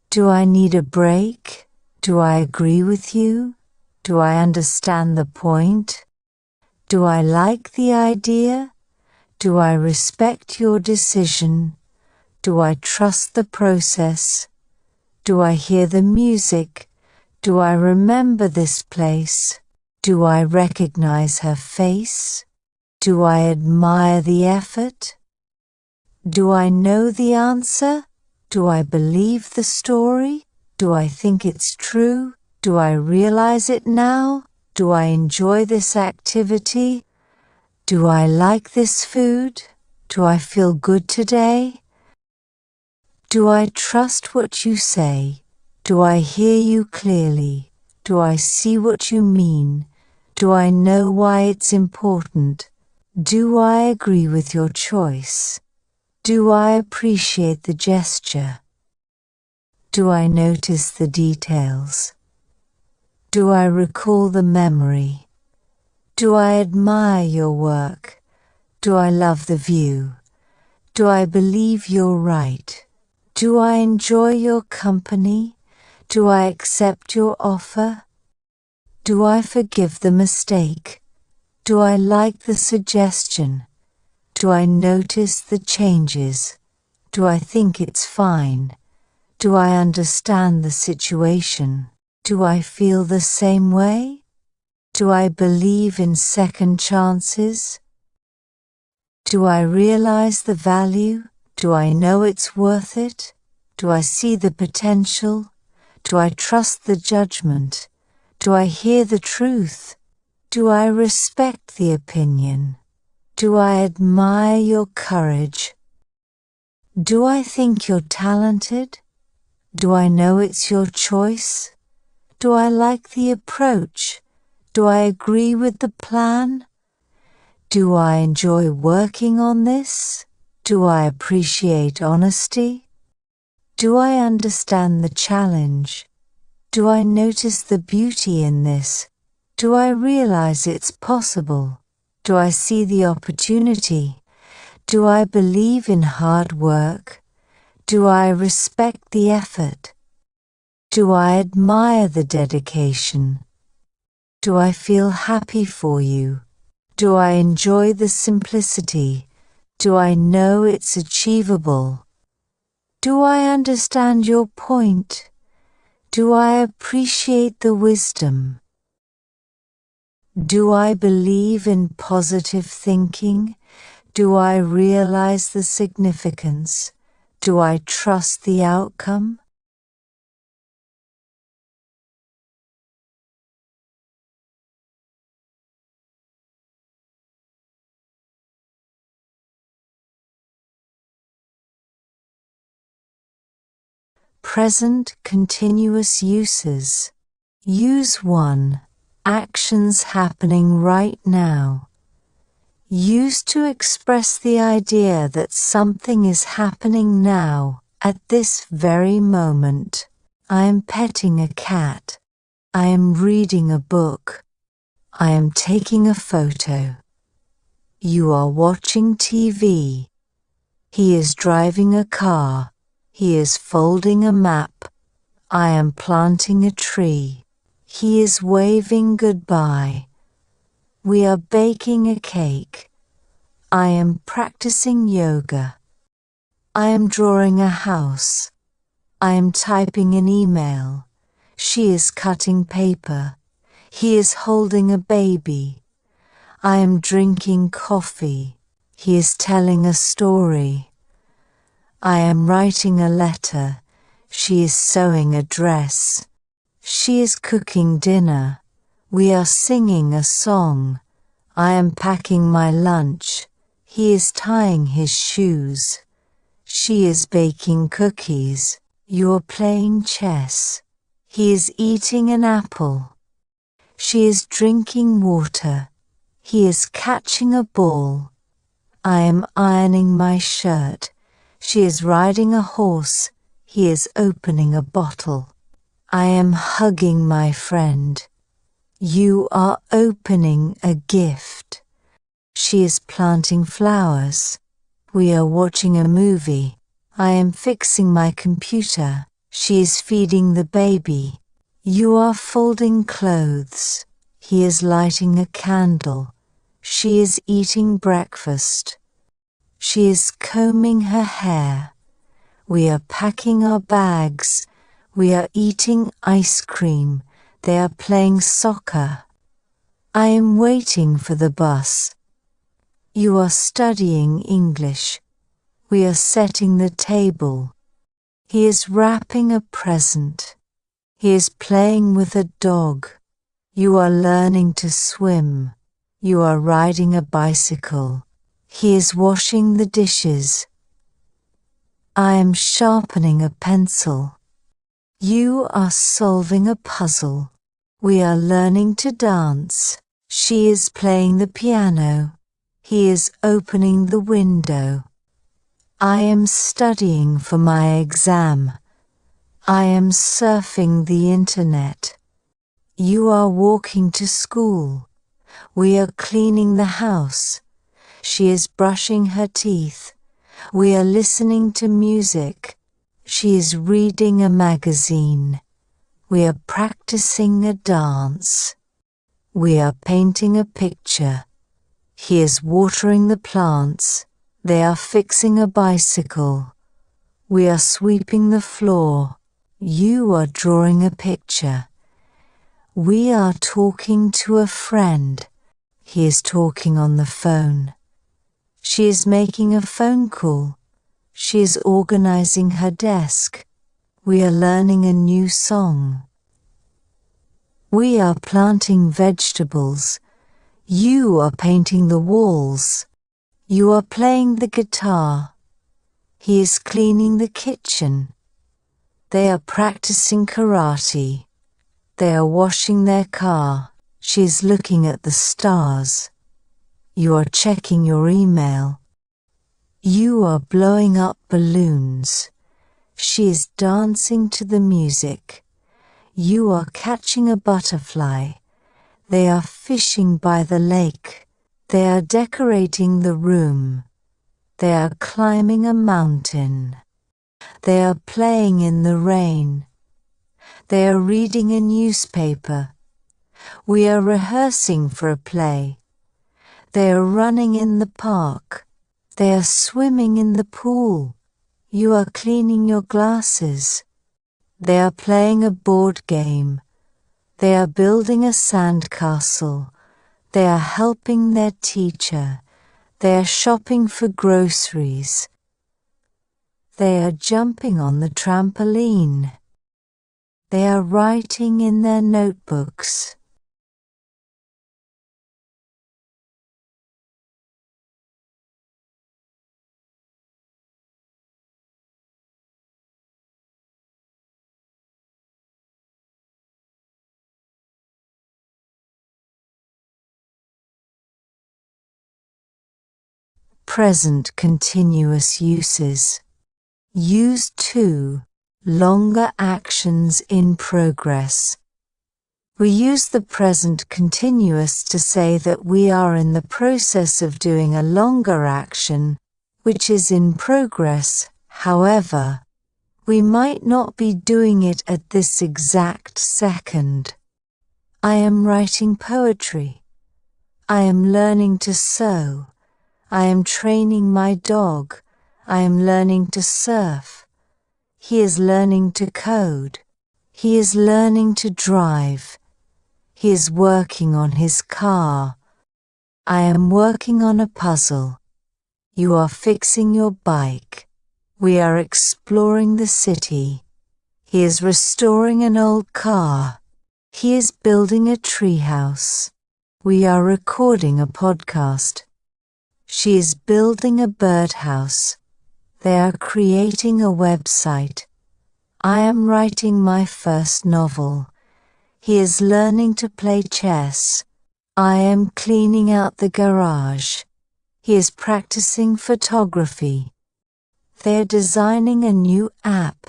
Do I need a break? Do I agree with you? Do I understand the point? Do I like the idea? Do I respect your decision? Do I trust the process? Do I hear the music? Do I remember this place? Do I recognize her face? Do I admire the effort? Do I know the answer? Do I believe the story? Do I think it's true? Do I realize it now? Do I enjoy this activity? Do I like this food? Do I feel good today? Do I trust what you say? Do I hear you clearly? Do I see what you mean? Do I know why it's important? Do I agree with your choice? Do I appreciate the gesture? Do I notice the details? Do I recall the memory? Do I admire your work? Do I love the view? Do I believe you're right? Do I enjoy your company? Do I accept your offer? Do I forgive the mistake? Do I like the suggestion? Do I notice the changes? Do I think it's fine? Do I understand the situation? Do I feel the same way? Do I believe in second chances? Do I realize the value? Do I know it's worth it? Do I see the potential? Do I trust the judgment? Do I hear the truth? Do I respect the opinion? Do I admire your courage? Do I think you're talented? Do I know it's your choice? Do I like the approach? Do I agree with the plan? Do I enjoy working on this? Do I appreciate honesty? Do I understand the challenge? Do I notice the beauty in this? Do I realize it's possible? Do I see the opportunity? Do I believe in hard work? Do I respect the effort? Do I admire the dedication? Do I feel happy for you? Do I enjoy the simplicity? Do I know it's achievable? Do I understand your point? Do I appreciate the wisdom? Do I believe in positive thinking? Do I realize the significance? Do I trust the outcome? Present continuous uses. Use 1. Actions happening right now. Use to express the idea that something is happening now, at this very moment. I am petting a cat. I am reading a book. I am taking a photo. You are watching TV. He is driving a car. He is folding a map. I am planting a tree. He is waving goodbye. We are baking a cake. I am practicing yoga. I am drawing a house. I am typing an email. She is cutting paper. He is holding a baby. I am drinking coffee. He is telling a story. I am writing a letter. She is sewing a dress. She is cooking dinner. We are singing a song. I am packing my lunch. He is tying his shoes. She is baking cookies. You're playing chess. He is eating an apple. She is drinking water. He is catching a ball. I am ironing my shirt. She is riding a horse. He is opening a bottle. I am hugging my friend. You are opening a gift. She is planting flowers. We are watching a movie. I am fixing my computer. She is feeding the baby. You are folding clothes. He is lighting a candle. She is eating breakfast. She is combing her hair. We are packing our bags. We are eating ice cream. They are playing soccer. I am waiting for the bus. You are studying English. We are setting the table. He is wrapping a present. He is playing with a dog. You are learning to swim. You are riding a bicycle. He is washing the dishes. I am sharpening a pencil. You are solving a puzzle. We are learning to dance. She is playing the piano. He is opening the window. I am studying for my exam. I am surfing the internet. You are walking to school. We are cleaning the house. She is brushing her teeth. We are listening to music. She is reading a magazine. We are practicing a dance. We are painting a picture. He is watering the plants. They are fixing a bicycle. We are sweeping the floor. You are drawing a picture. We are talking to a friend. He is talking on the phone. She is making a phone call. She is organizing her desk. We are learning a new song. We are planting vegetables. You are painting the walls. You are playing the guitar. He is cleaning the kitchen. They are practicing karate. They are washing their car. She is looking at the stars. You are checking your email. You are blowing up balloons. She is dancing to the music. You are catching a butterfly. They are fishing by the lake. They are decorating the room. They are climbing a mountain. They are playing in the rain. They are reading a newspaper. We are rehearsing for a play. They are running in the park. They are swimming in the pool. You are cleaning your glasses. They are playing a board game. They are building a sandcastle. They are helping their teacher. They are shopping for groceries. They are jumping on the trampoline. They are writing in their notebooks. Present continuous uses. Use 2. Longer actions in progress. We use the present continuous to say that we are in the process of doing a longer action, which is in progress. However, we might not be doing it at this exact second. I am writing poetry. I am learning to sew. I am training my dog. I am learning to surf. He is learning to code. He is learning to drive. He is working on his car. I am working on a puzzle. You are fixing your bike. We are exploring the city. He is restoring an old car. He is building a treehouse. We are recording a podcast. She is building a birdhouse. They are creating a website. I am writing my first novel. He is learning to play chess. I am cleaning out the garage. He is practicing photography. They are designing a new app.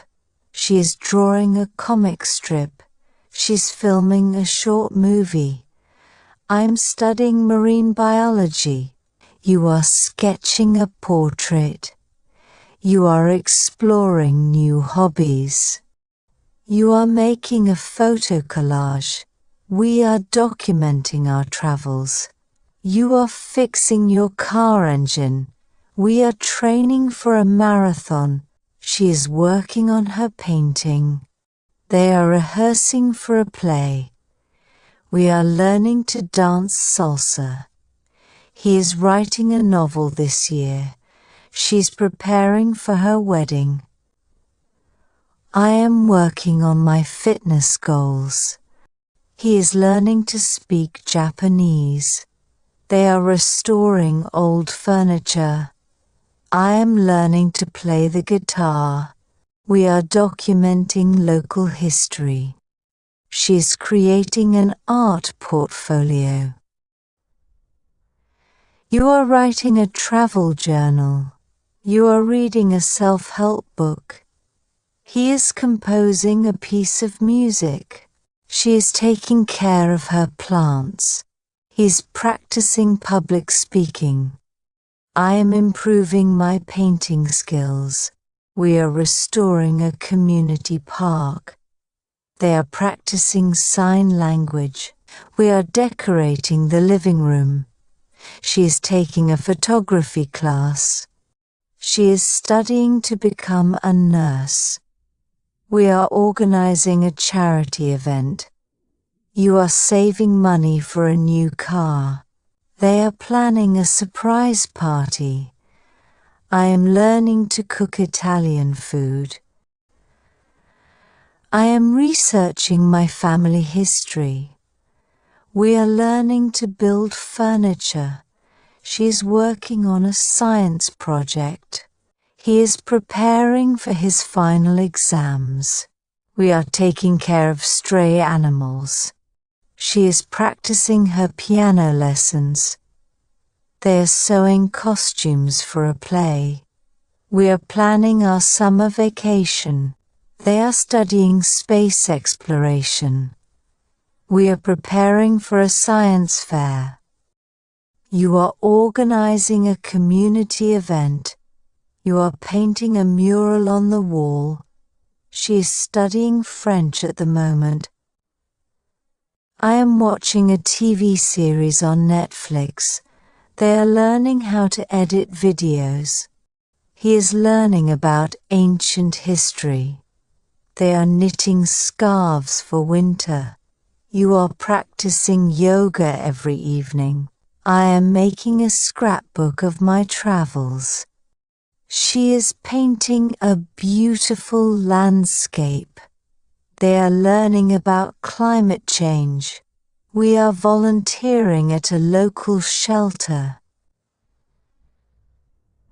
She is drawing a comic strip. She's filming a short movie. I'm studying marine biology. You are sketching a portrait. You are exploring new hobbies. You are making a photo collage. We are documenting our travels. You are fixing your car engine. We are training for a marathon. She is working on her painting. They are rehearsing for a play. We are learning to dance salsa. He is writing a novel this year. She's preparing for her wedding. I am working on my fitness goals. He is learning to speak Japanese. They are restoring old furniture. I am learning to play the guitar. We are documenting local history. She is creating an art portfolio. You are writing a travel journal. You are reading a self-help book. He is composing a piece of music. She is taking care of her plants. He's practicing public speaking. I am improving my painting skills. We are restoring a community park. They are practicing sign language. We are decorating the living room. She is taking a photography class. She is studying to become a nurse. We are organizing a charity event. You are saving money for a new car. They are planning a surprise party. I am learning to cook Italian food. I am researching my family history. We are learning to build furniture. She is working on a science project. He is preparing for his final exams. We are taking care of stray animals. She is practicing her piano lessons. They are sewing costumes for a play. We are planning our summer vacation. They are studying space exploration. We are preparing for a science fair. You are organizing a community event. You are painting a mural on the wall. She is studying French at the moment. I am watching a TV series on Netflix. They are learning how to edit videos. He is learning about ancient history. They are knitting scarves for winter. You are practicing yoga every evening. I am making a scrapbook of my travels. She is painting a beautiful landscape. They are learning about climate change. We are volunteering at a local shelter.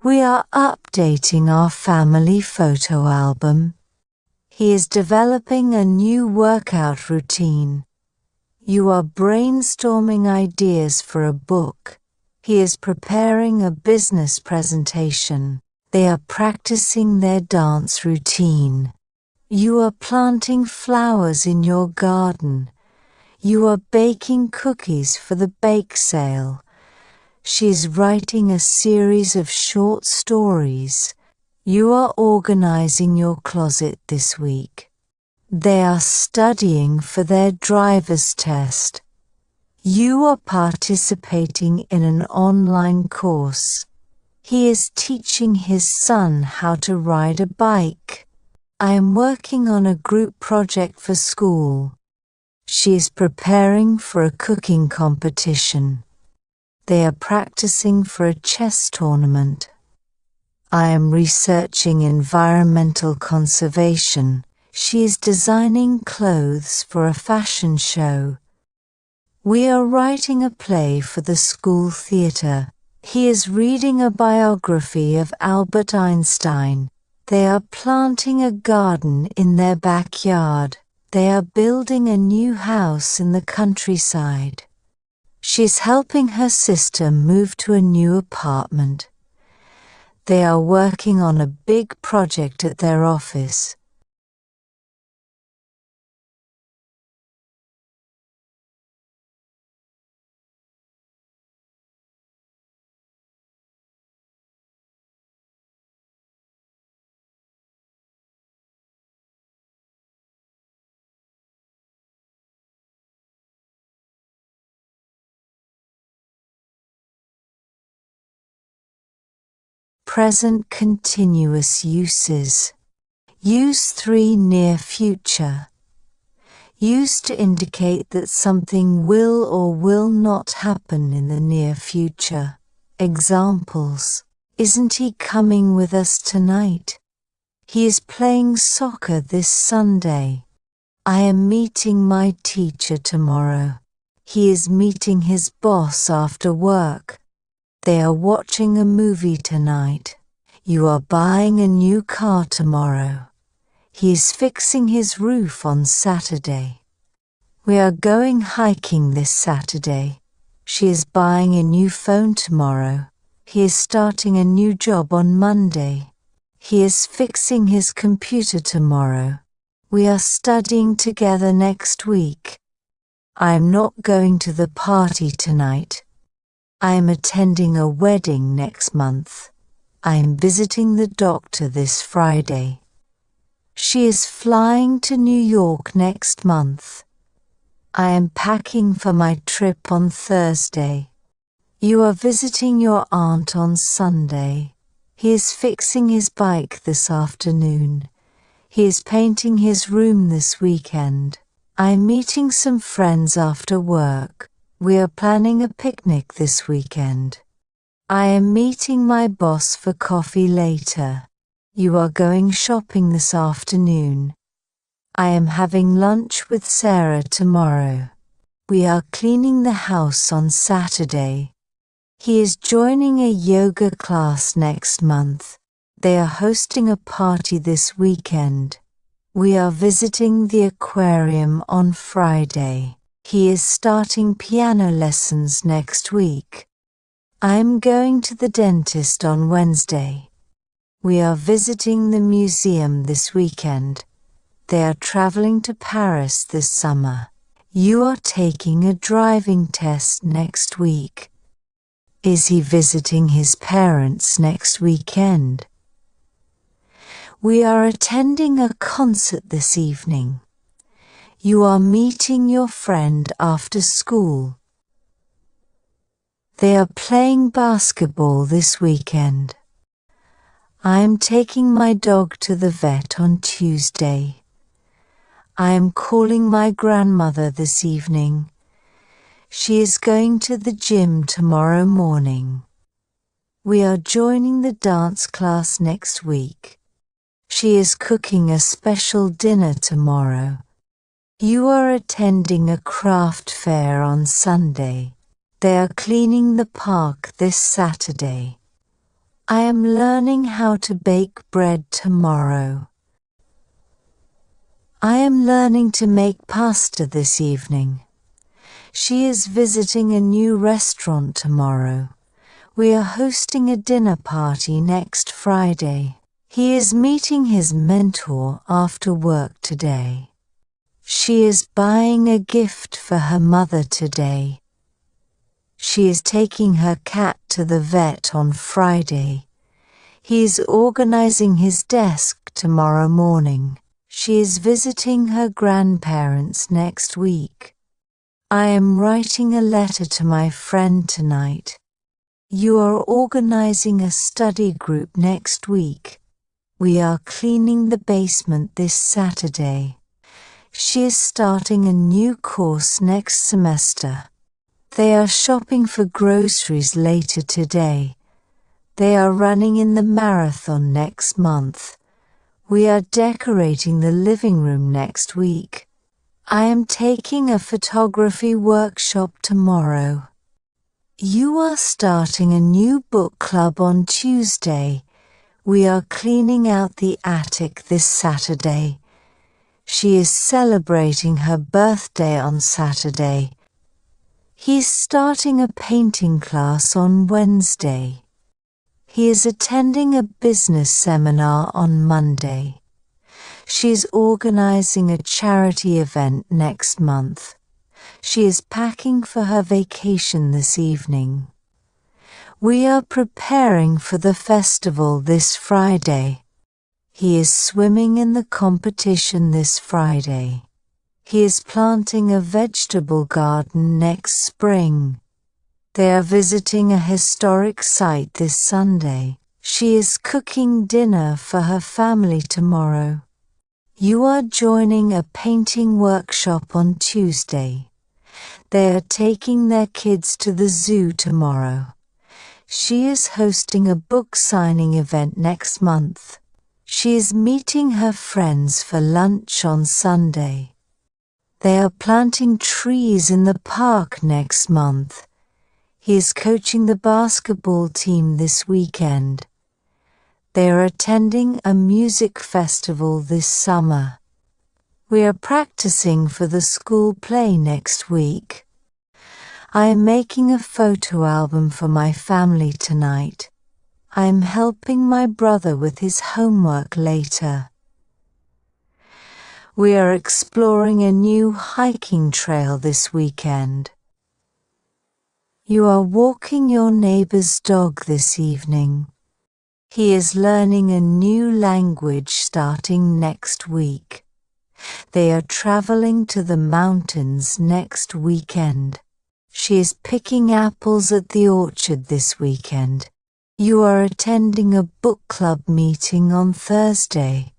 We are updating our family photo album. He is developing a new workout routine. You are brainstorming ideas for a book. He is preparing a business presentation. They are practicing their dance routine. You are planting flowers in your garden. You are baking cookies for the bake sale. She is writing a series of short stories. You are organizing your closet this week. They are studying for their driver's test. You are participating in an online course. He is teaching his son how to ride a bike. I am working on a group project for school. She is preparing for a cooking competition. They are practicing for a chess tournament. I am researching environmental conservation. She is designing clothes for a fashion show. We are writing a play for the school theatre. He is reading a biography of Albert Einstein. They are planting a garden in their backyard. They are building a new house in the countryside. She's helping her sister move to a new apartment. They are working on a big project at their office. Present continuous uses. Use 3 near future. Use to indicate that something will or will not happen in the near future. Examples: Isn't he coming with us tonight? He is playing soccer this Sunday. I am meeting my teacher tomorrow. He is meeting his boss after work. They are watching a movie tonight. You are buying a new car tomorrow. He is fixing his roof on Saturday. We are going hiking this Saturday. She is buying a new phone tomorrow. He is starting a new job on Monday. He is fixing his computer tomorrow. We are studying together next week. I am not going to the party tonight. I am attending a wedding next month. I am visiting the doctor this Friday. She is flying to New York next month. I am packing for my trip on Thursday. You are visiting your aunt on Sunday. He is fixing his bike this afternoon. He is painting his room this weekend. I am meeting some friends after work. We are planning a picnic this weekend. I am meeting my boss for coffee later. You are going shopping this afternoon. I am having lunch with Sarah tomorrow. We are cleaning the house on Saturday. He is joining a yoga class next month. They are hosting a party this weekend. We are visiting the aquarium on Friday. He is starting piano lessons next week. I am going to the dentist on Wednesday. We are visiting the museum this weekend. They are traveling to Paris this summer. You are taking a driving test next week. Is he visiting his parents next weekend? We are attending a concert this evening. You are meeting your friend after school. They are playing basketball this weekend. I am taking my dog to the vet on Tuesday. I am calling my grandmother this evening. She is going to the gym tomorrow morning. We are joining the dance class next week. She is cooking a special dinner tomorrow. You are attending a craft fair on Sunday. They are cleaning the park this Saturday. I am learning how to bake bread tomorrow. I am learning to make pasta this evening. She is visiting a new restaurant tomorrow. We are hosting a dinner party next Friday. He is meeting his mentor after work today. She is buying a gift for her mother today. She is taking her cat to the vet on Friday. He is organizing his desk tomorrow morning. She is visiting her grandparents next week. I am writing a letter to my friend tonight. You are organizing a study group next week. We are cleaning the basement this Saturday. She is starting a new course next semester. They are shopping for groceries later today. They are running in the marathon next month. We are decorating the living room next week. I am taking a photography workshop tomorrow. You are starting a new book club on Tuesday. We are cleaning out the attic this Saturday. She is celebrating her birthday on Saturday. He's starting a painting class on Wednesday. He is attending a business seminar on Monday. She's organizing a charity event next month. She is packing for her vacation this evening. We are preparing for the festival this Friday. He is swimming in the competition this Friday. He is planting a vegetable garden next spring. They are visiting a historic site this Sunday. She is cooking dinner for her family tomorrow. You are joining a painting workshop on Tuesday. They are taking their kids to the zoo tomorrow. She is hosting a book signing event next month. She is meeting her friends for lunch on Sunday. They are planting trees in the park next month. He is coaching the basketball team this weekend. They are attending a music festival this summer. We are practicing for the school play next week. I am making a photo album for my family tonight. I am helping my brother with his homework later. We are exploring a new hiking trail this weekend. You are walking your neighbor's dog this evening. He is learning a new language starting next week. They are traveling to the mountains next weekend. She is picking apples at the orchard this weekend. You are attending a book club meeting on Thursday.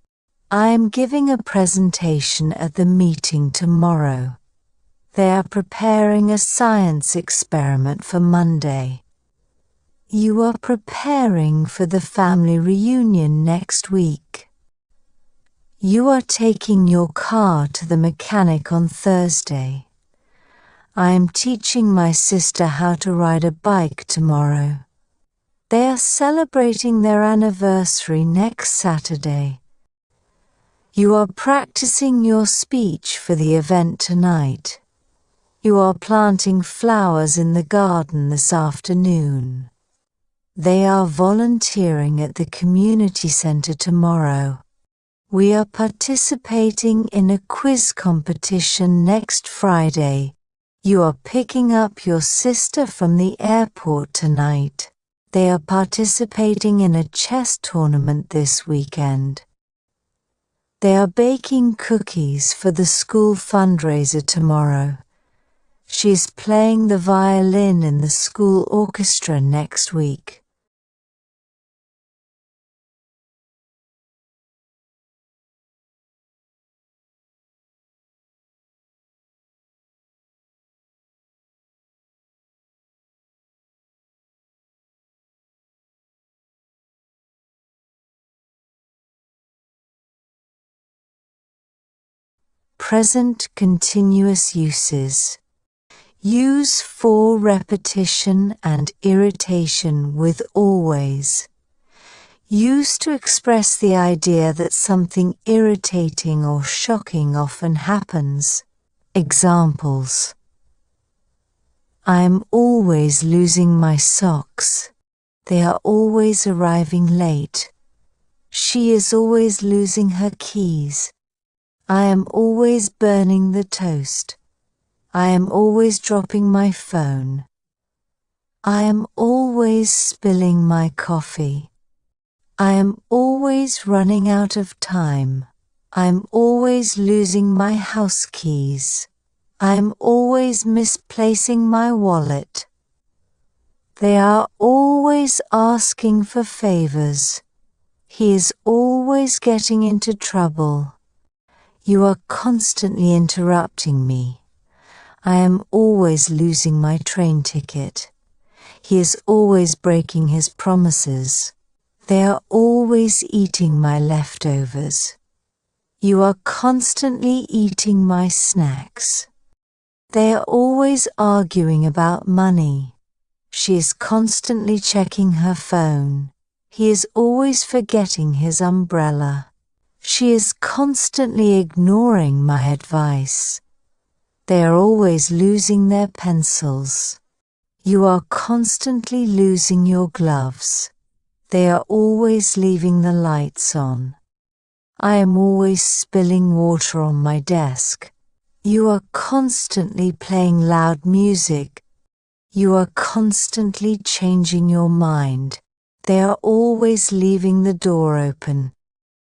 I am giving a presentation at the meeting tomorrow. They are preparing a science experiment for Monday. You are preparing for the family reunion next week. You are taking your car to the mechanic on Thursday. I am teaching my sister how to ride a bike tomorrow. They are celebrating their anniversary next Saturday. You are practicing your speech for the event tonight. You are planting flowers in the garden this afternoon. They are volunteering at the community center tomorrow. We are participating in a quiz competition next Friday. You are picking up your sister from the airport tonight. They are participating in a chess tournament this weekend. They are baking cookies for the school fundraiser tomorrow. She is playing the violin in the school orchestra next week. Present continuous uses. Use for repetition and irritation with always. Use to express the idea that something irritating or shocking often happens. Examples: I'm always losing my socks. They are always arriving late. She is always losing her keys. I am always burning the toast. I am always dropping my phone. I am always spilling my coffee. I am always running out of time. I am always losing my house keys. I am always misplacing my wallet. They are always asking for favors. He is always getting into trouble. You are constantly interrupting me. I am always losing my train ticket. He is always breaking his promises. They are always eating my leftovers. You are constantly eating my snacks. They are always arguing about money. She is constantly checking her phone. He is always forgetting his umbrella. She is constantly ignoring my advice. They are always losing their pencils. You are constantly losing your gloves. They are always leaving the lights on. I am always spilling water on my desk. You are constantly playing loud music. You are constantly changing your mind. They are always leaving the door open.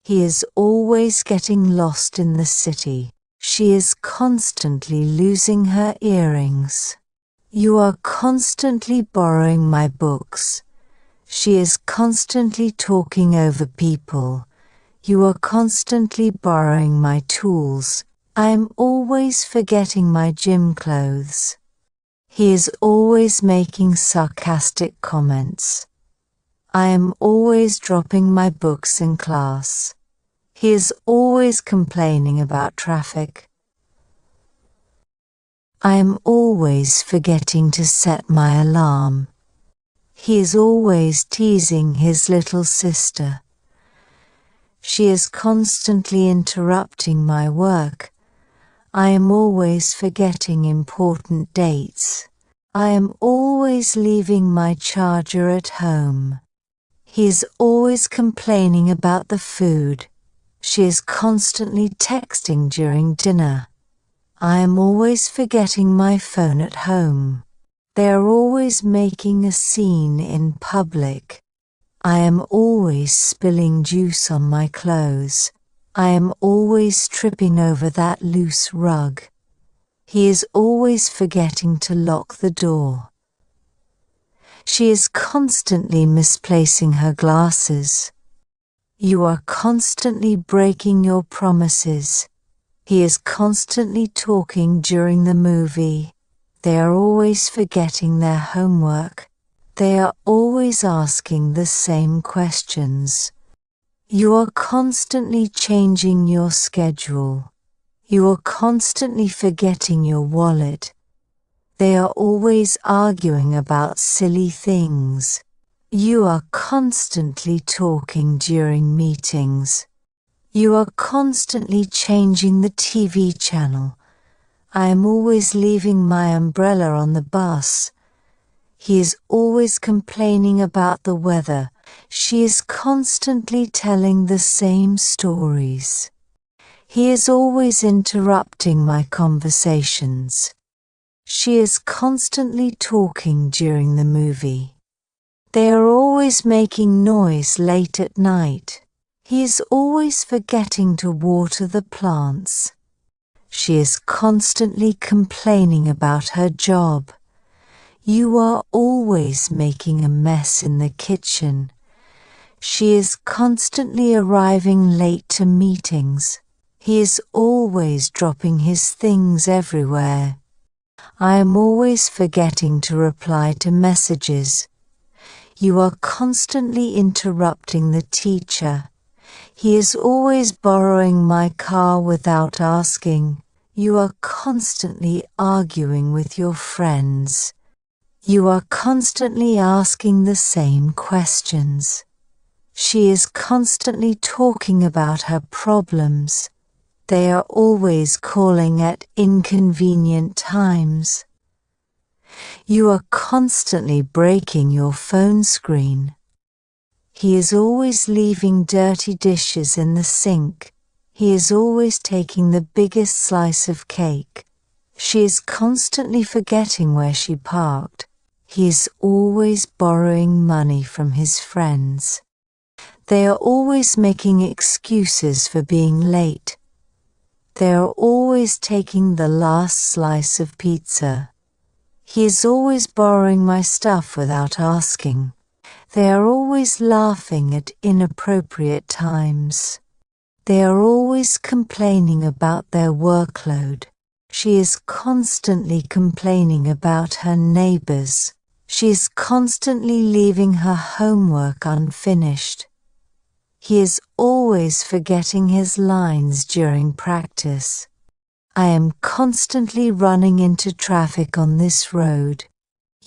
He is always getting lost in the city. She is constantly losing her earrings. You are constantly borrowing my books. She is constantly talking over people. You are constantly borrowing my tools. I am always forgetting my gym clothes. He is always making sarcastic comments. I am always dropping my books in class. He is always complaining about traffic. I am always forgetting to set my alarm. He is always teasing his little sister. She is constantly interrupting my work. I am always forgetting important dates. I am always leaving my charger at home. He is always complaining about the food. She is constantly texting during dinner. I am always forgetting my phone at home. They are always making a scene in public. I am always spilling juice on my clothes. I am always tripping over that loose rug. He is always forgetting to lock the door. She is constantly misplacing her glasses. You are constantly breaking your promises. He is constantly talking during the movie. They are always forgetting their homework. They are always asking the same questions. You are constantly changing your schedule. You are constantly forgetting your wallet. They are always arguing about silly things. You are constantly talking during meetings. You are constantly changing the TV channel. I am always leaving my umbrella on the bus. He is always complaining about the weather. She is constantly telling the same stories. He is always interrupting my conversations. She is constantly talking during the movie. They are always making noise late at night. He is always forgetting to water the plants. She is constantly complaining about her job. You are always making a mess in the kitchen. She is constantly arriving late to meetings. He is always dropping his things everywhere. I am always forgetting to reply to messages. You are constantly interrupting the teacher. He is always borrowing my car without asking. You are constantly arguing with your friends. You are constantly asking the same questions. She is constantly talking about her problems. They are always calling at inconvenient times. You are constantly breaking your phone screen. He is always leaving dirty dishes in the sink. He is always taking the biggest slice of cake. She is constantly forgetting where she parked. He is always borrowing money from his friends. They are always making excuses for being late. They are always taking the last slice of pizza. He is always borrowing my stuff without asking. They are always laughing at inappropriate times. They are always complaining about their workload. She is constantly complaining about her neighbors. She is constantly leaving her homework unfinished. He is always forgetting his lines during practice. I am constantly running into traffic on this road.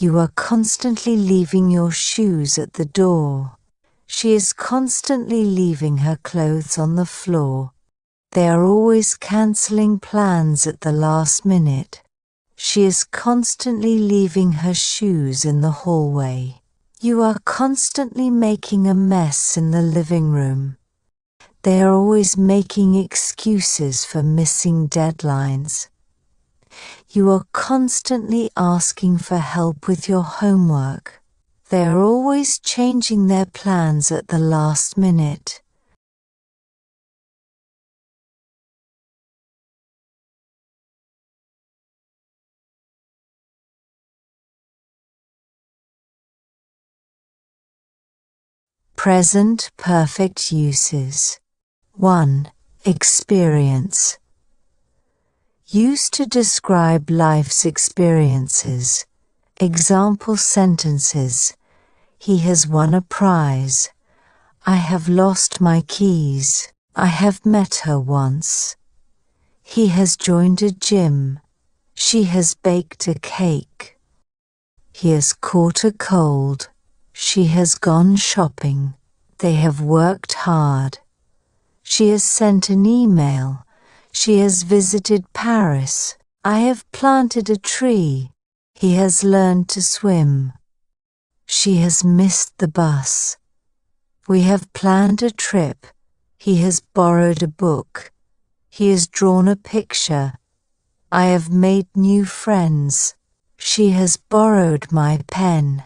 You are constantly leaving your shoes at the door. She is constantly leaving her clothes on the floor. They are always cancelling plans at the last minute. She is constantly leaving her shoes in the hallway. You are constantly making a mess in the living room. They are always making excuses for missing deadlines. You are constantly asking for help with your homework. They are always changing their plans at the last minute. Present perfect uses. 1. Experience. Use to describe life's experiences. Example sentences. He has won a prize. I have lost my keys. I have met her once. He has joined a gym. She has baked a cake. He has caught a cold. She has gone shopping. They have worked hard. She has sent an email. She has visited Paris. I have planted a tree. He has learned to swim. She has missed the bus. We have planned a trip. He has borrowed a book. He has drawn a picture. I have made new friends. She has borrowed my pen.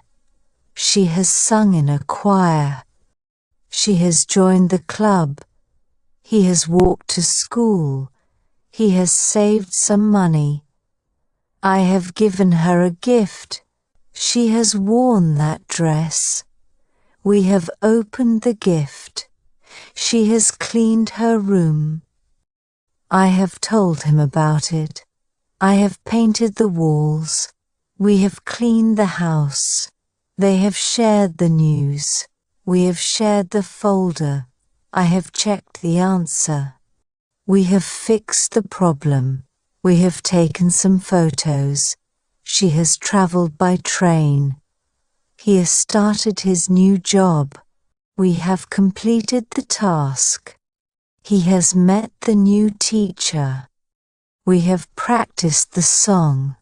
She has sung in a choir. She has joined the club. He has walked to school. He has saved some money. I have given her a gift. She has worn that dress. We have opened the gift. She has cleaned her room. I have told him about it. I have painted the walls. We have cleaned the house. They have shared the news. We have shared the folder. I have checked the answer. We have fixed the problem. We have taken some photos. She has travelled by train. He has started his new job. We have completed the task. He has met the new teacher. We have practiced the song.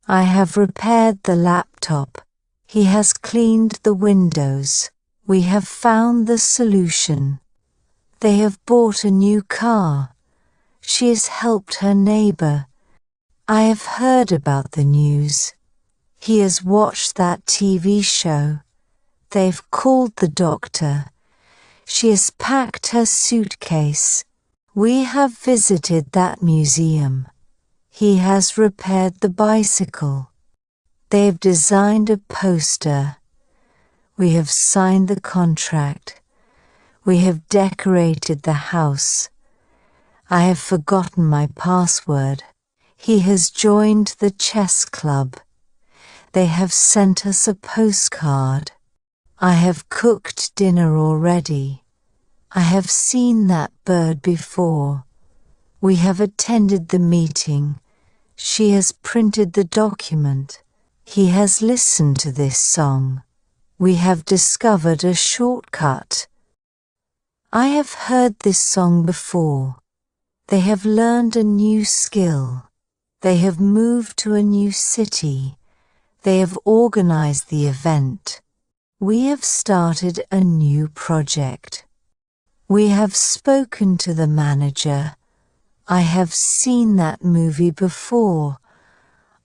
I have repaired the laptop. He has cleaned the windows. We have found the solution. They have bought a new car. She has helped her neighbour. I have heard about the news. He has watched that TV show. They've called the doctor. She has packed her suitcase. We have visited that museum. He has repaired the bicycle. They've designed a poster. We have signed the contract. We have decorated the house. I have forgotten my password. He has joined the chess club. They have sent us a postcard. I have cooked dinner already. I have seen that bird before. We have attended the meeting. She has printed the document. He has listened to this song. We have discovered a shortcut. I have heard this song before. They have learned a new skill. They have moved to a new city. They have organized the event. We have started a new project. We have spoken to the manager. I have seen that movie before.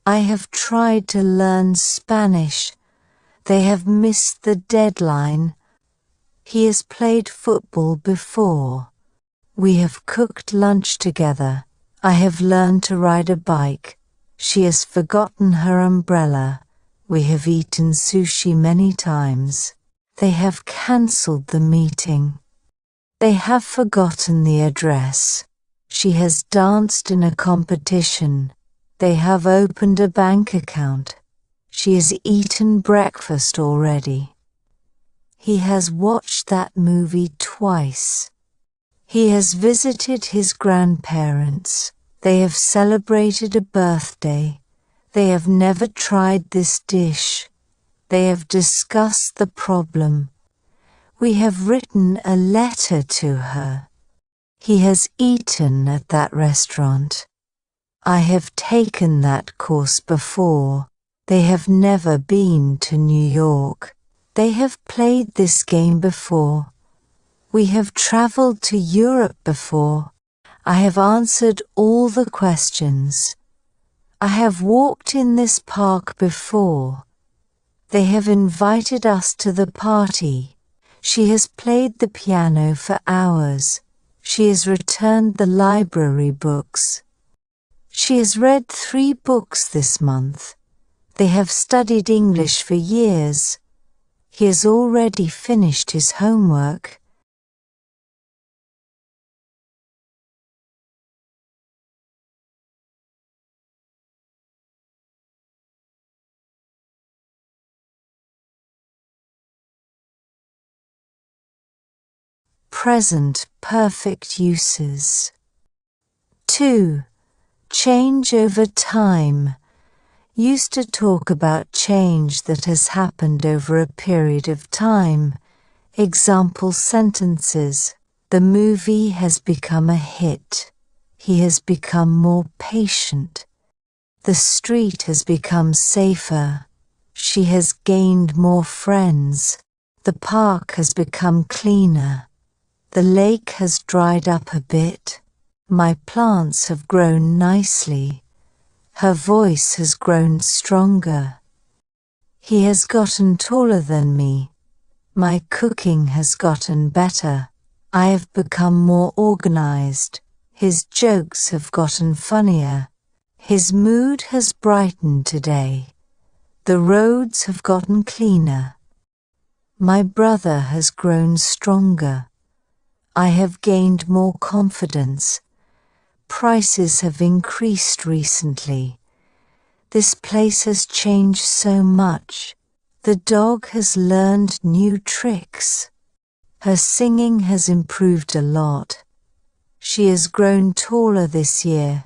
I have tried to learn Spanish. They have missed the deadline. He has played football before. We have cooked lunch together. I have learned to ride a bike. She has forgotten her umbrella. We have eaten sushi many times. They have cancelled the meeting. They have forgotten the address. She has danced in a competition. They have opened a bank account. She has eaten breakfast already. He has watched that movie twice. He has visited his grandparents. They have celebrated a birthday. They have never tried this dish. They have discussed the problem. We have written a letter to her. He has eaten at that restaurant. I have taken that course before. They have never been to New York. They have played this game before. We have traveled to Europe before. I have answered all the questions. I have walked in this park before. They have invited us to the party. She has played the piano for hours. She has returned the library books. She has read 3 books this month. They have studied English for years. He has already finished his homework. Present perfect uses. 2. Change over time. Used to talk about change that has happened over a period of time. Example sentences. The movie has become a hit. He has become more patient. The street has become safer. She has gained more friends. The park has become cleaner. The lake has dried up a bit. My plants have grown nicely. Her voice has grown stronger. He has gotten taller than me. My cooking has gotten better. I have become more organized. His jokes have gotten funnier. His mood has brightened today. The roads have gotten cleaner. My brother has grown stronger. I have gained more confidence. Prices have increased recently. This place has changed so much. The dog has learned new tricks. Her singing has improved a lot. She has grown taller this year.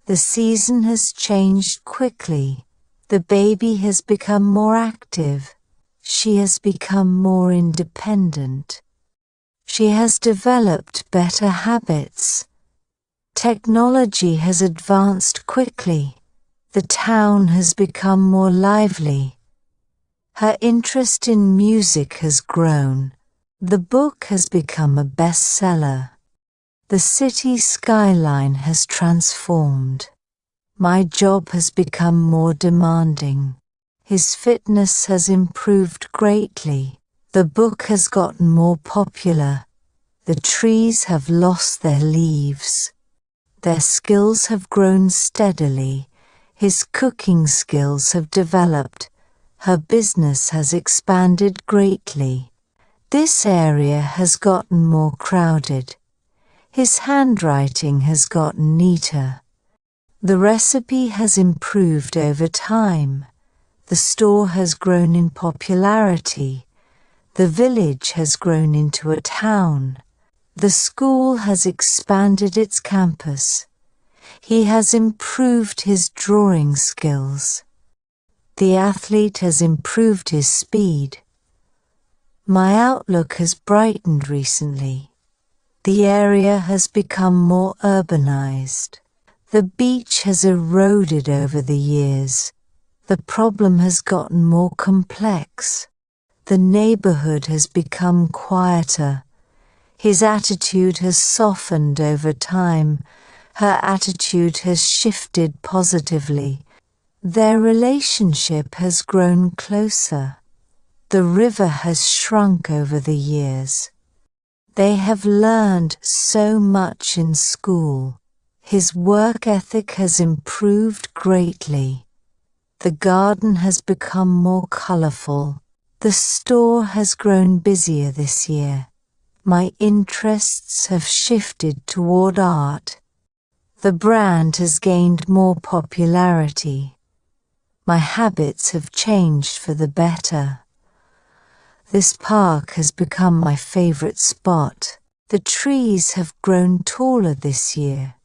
The season has changed quickly. The baby has become more active. She has become more independent. She has developed better habits. Technology has advanced quickly. The town has become more lively. Her interest in music has grown. The book has become a bestseller. The city skyline has transformed. My job has become more demanding. His fitness has improved greatly. The book has gotten more popular. The trees have lost their leaves. Their skills have grown steadily. His cooking skills have developed. Her business has expanded greatly. This area has gotten more crowded. His handwriting has gotten neater. The recipe has improved over time. The store has grown in popularity. The village has grown into a town. The school has expanded its campus. He has improved his drawing skills. The athlete has improved his speed. My outlook has brightened recently. The area has become more urbanized. The beach has eroded over the years. The problem has gotten more complex. The neighborhood has become quieter. His attitude has softened over time. Her attitude has shifted positively. Their relationship has grown closer. The river has shrunk over the years. They have learned so much in school. His work ethic has improved greatly. The garden has become more colorful. The store has grown busier this year. My interests have shifted toward art. The brand has gained more popularity. My habits have changed for the better. This park has become my favorite spot. The trees have grown taller this year.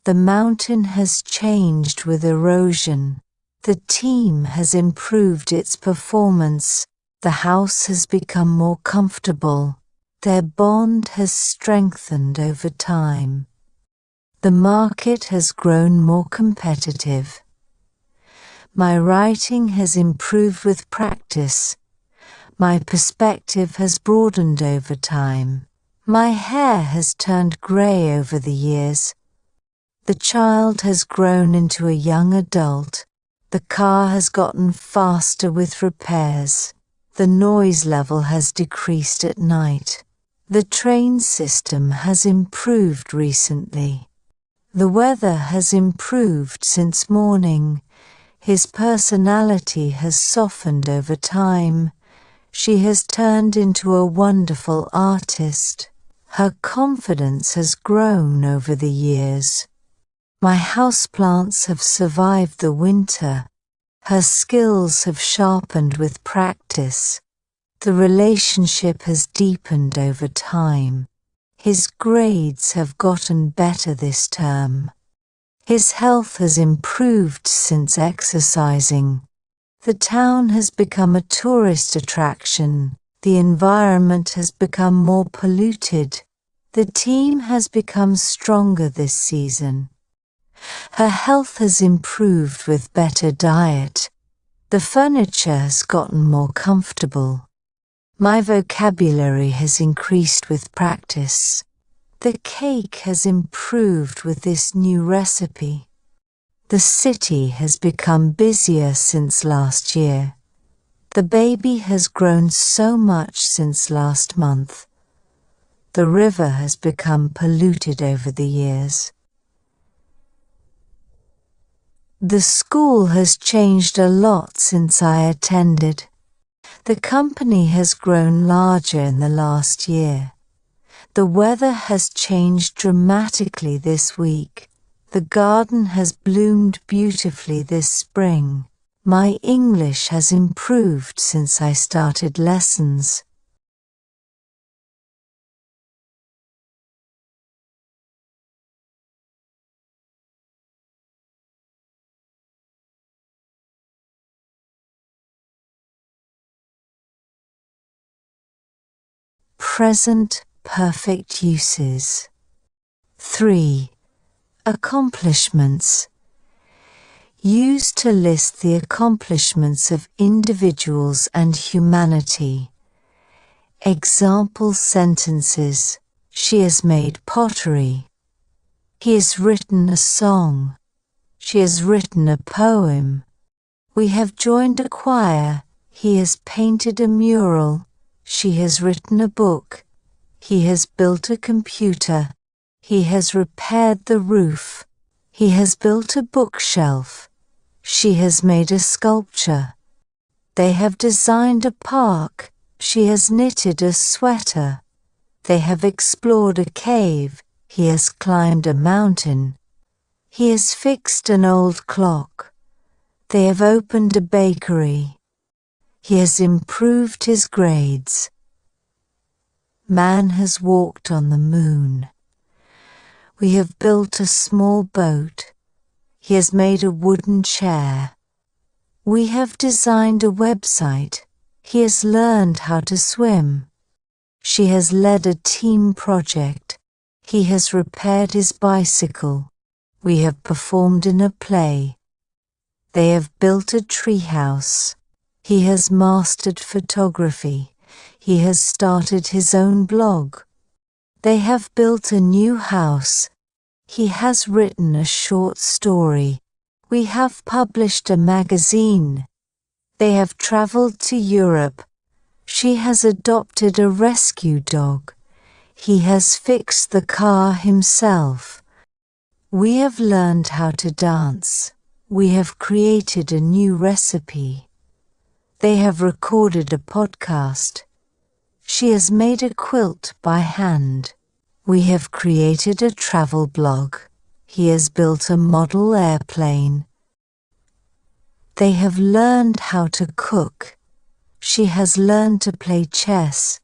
The mountain has changed with erosion. The team has improved its performance. The house has become more comfortable. Their bond has strengthened over time. The market has grown more competitive. My writing has improved with practice. My perspective has broadened over time. My hair has turned grey over the years. The child has grown into a young adult. The car has gotten faster with repairs. The noise level has decreased at night. The train system has improved recently. The weather has improved since morning. His personality has softened over time. She has turned into a wonderful artist. Her confidence has grown over the years. My houseplants have survived the winter. Her skills have sharpened with practice. The relationship has deepened over time. His grades have gotten better this term. His health has improved since exercising. The town has become a tourist attraction. The environment has become more polluted. The team has become stronger this season. Her health has improved with better diet. The furniture has gotten more comfortable. My vocabulary has increased with practice. The cake has improved with this new recipe. The city has become busier since last year. The baby has grown so much since last month. The river has become polluted over the years. The school has changed a lot since I attended. The company has grown larger in the last year. The weather has changed dramatically this week. The garden has bloomed beautifully this spring. My English has improved since I started lessons. Present perfect uses. 3. Accomplishments. Use to list the accomplishments of individuals and humanity. Example sentences: She has made pottery. He has written a song. She has written a poem. We have joined a choir. He has painted a mural. She has written a book. He has built a computer. He has repaired the roof. He has built a bookshelf. She has made a sculpture. They have designed a park. She has knitted a sweater. They have explored a cave. He has climbed a mountain. He has fixed an old clock. They have opened a bakery. He has improved his grades. Man has walked on the moon. We have built a small boat. He has made a wooden chair. We have designed a website. He has learned how to swim. She has led a team project. He has repaired his bicycle. We have performed in a play. They have built a treehouse. He has mastered photography. He has started his own blog. They have built a new house. He has written a short story. We have published a magazine. They have traveled to Europe. She has adopted a rescue dog. He has fixed the car himself. We have learned how to dance. We have created a new recipe. They have recorded a podcast. She has made a quilt by hand. We have created a travel blog. He has built a model airplane. They have learned how to cook. She has learned to play chess.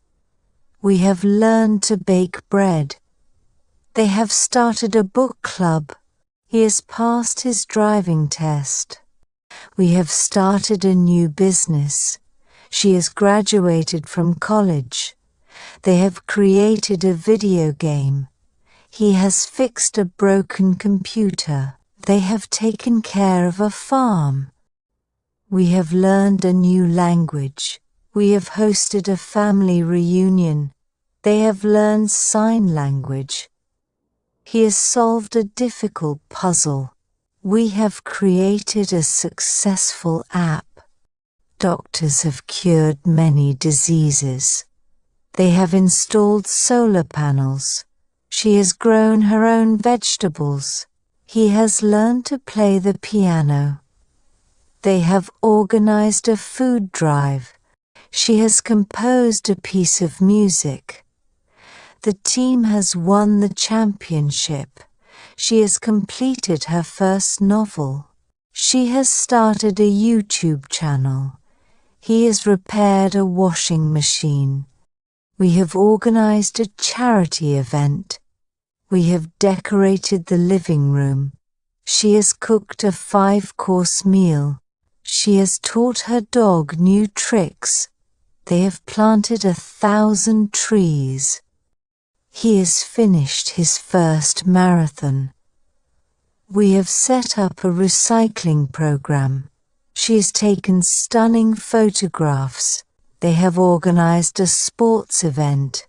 We have learned to bake bread. They have started a book club. He has passed his driving test. We have started a new business. She has graduated from college. They have created a video game. He has fixed a broken computer. They have taken care of a farm. We have learned a new language. We have hosted a family reunion. They have learned sign language. He has solved a difficult puzzle. We have created a successful app. Doctors have cured many diseases. They have installed solar panels. She has grown her own vegetables. He has learned to play the piano. They have organized a food drive. She has composed a piece of music. The team has won the championship. She has completed her first novel. She has started a YouTube channel. He has repaired a washing machine. We have organized a charity event. We have decorated the living room. She has cooked a 5-course meal. She has taught her dog new tricks. They have planted 1,000 trees. He has finished his first marathon. We have set up a recycling program. She has taken stunning photographs. They have organized a sports event.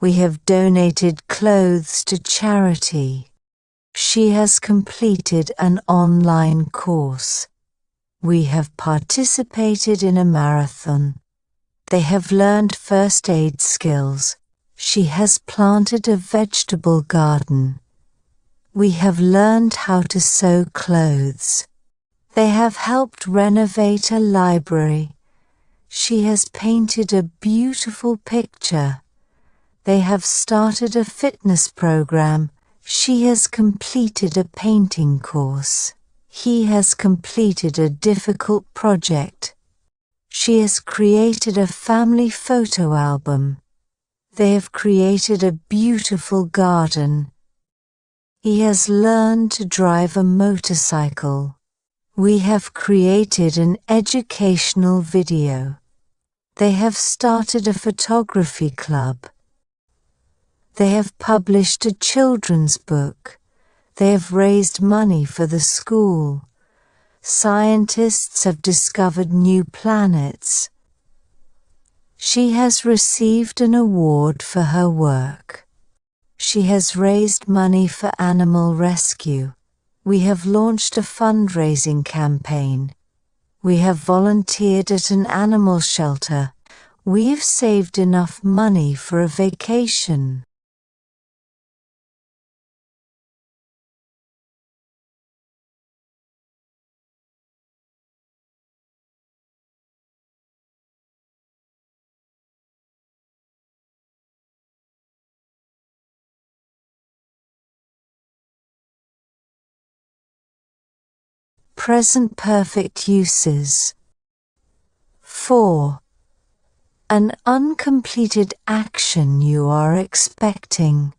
We have donated clothes to charity. She has completed an online course. We have participated in a marathon. They have learned first aid skills. She has planted a vegetable garden. We have learned how to sew clothes. They have helped renovate a library. She has painted a beautiful picture. They have started a fitness program. She has completed a painting course. He has completed a difficult project. She has created a family photo album. They have created a beautiful garden. He has learned to drive a motorcycle. We have created an educational video. They have started a photography club. They have published a children's book. They have raised money for the school. Scientists have discovered new planets. She has received an award for her work. She has raised money for animal rescue. We have launched a fundraising campaign. We have volunteered at an animal shelter. We've saved enough money for a vacation. Present perfect uses. 4. An uncompleted action you are expecting.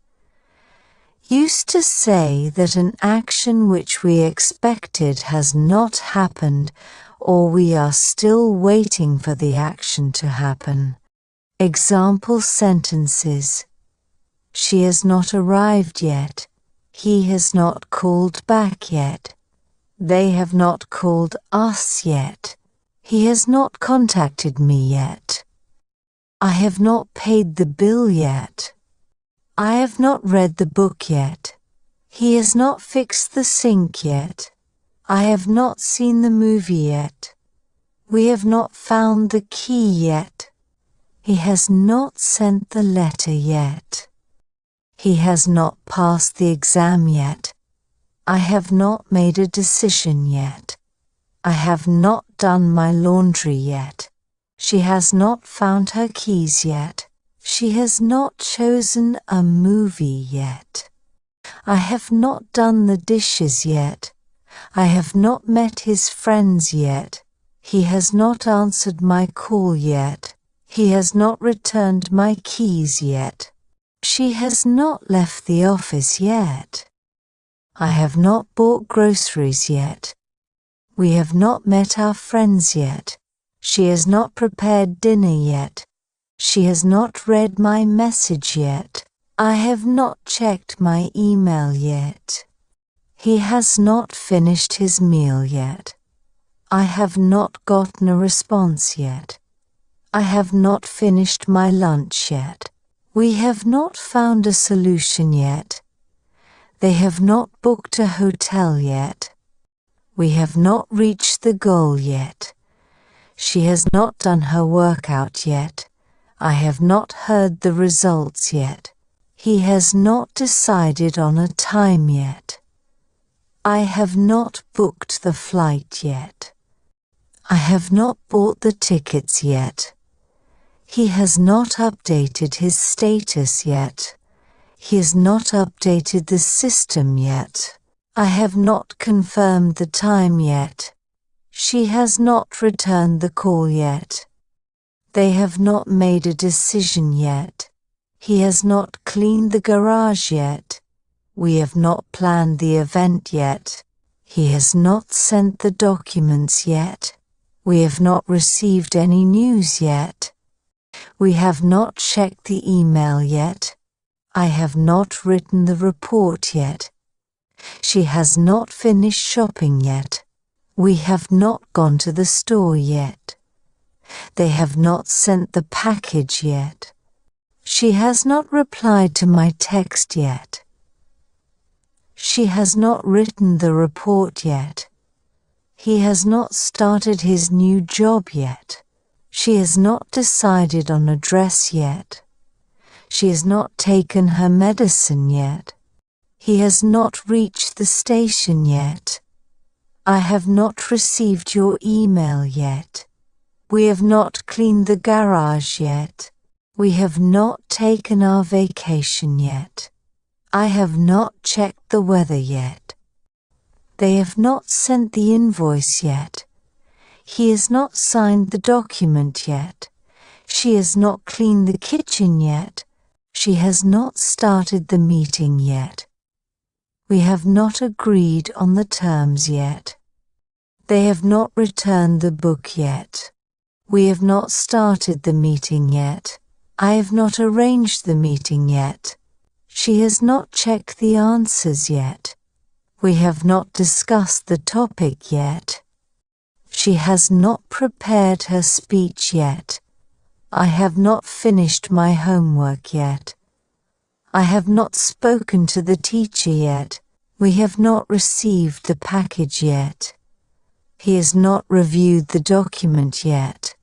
Used to say that an action which we expected has not happened, or we are still waiting for the action to happen. Example sentences: She has not arrived yet. He has not called back yet. They have not called us yet. He has not contacted me yet. I have not paid the bill yet. I have not read the book yet. He has not fixed the sink yet. I have not seen the movie yet. We have not found the key yet. He has not sent the letter yet. He has not passed the exam yet. I have not made a decision yet. I have not done my laundry yet. She has not found her keys yet. She has not chosen a movie yet. I have not done the dishes yet. I have not met his friends yet. He has not answered my call yet. He has not returned my keys yet. She has not left the office yet. I have not bought groceries yet. We have not met our friends yet. She has not prepared dinner yet. She has not read my message yet. I have not checked my email yet. He has not finished his meal yet. I have not gotten a response yet. I have not finished my lunch yet. We have not found a solution yet. They have not booked a hotel yet. We have not reached the goal yet. She has not done her workout yet. I have not heard the results yet. He has not decided on a time yet. I have not booked the flight yet. I have not bought the tickets yet. He has not updated his status yet. He has not updated the system yet. I have not confirmed the time yet. She has not returned the call yet. They have not made a decision yet. He has not cleaned the garage yet. We have not planned the event yet. He has not sent the documents yet. We have not received any news yet. We have not checked the email yet. I have not written the report yet. She has not finished shopping yet. We have not gone to the store yet. They have not sent the package yet. She has not replied to my text yet. She has not written the report yet. He has not started his new job yet. She has not decided on a dress yet. She has not taken her medicine yet. He has not reached the station yet. I have not received your email yet. We have not cleaned the garage yet. We have not taken our vacation yet. I have not checked the weather yet. They have not sent the invoice yet. He has not signed the document yet. She has not cleaned the kitchen yet. She has not started the meeting yet. We have not agreed on the terms yet. They have not returned the book yet. We have not started the meeting yet. I have not arranged the meeting yet. She has not checked the answers yet. We have not discussed the topic yet. She has not prepared her speech yet. I have not finished my homework yet. I have not spoken to the teacher yet. We have not received the package yet. He has not reviewed the document yet.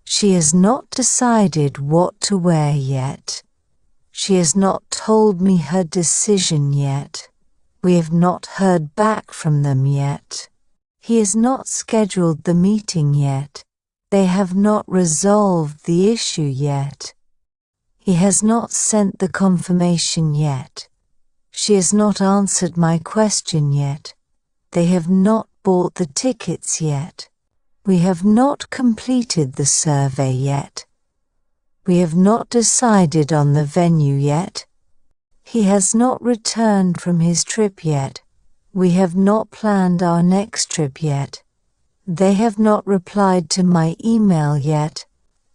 She has not decided what to wear yet. She has not told me her decision yet. We have not heard back from them yet. He has not scheduled the meeting yet. They have not resolved the issue yet. He has not sent the confirmation yet. She has not answered my question yet. They have not bought the tickets yet. We have not completed the survey yet. We have not decided on the venue yet. He has not returned from his trip yet. We have not planned our next trip yet. They have not replied to my email yet.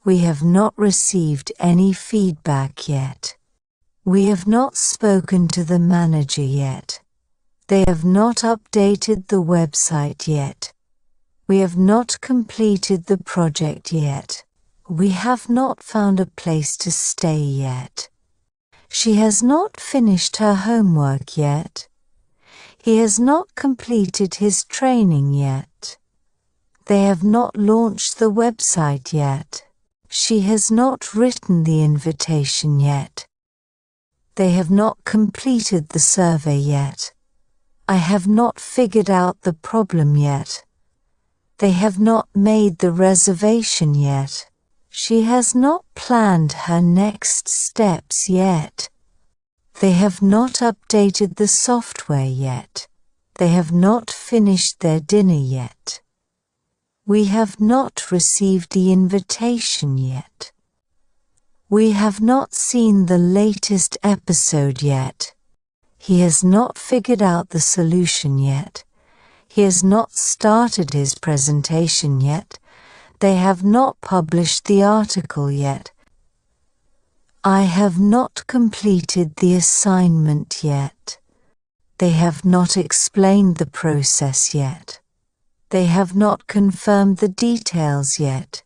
We have not received any feedback yet. We have not spoken to the manager yet. They have not updated the website yet. We have not completed the project yet. We have not found a place to stay yet. She has not finished her homework yet. He has not completed his training yet. They have not launched the website yet. She has not written the invitation yet. They have not completed the survey yet. I have not figured out the problem yet. They have not made the reservation yet. She has not planned her next steps yet. They have not updated the software yet. They have not finished their dinner yet. We have not received the invitation yet. We have not seen the latest episode yet. He has not figured out the solution yet. He has not started his presentation yet. They have not published the article yet. I have not completed the assignment yet. They have not explained the process yet. They have not confirmed the details yet.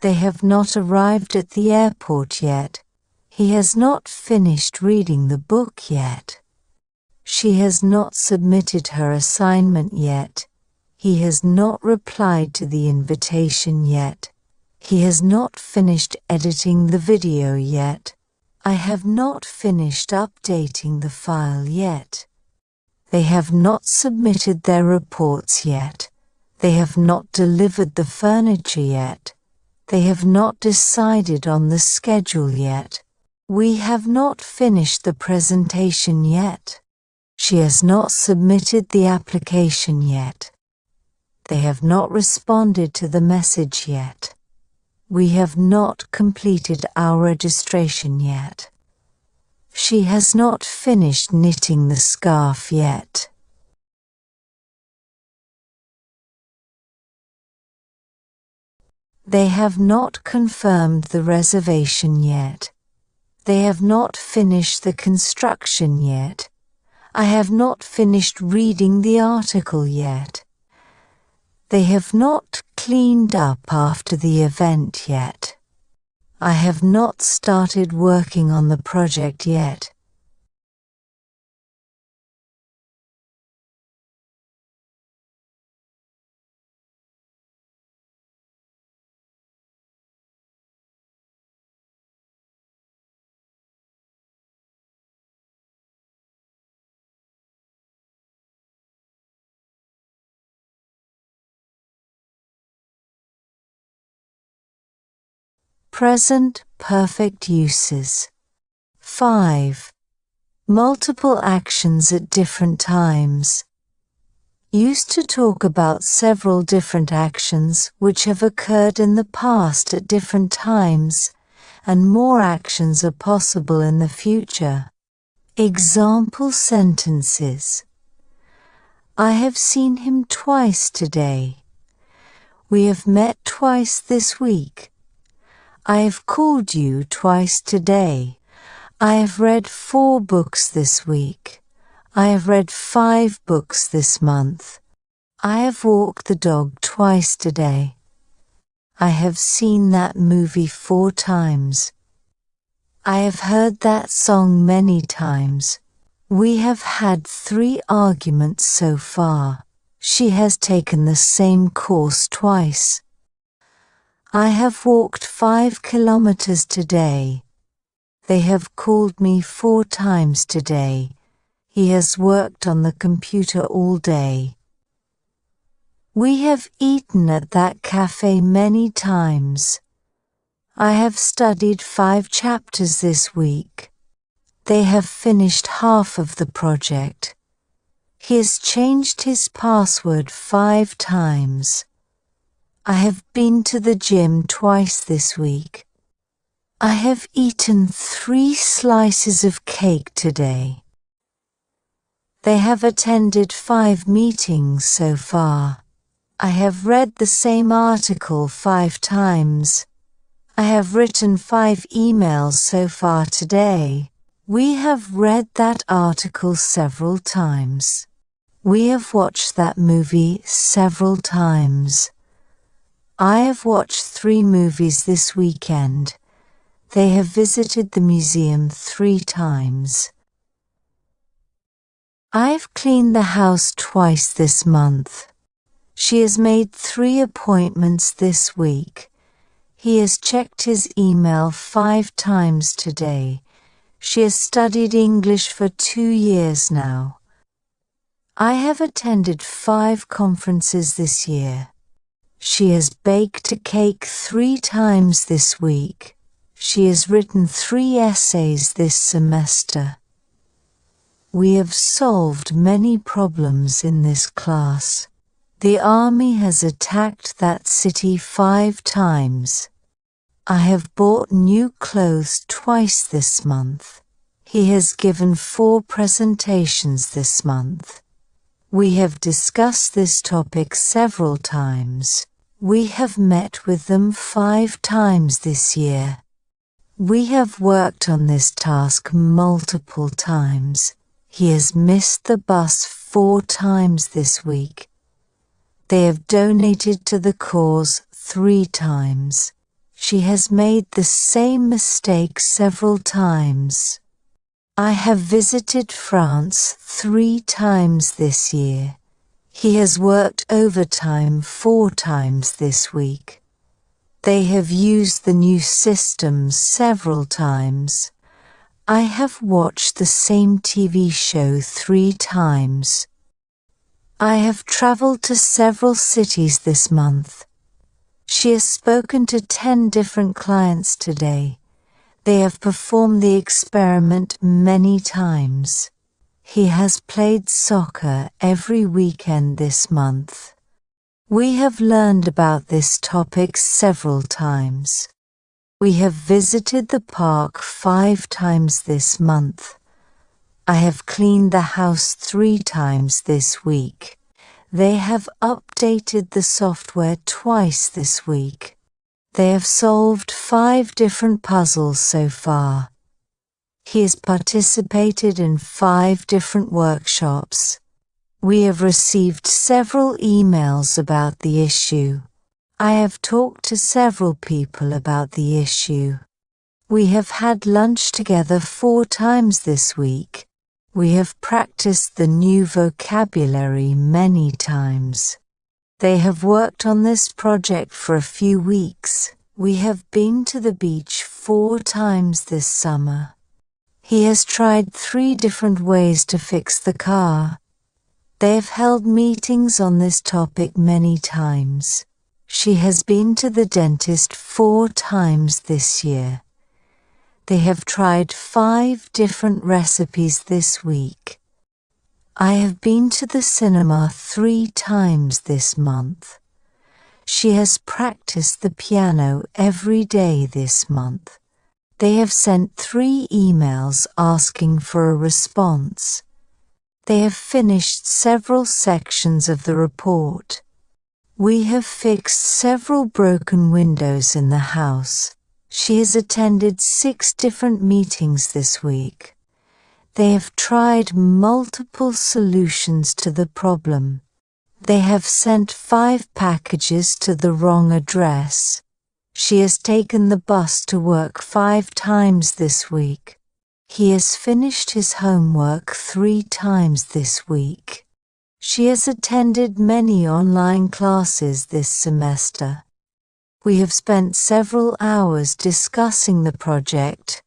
They have not arrived at the airport yet. He has not finished reading the book yet. She has not submitted her assignment yet. He has not replied to the invitation yet. He has not finished editing the video yet. I have not finished updating the file yet. They have not submitted their reports yet. They have not delivered the furniture yet. They have not decided on the schedule yet. We have not finished the presentation yet. She has not submitted the application yet. They have not responded to the message yet. We have not completed our registration yet. She has not finished knitting the scarf yet. They have not confirmed the reservation yet. They have not finished the construction yet. I have not finished reading the article yet. They have not cleaned up after the event yet. I have not started working on the project yet. Present perfect uses. 5. Multiple actions at different times. Used to talk about several different actions which have occurred in the past at different times, and more actions are possible in the future. Example sentences. I have seen him twice today. We have met twice this week. I have called you twice today. I have read 4 books this week. I have read 5 books this month. I have walked the dog twice today. I have seen that movie 4 times. I have heard that song many times. We have had 3 arguments so far. She has taken the same course twice. I have walked 5 kilometers today. They have called me 4 times today. He has worked on the computer all day. We have eaten at that cafe many times. I have studied 5 chapters this week. They have finished half of the project. He has changed his password 5 times. I have been to the gym twice this week. I have eaten 3 slices of cake today. They have attended 5 meetings so far. I have read the same article 5 times. I have written 5 emails so far today. We have read that article several times. We have watched that movie several times. I have watched 3 movies this weekend. They have visited the museum 3 times. I've cleaned the house twice this month. She has made 3 appointments this week. He has checked his email 5 times today. She has studied English for 2 years now. I have attended 5 conferences this year. She has baked a cake 3 times this week. She has written 3 essays this semester. We have solved many problems in this class. The army has attacked that city 5 times. I have bought new clothes twice this month. He has given 4 presentations this month. We have discussed this topic several times. We have met with them 5 times this year. We have worked on this task multiple times. He has missed the bus 4 times this week. They have donated to the cause 3 times. She has made the same mistake several times. I have visited France 3 times this year. He has worked overtime 4 times this week. They have used the new systems several times. I have watched the same TV show 3 times. I have traveled to several cities this month. She has spoken to 10 different clients today. They have performed the experiment many times. He has played soccer every weekend this month. We have learned about this topic several times. We have visited the park 5 times this month. I have cleaned the house 3 times this week. They have updated the software twice this week. They have solved 5 different puzzles so far. He has participated in 5 different workshops. We have received several emails about the issue. I have talked to several people about the issue. We have had lunch together 4 times this week. We have practiced the new vocabulary many times. They have worked on this project for a few weeks. We have been to the beach 4 times this summer. He has tried 3 different ways to fix the car. They have held meetings on this topic many times. She has been to the dentist 4 times this year. They have tried 5 different recipes this week. I have been to the cinema 3 times this month. She has practiced the piano every day this month. They have sent 3 emails asking for a response. They have finished several sections of the report. We have fixed several broken windows in the house. She has attended 6 different meetings this week. They have tried multiple solutions to the problem. They have sent 5 packages to the wrong address. She has taken the bus to work 5 times this week. He has finished his homework 3 times this week. She has attended many online classes this semester. We have spent several hours discussing the project.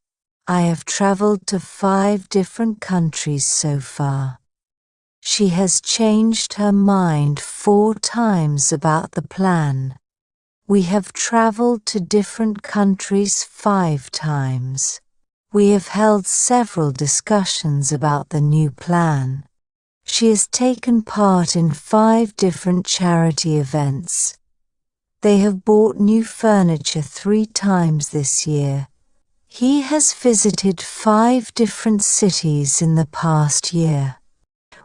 I have traveled to 5 different countries so far. She has changed her mind 4 times about the plan. We have traveled to different countries 5 times. We have held several discussions about the new plan. She has taken part in 5 different charity events. They have bought new furniture 3 times this year. He has visited 5 different cities in the past year.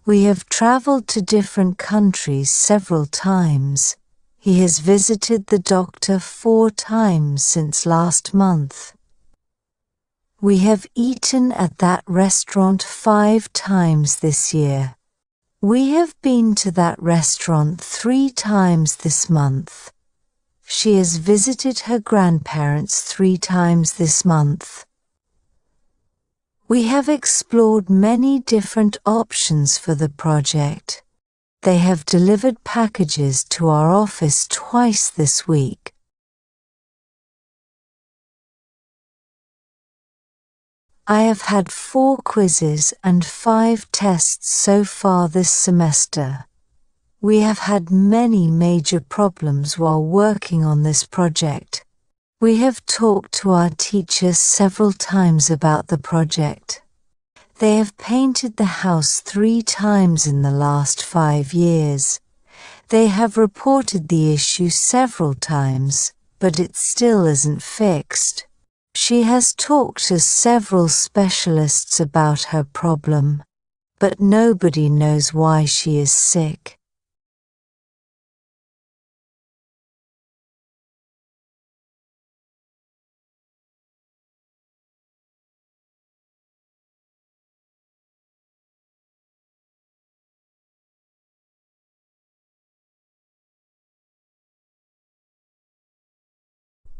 We have traveled to different countries several times. He has visited the doctor 4 times since last month. We have eaten at that restaurant 5 times this year. We have been to that restaurant 3 times this month. She has visited her grandparents 3 times this month. We have explored many different options for the project. They have delivered packages to our office twice this week. I have had 4 quizzes and 5 tests so far this semester. We have had many major problems while working on this project. We have talked to our teachers several times about the project. They have painted the house 3 times in the last 5 years. They have reported the issue several times, but it still isn't fixed. She has talked to several specialists about her problem, but nobody knows why she is sick.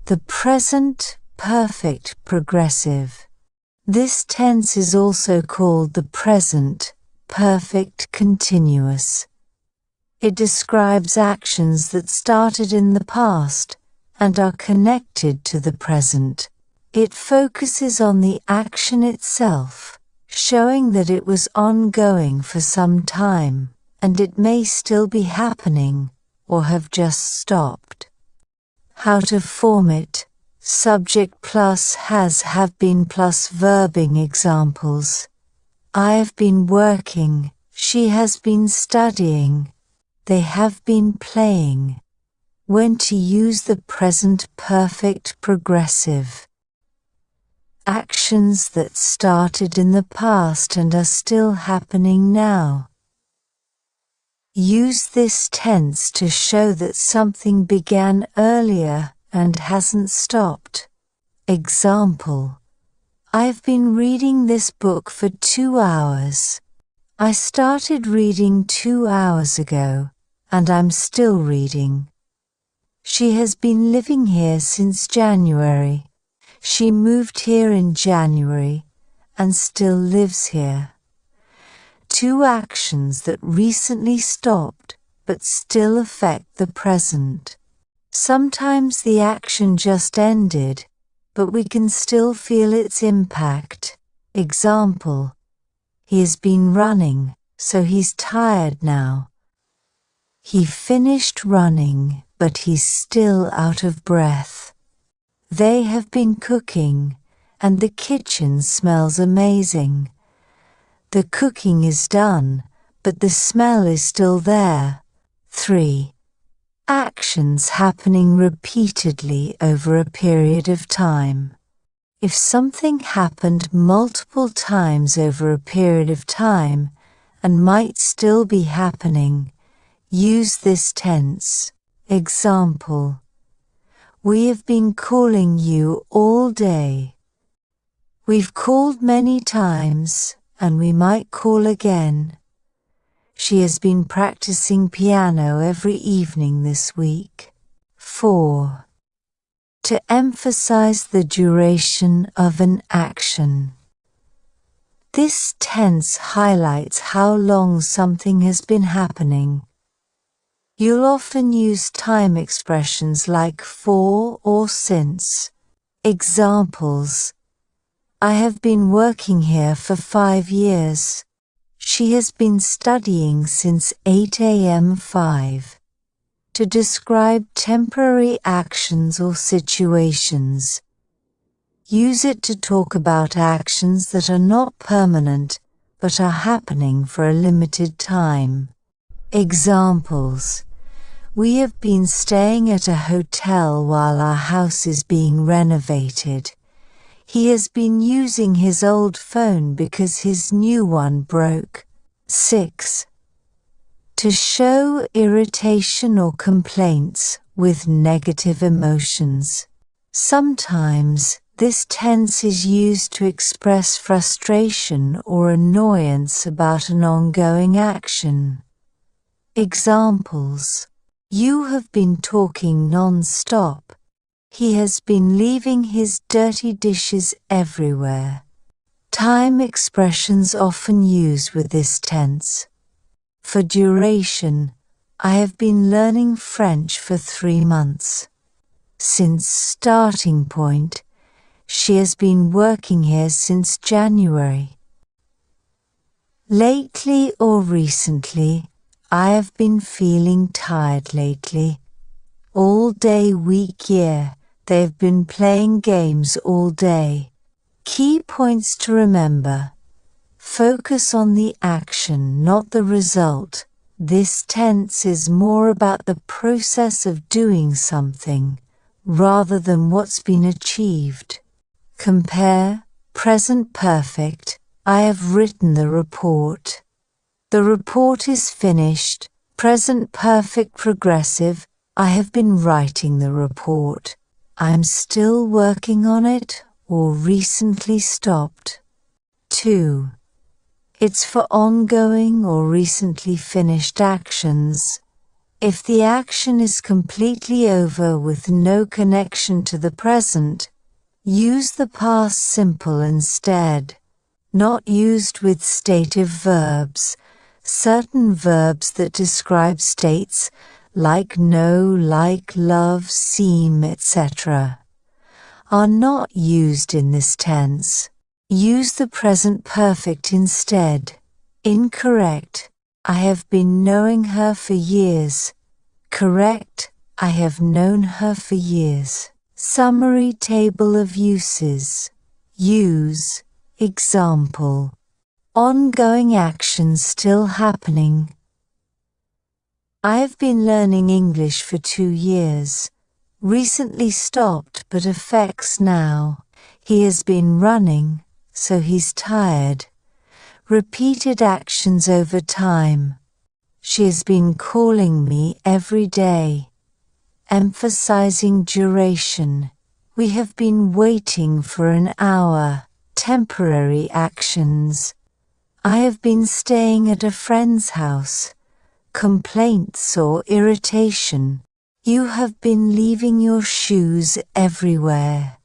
The present perfect progressive. This tense is also called the present perfect continuous. It describes actions that started in the past and are connected to the present. It focuses on the action itself, showing that it was ongoing for some time, and it may still be happening or have just stopped. How to form it. Subject plus has, have been plus verbing examples. I have been working, she has been studying, they have been playing. When to use the present perfect progressive. Actions that started in the past and are still happening now. Use this tense to show that something began earlier and hasn't stopped. Example: I've been reading this book for 2 hours. I started reading 2 hours ago, and I'm still reading. She has been living here since January. She moved here in January and still lives here. 2 actions that recently stopped but still affect the present. Sometimes the action just ended, but we can still feel its impact. Example: he has been running, so he's tired now. He finished running, but he's still out of breath. They have been cooking, and the kitchen smells amazing. The cooking is done, but the smell is still there. 3. Actions happening repeatedly over a period of time. If something happened multiple times over a period of time and might still be happening, use this tense. Example: we have been calling you all day. We've called many times, and we might call again. She has been practicing piano every evening this week. 4. To emphasize the duration of an action. This tense highlights how long something has been happening. You'll often use time expressions like for or since. Examples: I have been working here for 5 years. She has been studying since 8 a.m. 5. To describe temporary actions or situations. Use it to talk about actions that are not permanent but are happening for a limited time. Examples: we have been staying at a hotel while our house is being renovated. He has been using his old phone because his new one broke. 6. To show irritation or complaints with negative emotions. Sometimes this tense is used to express frustration or annoyance about an ongoing action. Examples: you have been talking non-stop. He has been leaving his dirty dishes everywhere. Time expressions often used with this tense. For duration, I have been learning French for 3 months. Since starting point, she has been working here since January. Lately or recently, I have been feeling tired lately. All day, week, year, they have been playing games all day. Key points to remember. Focus on the action, not the result. This tense is more about the process of doing something, rather than what's been achieved. Compare present perfect. I have written the report. The report is finished. Present perfect progressive. I have been writing the report. I'm still working on it or recently stopped. 2. It's for ongoing or recently finished actions. If the action is completely over with no connection to the present, use the past simple instead. Not used with stative verbs. Certain verbs that describe states like know, like, love, seem, etc. are not used in this tense. Use the present perfect instead. Incorrect: I have been knowing her for years. Correct: I have known her for years. Summary table of uses. Use. Example: ongoing actions still happening. I have been learning English for 2 years. Recently stopped but affects now. He has been running, so he's tired. Repeated actions over time. She has been calling me every day. Emphasizing duration. We have been waiting for an hour. Temporary actions. I have been staying at a friend's house. Complaints or irritation. You have been leaving your shoes everywhere.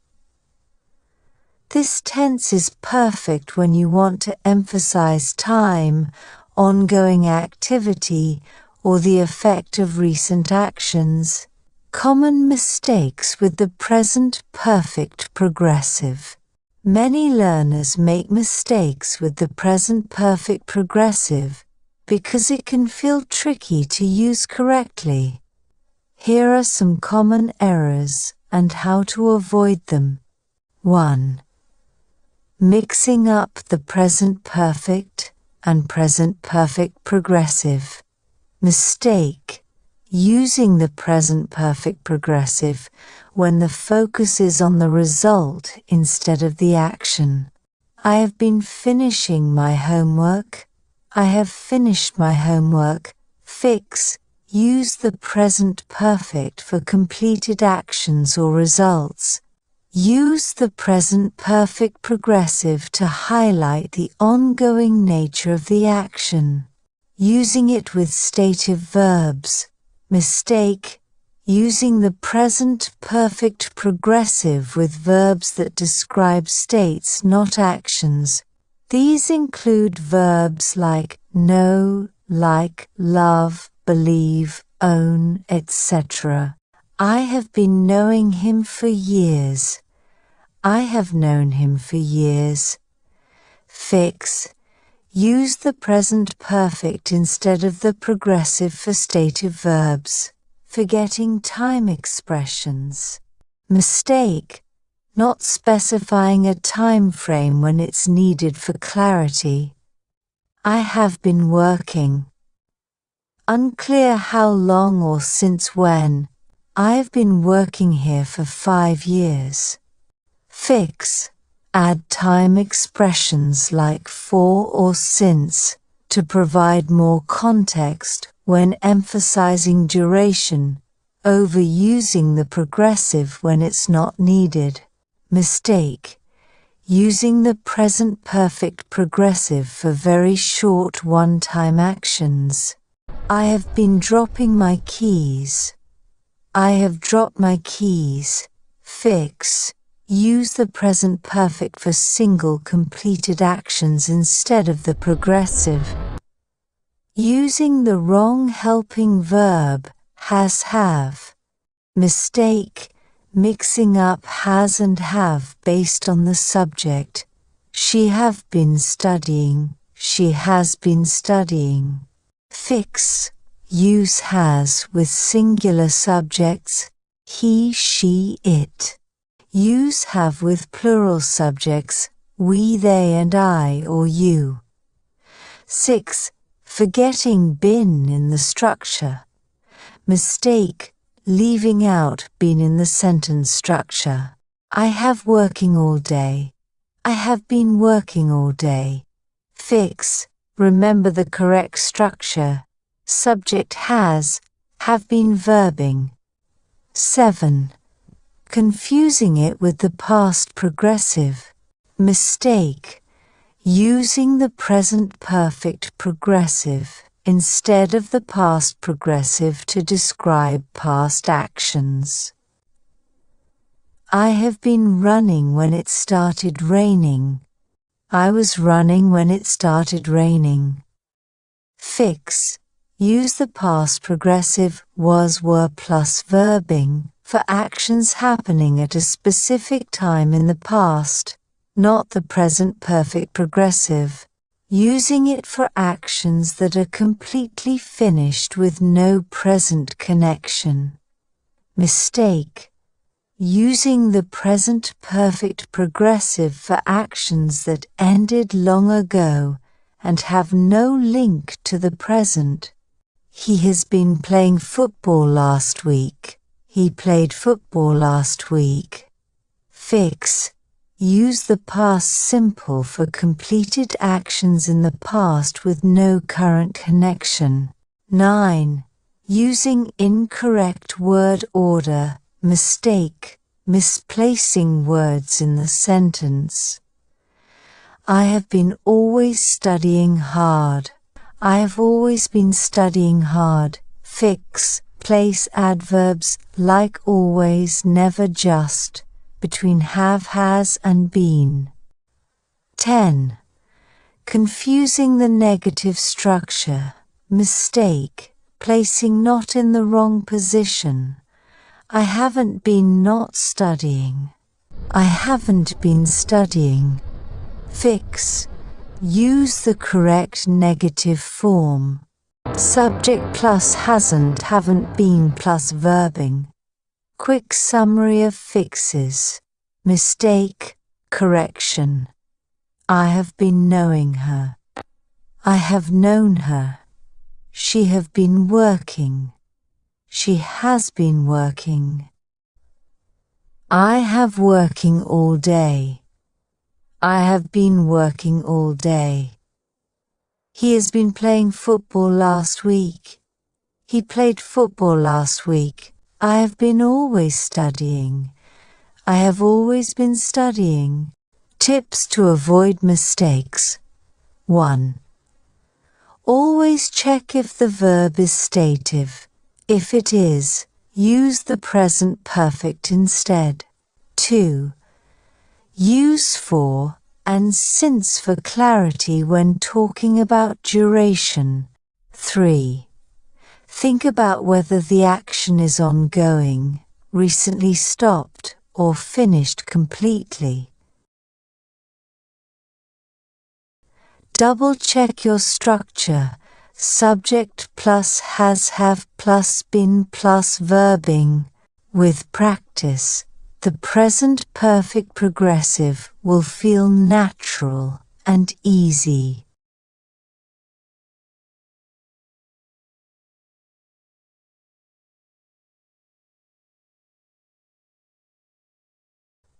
This tense is perfect when you want to emphasize time, ongoing activity, or the effect of recent actions. Common mistakes with the present perfect progressive. Many learners make mistakes with the present perfect progressive because it can feel tricky to use correctly. Here are some common errors and how to avoid them. 1. Mixing up the present perfect and present perfect progressive. Mistake: using the present perfect progressive when the focus is on the result instead of the action. I have been finishing my homework. I have finished my homework. Fix: use the present perfect for completed actions or results. Use the present perfect progressive to highlight the ongoing nature of the action. Using it with stative verbs. Mistake: using the present perfect progressive with verbs that describe states, not actions. These include verbs like know, like, love, believe, own, etc. I have been knowing him for years. I have known him for years. Fix. Use the present perfect instead of the progressive for stative verbs. Forgetting time expressions. Mistake. Not specifying a time frame when it's needed for clarity. I have been working. Unclear how long or since when. I've been working here for 5 years. Fix. Add time expressions like for or since to provide more context when emphasizing duration, overusing the progressive when it's not needed. Mistake. Using the present perfect progressive for very short one-time actions. I have been dropping my keys. I have dropped my keys. Fix. Use the present perfect for single completed actions instead of the progressive. Using the wrong helping verb, has have. Mistake. Mixing up has and have based on the subject. She have been studying. She has been studying. Fix. Use has with singular subjects, he, she, it. Use have with plural subjects, we, they and I or you. 6. Forgetting been in the structure. Mistake. Leaving out been in the sentence structure. I have working all day. I have been working all day. Fix. Remember the correct structure. Subject has, have been verbing. 7. Confusing it with the past progressive. Mistake. Using the present perfect progressive instead of the past progressive to describe past actions. I have been running when it started raining. I was running when it started raining. Fix. Use the past progressive was, were plus verbing for actions happening at a specific time in the past, not the present perfect progressive. Using it for actions that are completely finished with no present connection. Mistake. Using the present perfect progressive for actions that ended long ago and have no link to the present. He has been playing football last week. He played football last week. Fix. Use the past simple for completed actions in the past with no current connection. 9. Using incorrect word order, mistake, misplacing words in the sentence. I have been always studying hard. I have always been studying hard. Fix. Place adverbs like always, never, just between have, has and been. 10. Confusing the negative structure. Mistake. Placing not in the wrong position. I haven't been not studying. I haven't been studying. Fix. Use the correct negative form. Subject plus hasn't, haven't been plus verbing. Quick summary of fixes. Mistake, correction. I have been knowing her. I have known her. She have been working. She has been working. I have working all day. I have been working all day. He has been playing football last week. He played football last week. I have been always studying. I have always been studying. Tips to avoid mistakes. 1. Always check if the verb is stative. If it is, use the present perfect instead. 2. Use for and since for clarity when talking about duration. 3. Think about whether the action is ongoing, recently stopped, or finished completely. Double-check your structure, subject plus has have plus been plus verbing. With practice, the present perfect progressive will feel natural and easy.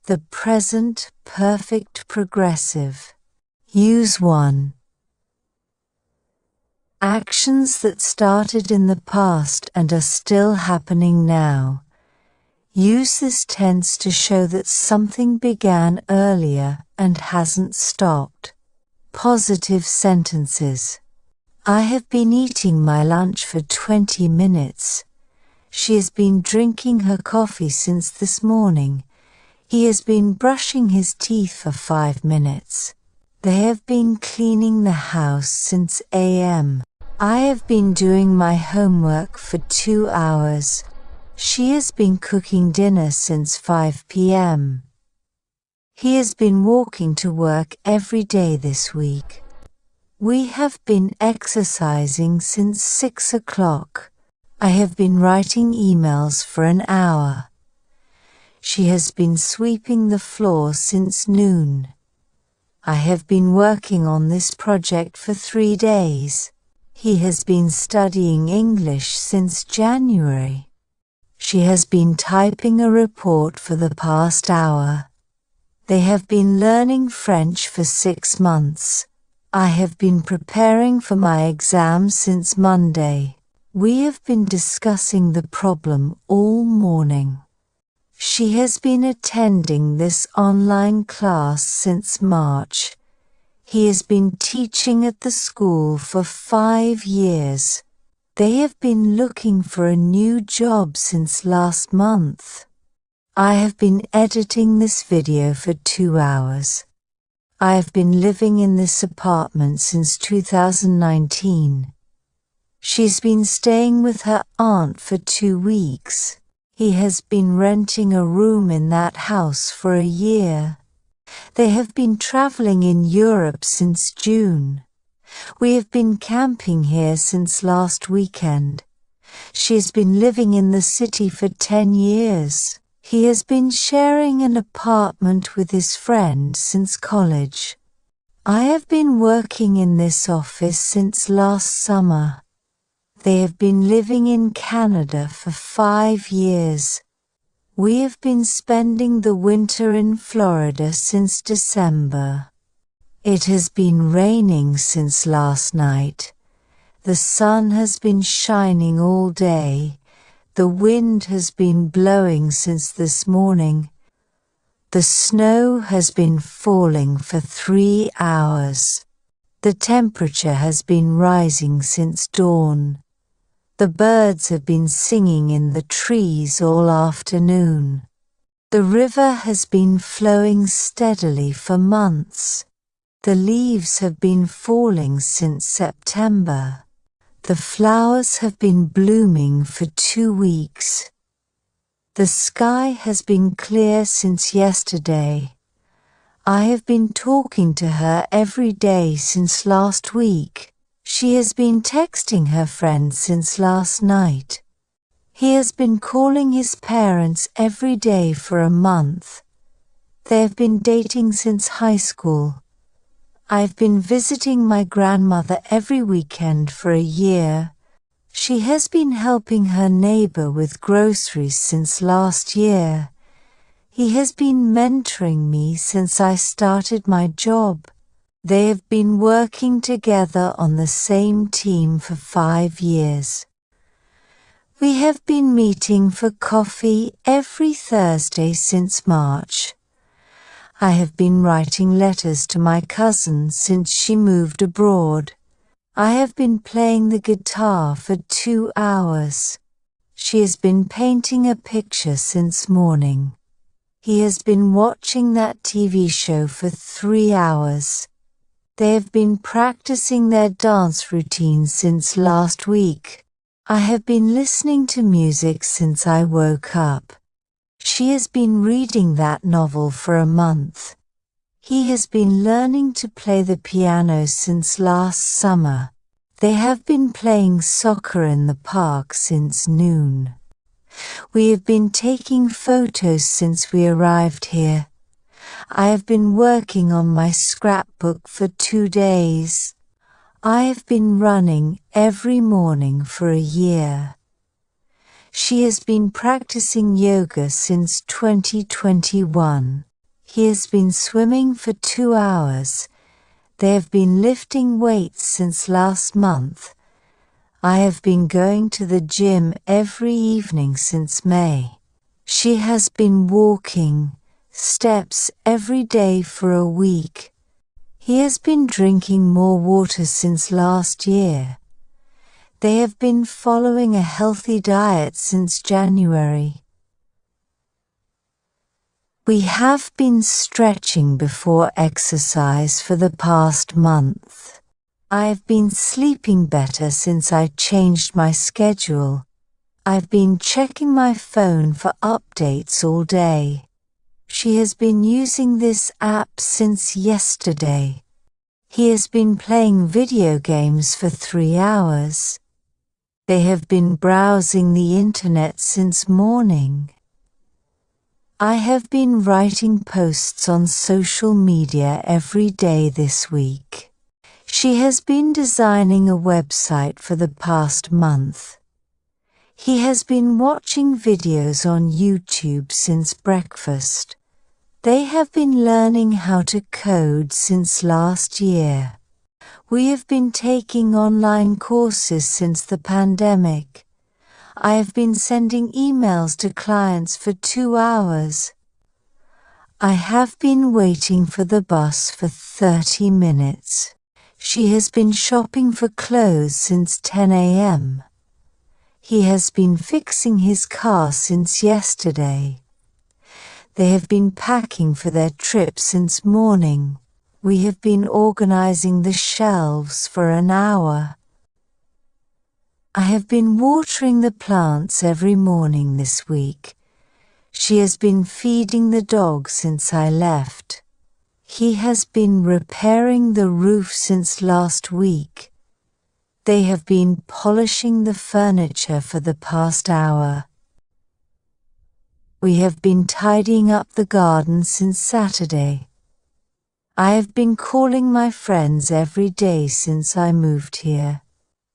The present perfect progressive. Use 1. Actions that started in the past and are still happening now. Use this tense to show that something began earlier and hasn't stopped. Positive sentences. I have been eating my lunch for 20 minutes. She has been drinking her coffee since this morning. He has been brushing his teeth for 5 minutes. They have been cleaning the house since a.m. I have been doing my homework for 2 hours. She has been cooking dinner since 5 p.m. He has been walking to work every day this week. We have been exercising since 6 o'clock. I have been writing emails for an hour. She has been sweeping the floor since noon. I have been working on this project for 3 days. He has been studying English since January. She has been typing a report for the past hour. They have been learning French for 6 months. I have been preparing for my exam since Monday. We have been discussing the problem all morning. She has been attending this online class since March. He has been teaching at the school for 5 years. They have been looking for a new job since last month. I have been editing this video for 2 hours. I have been living in this apartment since 2019. She's been staying with her aunt for 2 weeks. He has been renting a room in that house for a year. They have been traveling in Europe since June. We have been camping here since last weekend. She has been living in the city for 10 years. He has been sharing an apartment with his friend since college. I have been working in this office since last summer. They have been living in Canada for 5 years. We have been spending the winter in Florida since December. It has been raining since last night. The sun has been shining all day. The wind has been blowing since this morning. The snow has been falling for 3 hours. The temperature has been rising since dawn. The birds have been singing in the trees all afternoon. The river has been flowing steadily for months. The leaves have been falling since September. The flowers have been blooming for 2 weeks. The sky has been clear since yesterday. I have been talking to her every day since last week. She has been texting her friends since last night. He has been calling his parents every day for a month. They have been dating since high school. I've been visiting my grandmother every weekend for a year. She has been helping her neighbor with groceries since last year. He has been mentoring me since I started my job. They have been working together on the same team for 5 years. We have been meeting for coffee every Thursday since March. I have been writing letters to my cousin since she moved abroad. I have been playing the guitar for 2 hours. She has been painting a picture since morning. He has been watching that TV show for 3 hours. They have been practicing their dance routine since last week. I have been listening to music since I woke up. She has been reading that novel for a month. He has been learning to play the piano since last summer. They have been playing soccer in the park since noon. We have been taking photos since we arrived here. I have been working on my scrapbook for 2 days. I have been running every morning for a year. She has been practicing yoga since 2021. He has been swimming for 2 hours. They have been lifting weights since last month. I have been going to the gym every evening since May. She has been walking steps every day for a week. He has been drinking more water since last year. They have been following a healthy diet since January. We have been stretching before exercise for the past month. I've been sleeping better since I changed my schedule. I've been checking my phone for updates all day. She has been using this app since yesterday. He has been playing video games for 3 hours. They have been browsing the internet since morning. I have been writing posts on social media every day this week. She has been designing a website for the past month. He has been watching videos on YouTube since breakfast. They have been learning how to code since last year. We have been taking online courses since the pandemic. I have been sending emails to clients for 2 hours. I have been waiting for the bus for 30 minutes. She has been shopping for clothes since 10 a.m. He has been fixing his car since yesterday. They have been packing for their trip since morning. We have been organizing the shelves for an hour. I have been watering the plants every morning this week. She has been feeding the dog since I left. He has been repairing the roof since last week. They have been polishing the furniture for the past hour. We have been tidying up the garden since Saturday. I have been calling my friends every day since I moved here.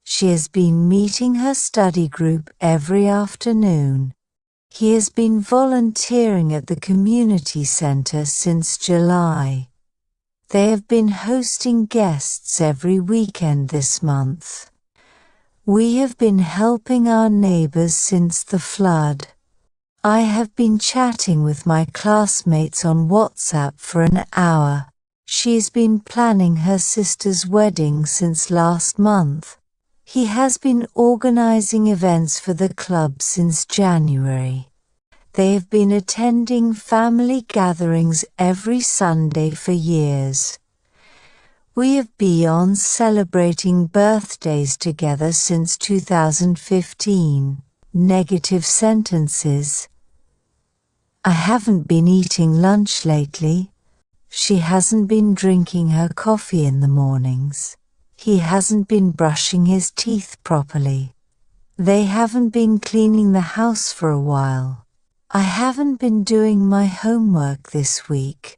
She has been meeting her study group every afternoon. He has been volunteering at the community center since July. They have been hosting guests every weekend this month. We have been helping our neighbors since the flood. I have been chatting with my classmates on WhatsApp for an hour. She's been planning her sister's wedding since last month. He has been organizing events for the club since January. They have been attending family gatherings every Sunday for years. We have been celebrating birthdays together since 2015. Negative sentences. I haven't been eating lunch lately. She hasn't been drinking her coffee in the mornings. He hasn't been brushing his teeth properly. They haven't been cleaning the house for a while. I haven't been doing my homework this week.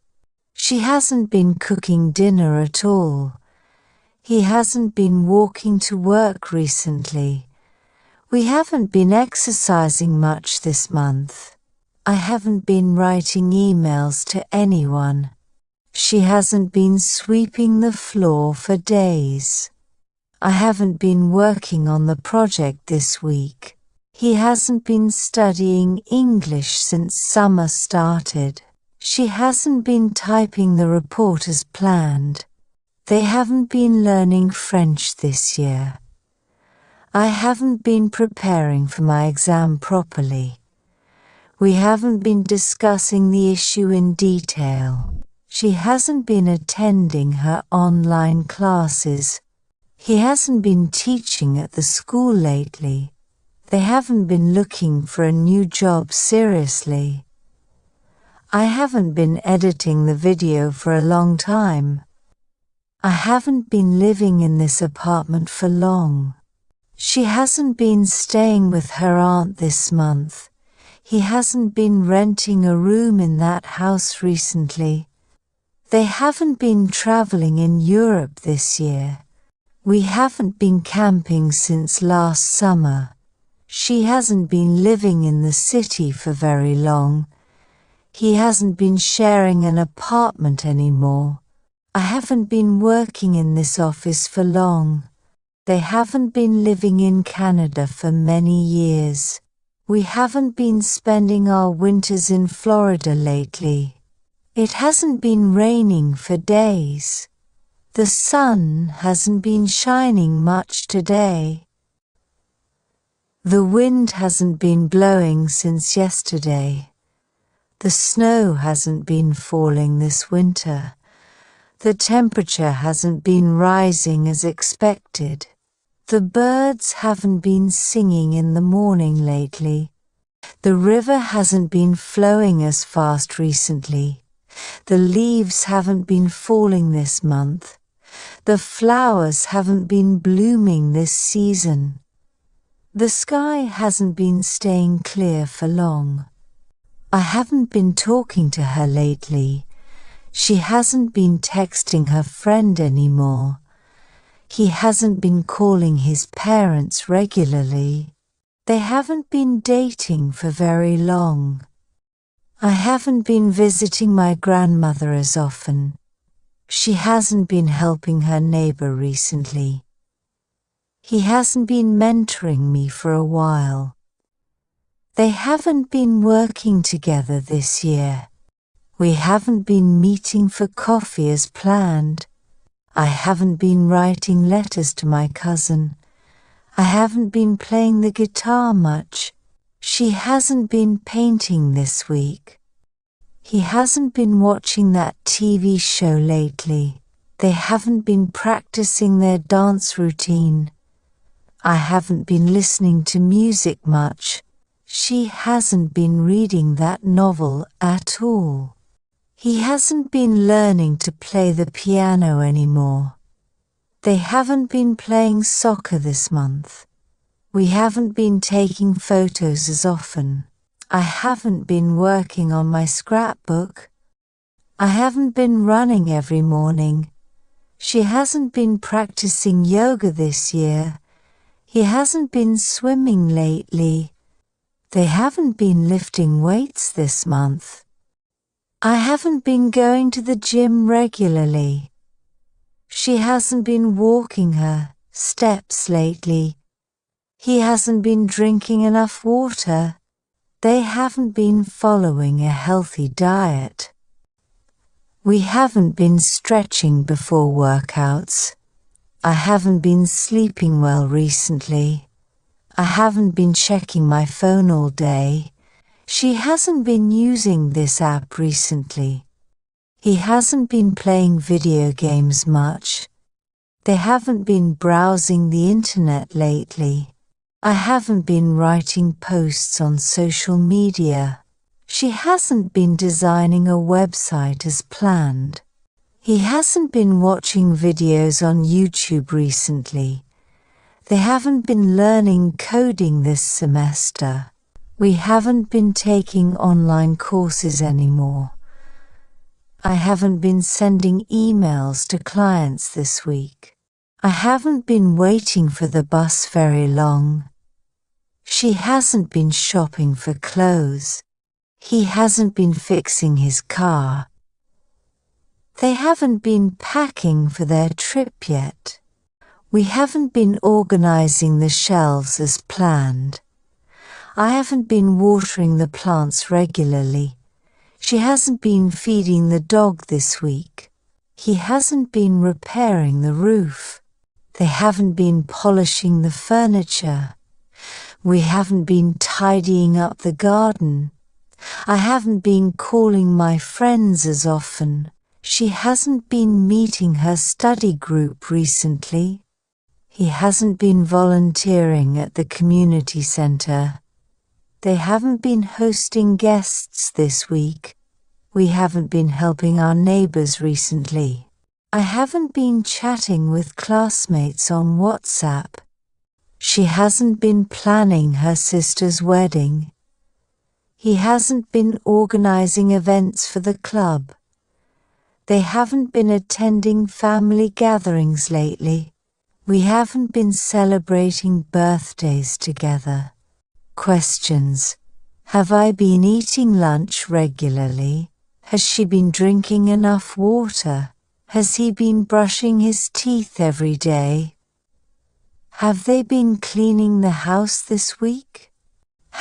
She hasn't been cooking dinner at all. He hasn't been walking to work recently. We haven't been exercising much this month. I haven't been writing emails to anyone. She hasn't been sweeping the floor for days. I haven't been working on the project this week. He hasn't been studying English since summer started. She hasn't been typing the report as planned. They haven't been learning French this year. I haven't been preparing for my exam properly. We haven't been discussing the issue in detail. She hasn't been attending her online classes. He hasn't been teaching at the school lately. They haven't been looking for a new job seriously. I haven't been editing the video for a long time. I haven't been living in this apartment for long. She hasn't been staying with her aunt this month. He hasn't been renting a room in that house recently. They haven't been traveling in Europe this year. We haven't been camping since last summer. She hasn't been living in the city for very long. He hasn't been sharing an apartment anymore. I haven't been working in this office for long. They haven't been living in Canada for many years. We haven't been spending our winters in Florida lately. It hasn't been raining for days. The sun hasn't been shining much today. The wind hasn't been blowing since yesterday. The snow hasn't been falling this winter. The temperature hasn't been rising as expected. The birds haven't been singing in the morning lately. The river hasn't been flowing as fast recently. The leaves haven't been falling this month. The flowers haven't been blooming this season. The sky hasn't been staying clear for long. I haven't been talking to her lately. She hasn't been texting her friend anymore. He hasn't been calling his parents regularly. They haven't been dating for very long. I haven't been visiting my grandmother as often. She hasn't been helping her neighbor recently. He hasn't been mentoring me for a while. They haven't been working together this year. We haven't been meeting for coffee as planned. I haven't been writing letters to my cousin. I haven't been playing the guitar much. She hasn't been painting this week. He hasn't been watching that TV show lately. They haven't been practicing their dance routine. I haven't been listening to music much. She hasn't been reading that novel at all. He hasn't been learning to play the piano anymore. They haven't been playing soccer this month. We haven't been taking photos as often. I haven't been working on my scrapbook. I haven't been running every morning. She hasn't been practicing yoga this year. He hasn't been swimming lately. They haven't been lifting weights this month. I haven't been going to the gym regularly. She hasn't been walking her steps lately. He hasn't been drinking enough water. They haven't been following a healthy diet. We haven't been stretching before workouts. I haven't been sleeping well recently. I haven't been checking my phone all day. She hasn't been using this app recently. He hasn't been playing video games much. They haven't been browsing the internet lately. I haven't been writing posts on social media. She hasn't been designing a website as planned. He hasn't been watching videos on YouTube recently. They haven't been learning coding this semester. We haven't been taking online courses anymore. I haven't been sending emails to clients this week. I haven't been waiting for the bus very long. She hasn't been shopping for clothes. He hasn't been fixing his car. They haven't been packing for their trip yet. We haven't been organizing the shelves as planned. I haven't been watering the plants regularly. She hasn't been feeding the dog this week. He hasn't been repairing the roof. They haven't been polishing the furniture. We haven't been tidying up the garden. I haven't been calling my friends as often. She hasn't been meeting her study group recently. He hasn't been volunteering at the community center. They haven't been hosting guests this week. We haven't been helping our neighbors recently. I haven't been chatting with classmates on WhatsApp. She hasn't been planning her sister's wedding. He hasn't been organizing events for the club. They haven't been attending family gatherings lately. We haven't been celebrating birthdays together. Questions. Have I been eating lunch regularly? Has she been drinking enough water? Has he been brushing his teeth every day? Have they been cleaning the house this week?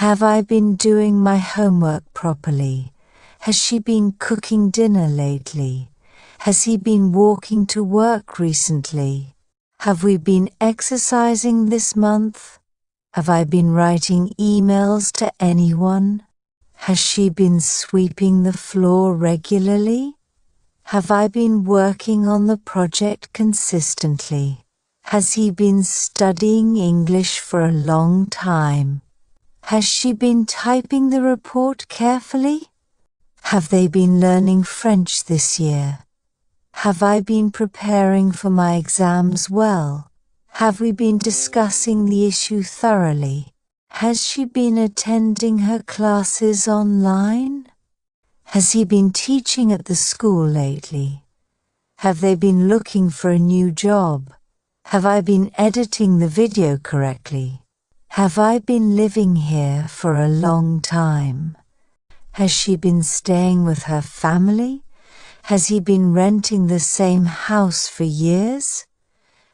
Have I been doing my homework properly? Has she been cooking dinner lately? Has he been walking to work recently? Have we been exercising this month? Have I been writing emails to anyone? Has she been sweeping the floor regularly? Have I been working on the project consistently? Has he been studying English for a long time? Has she been typing the report carefully? Have they been learning French this year? Have I been preparing for my exams well? Have we been discussing the issue thoroughly? Has she been attending her classes online? Has he been teaching at the school lately? Have they been looking for a new job? Have I been editing the video correctly? Have I been living here for a long time? Has she been staying with her family? Has he been renting the same house for years?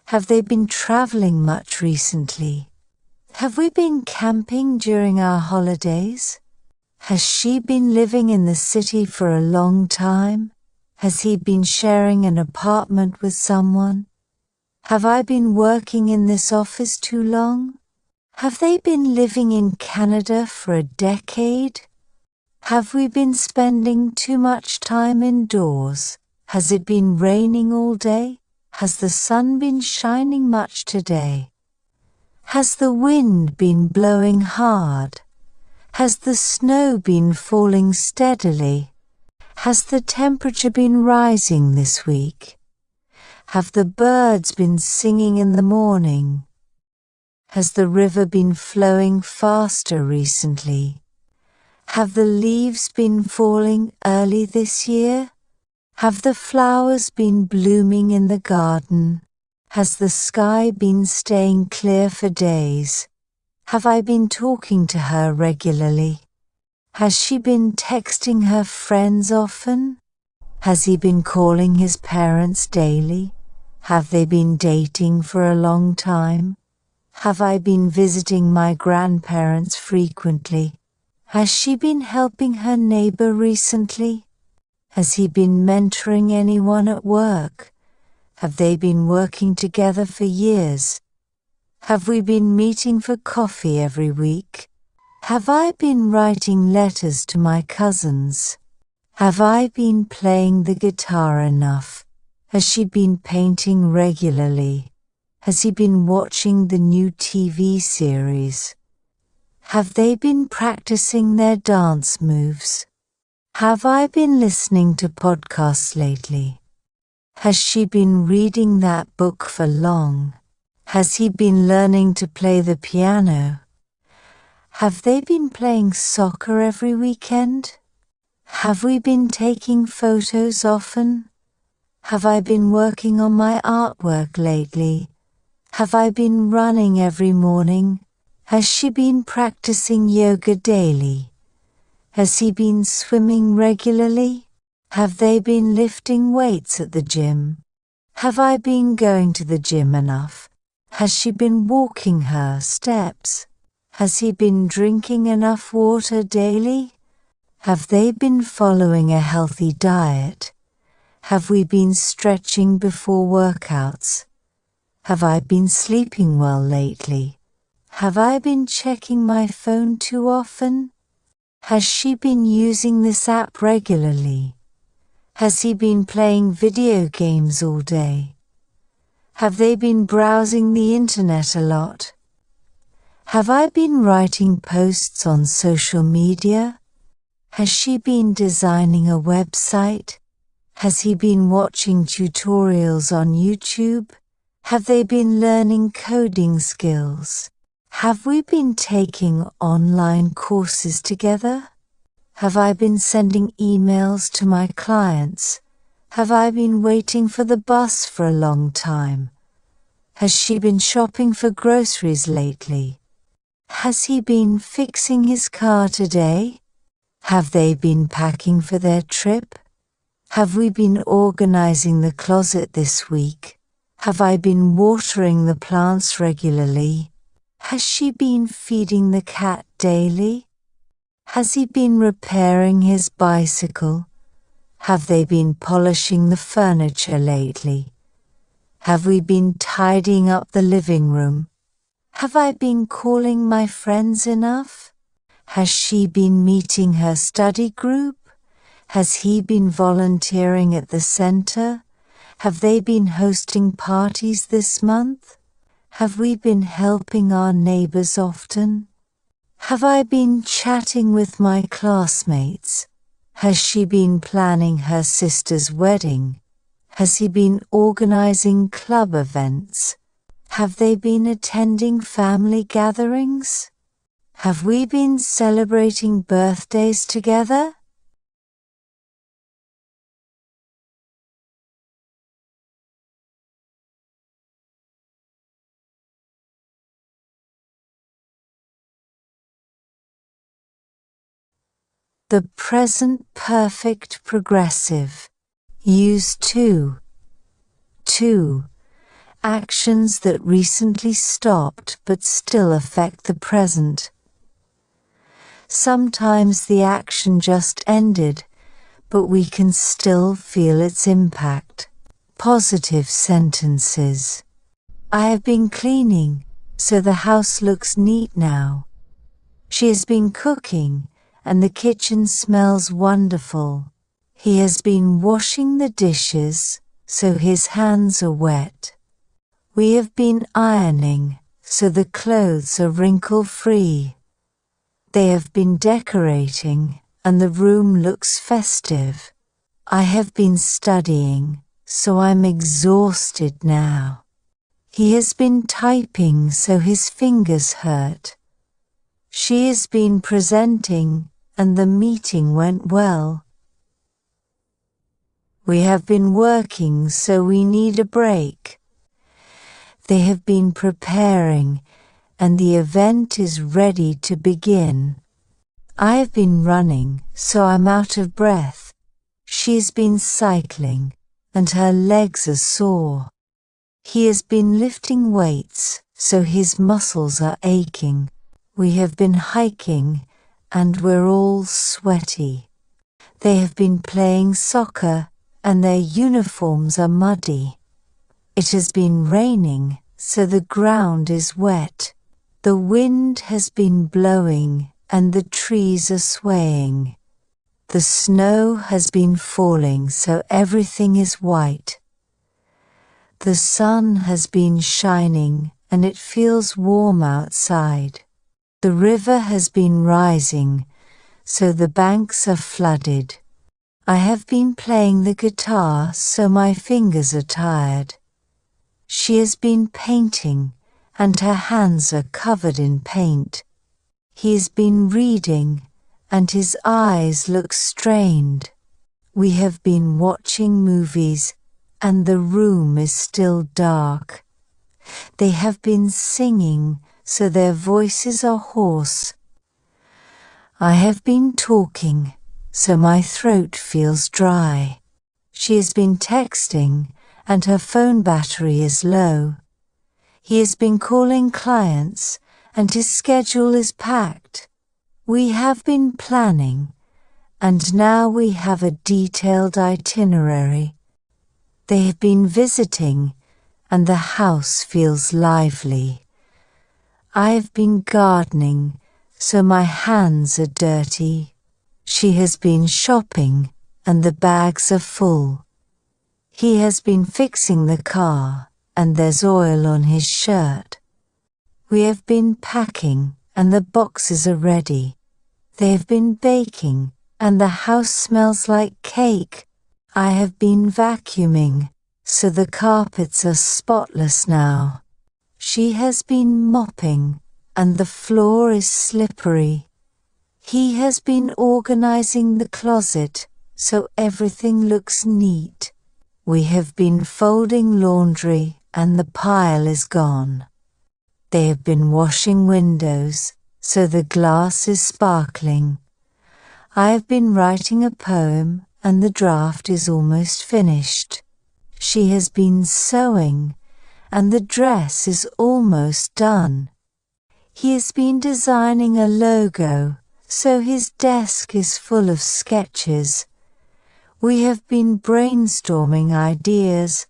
Have they been traveling much recently? Have we been camping during our holidays? Has she been living in the city for a long time? Has he been sharing an apartment with someone? Have I been working in this office too long? Have they been living in Canada for a decade? Have we been spending too much time indoors? Has it been raining all day? Has the sun been shining much today? Has the wind been blowing hard? Has the snow been falling steadily? Has the temperature been rising this week? Have the birds been singing in the morning? Has the river been flowing faster recently? Have the leaves been falling early this year? Have the flowers been blooming in the garden? Has the sky been staying clear for days? Have I been talking to her regularly? Has she been texting her friends often? Has he been calling his parents daily? Have they been dating for a long time? Have I been visiting my grandparents frequently? Has she been helping her neighbor recently? Has he been mentoring anyone at work? Have they been working together for years? Have we been meeting for coffee every week? Have I been writing letters to my cousins? Have I been playing the guitar enough? Has she been painting regularly? Has he been watching the new TV series? Have they been practicing their dance moves? Have I been listening to podcasts lately? Has she been reading that book for long? Has he been learning to play the piano? Have they been playing soccer every weekend? Have we been taking photos often? Have I been working on my artwork lately? Have I been running every morning? Has she been practicing yoga daily? Has he been swimming regularly? Have they been lifting weights at the gym? Have I been going to the gym enough? Has she been walking her steps? Has he been drinking enough water daily? Have they been following a healthy diet? Have we been stretching before workouts? Have I been sleeping well lately? Have I been checking my phone too often? Has she been using this app regularly? Has he been playing video games all day? Have they been browsing the internet a lot? Have I been writing posts on social media? Has she been designing a website? Has he been watching tutorials on YouTube? Have they been learning coding skills? Have we been taking online courses together? Have I been sending emails to my clients? Have I been waiting for the bus for a long time? Has she been shopping for groceries lately? Has he been fixing his car today? Have they been packing for their trip? Have we been organizing the closet this week? Have I been watering the plants regularly? Has she been feeding the cat daily? Has he been repairing his bicycle? Have they been polishing the furniture lately? Have we been tidying up the living room? Have I been calling my friends enough? Has she been meeting her study group? Has he been volunteering at the center? Have they been hosting parties this month? Have we been helping our neighbors often? Have I been chatting with my classmates? Has she been planning her sister's wedding? Has he been organizing club events? Have they been attending family gatherings? Have we been celebrating birthdays together? The present perfect progressive. Use 2. 2. Actions that recently stopped but still affect the present. Sometimes the action just ended, but we can still feel its impact. Positive sentences. I have been cleaning, so the house looks neat now. She has been cooking, and the kitchen smells wonderful. He has been washing the dishes, so his hands are wet. We have been ironing, so the clothes are wrinkle-free. They have been decorating, and the room looks festive. I have been studying, so I'm exhausted now. He has been typing, so his fingers hurt. She has been presenting, and the meeting went well. We have been working, so we need a break. They have been preparing, and the event is ready to begin. I have been running, so I'm out of breath. She's been cycling, and her legs are sore. He has been lifting weights, so his muscles are aching. We have been hiking, and we're all sweaty. They have been playing soccer, and their uniforms are muddy. It has been raining, so the ground is wet. The wind has been blowing, and the trees are swaying. The snow has been falling, so everything is white. The sun has been shining, and it feels warm outside. The river has been rising, so the banks are flooded. I have been playing the guitar, so my fingers are tired. She has been painting, and her hands are covered in paint. He has been reading, and his eyes look strained. We have been watching movies, and the room is still dark. They have been singing, so their voices are hoarse. I have been talking, so my throat feels dry. She has been texting, and her phone battery is low. He has been calling clients, and his schedule is packed. We have been planning, and now we have a detailed itinerary. They have been visiting, and the house feels lively. I have been gardening, so my hands are dirty. She has been shopping, and the bags are full. He has been fixing the car, and there's oil on his shirt. We have been packing, and the boxes are ready. They have been baking, and the house smells like cake. I have been vacuuming, so the carpets are spotless now. She has been mopping, and the floor is slippery. He has been organizing the closet, so everything looks neat. We have been folding laundry, and the pile is gone. They have been washing windows, so the glass is sparkling. I have been writing a poem, and the draft is almost finished. She has been sewing, and the dress is almost done. He has been designing a logo, so his desk is full of sketches. We have been brainstorming ideas,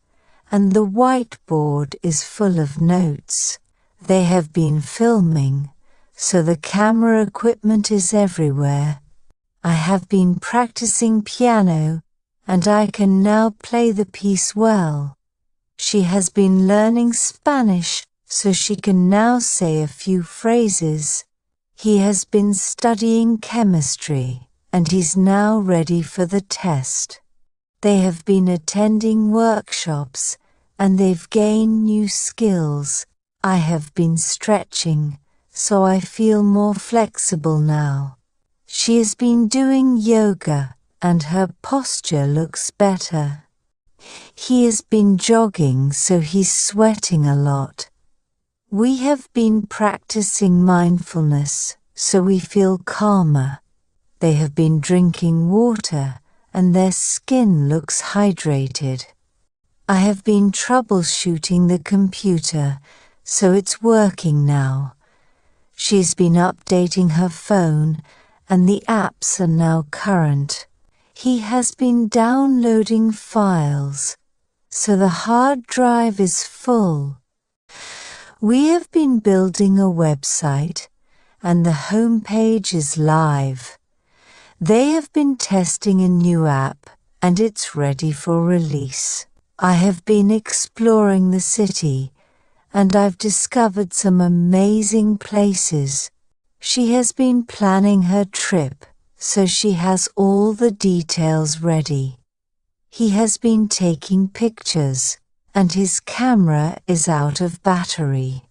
and the whiteboard is full of notes. They have been filming, so the camera equipment is everywhere. I have been practicing piano, and I can now play the piece well. She has been learning Spanish, so she can now say a few phrases. He has been studying chemistry, and he's now ready for the test. They have been attending workshops, and they've gained new skills. I have been stretching, so I feel more flexible now. She has been doing yoga, and her posture looks better. He has been jogging, so he's sweating a lot. We have been practicing mindfulness, so we feel calmer. They have been drinking water, and their skin looks hydrated. I have been troubleshooting the computer, so it's working now. She's been updating her phone, and the apps are now current. He has been downloading files, so the hard drive is full. We have been building a website, and the homepage is live. They have been testing a new app, and it's ready for release. I have been exploring the city, and I've discovered some amazing places. She has been planning her trip, so she has all the details ready. He has been taking pictures, and his camera is out of battery.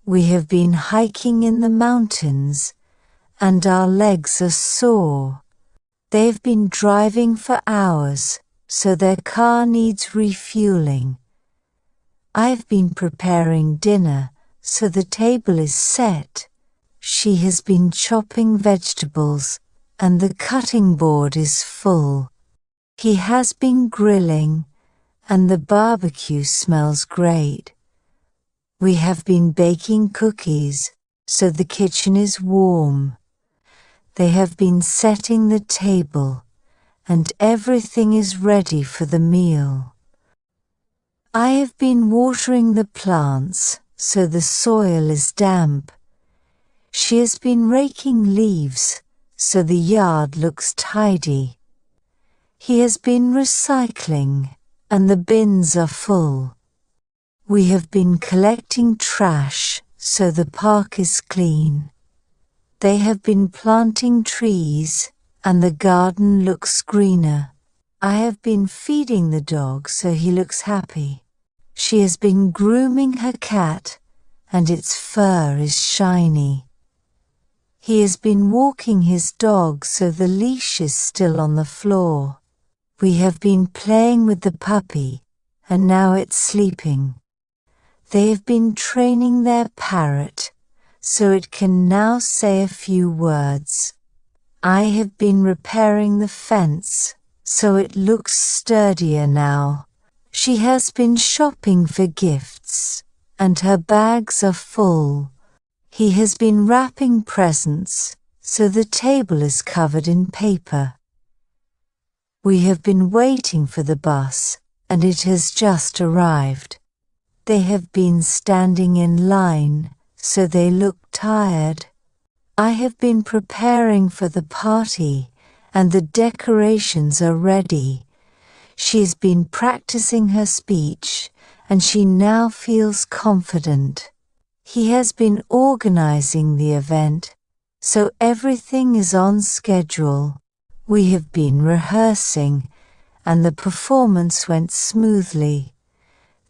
We have been hiking in the mountains, and our legs are sore. They've been driving for hours, so their car needs refueling. I've been preparing dinner, so the table is set. She has been chopping vegetables, and the cutting board is full. He has been grilling, and the barbecue smells great. We have been baking cookies, so the kitchen is warm. They have been setting the table, and everything is ready for the meal. I have been watering the plants, so the soil is damp. She has been raking leaves, so the yard looks tidy. He has been recycling, and the bins are full. We have been collecting trash, so the park is clean. They have been planting trees, and the garden looks greener. I have been feeding the dog, so he looks happy. She has been grooming her cat, and its fur is shiny. He has been walking his dog, so the leash is still on the floor. We have been playing with the puppy, and now it's sleeping. They have been training their parrot, so it can now say a few words. I have been repairing the fence, so it looks sturdier now. She has been shopping for gifts, and her bags are full. He has been wrapping presents, so the table is covered in paper. We have been waiting for the bus, and it has just arrived. They have been standing in line, so they look tired. I have been preparing for the party, and the decorations are ready. She has been practicing her speech, and she now feels confident. He has been organizing the event, so everything is on schedule. We have been rehearsing, and the performance went smoothly.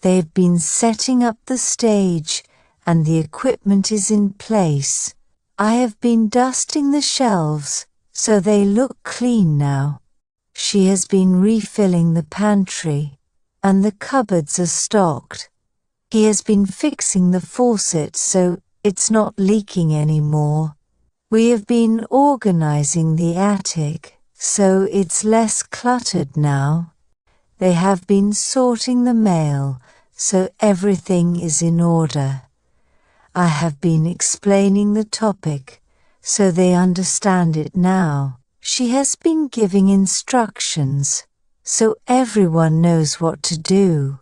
They've been setting up the stage, and the equipment is in place. I have been dusting the shelves, so they look clean now. She has been refilling the pantry, and the cupboards are stocked. He has been fixing the faucet so it's not leaking anymore. We have been organizing the attic, so it's less cluttered now. They have been sorting the mail, so everything is in order. I have been explaining the topic, so they understand it now. She has been giving instructions, so everyone knows what to do.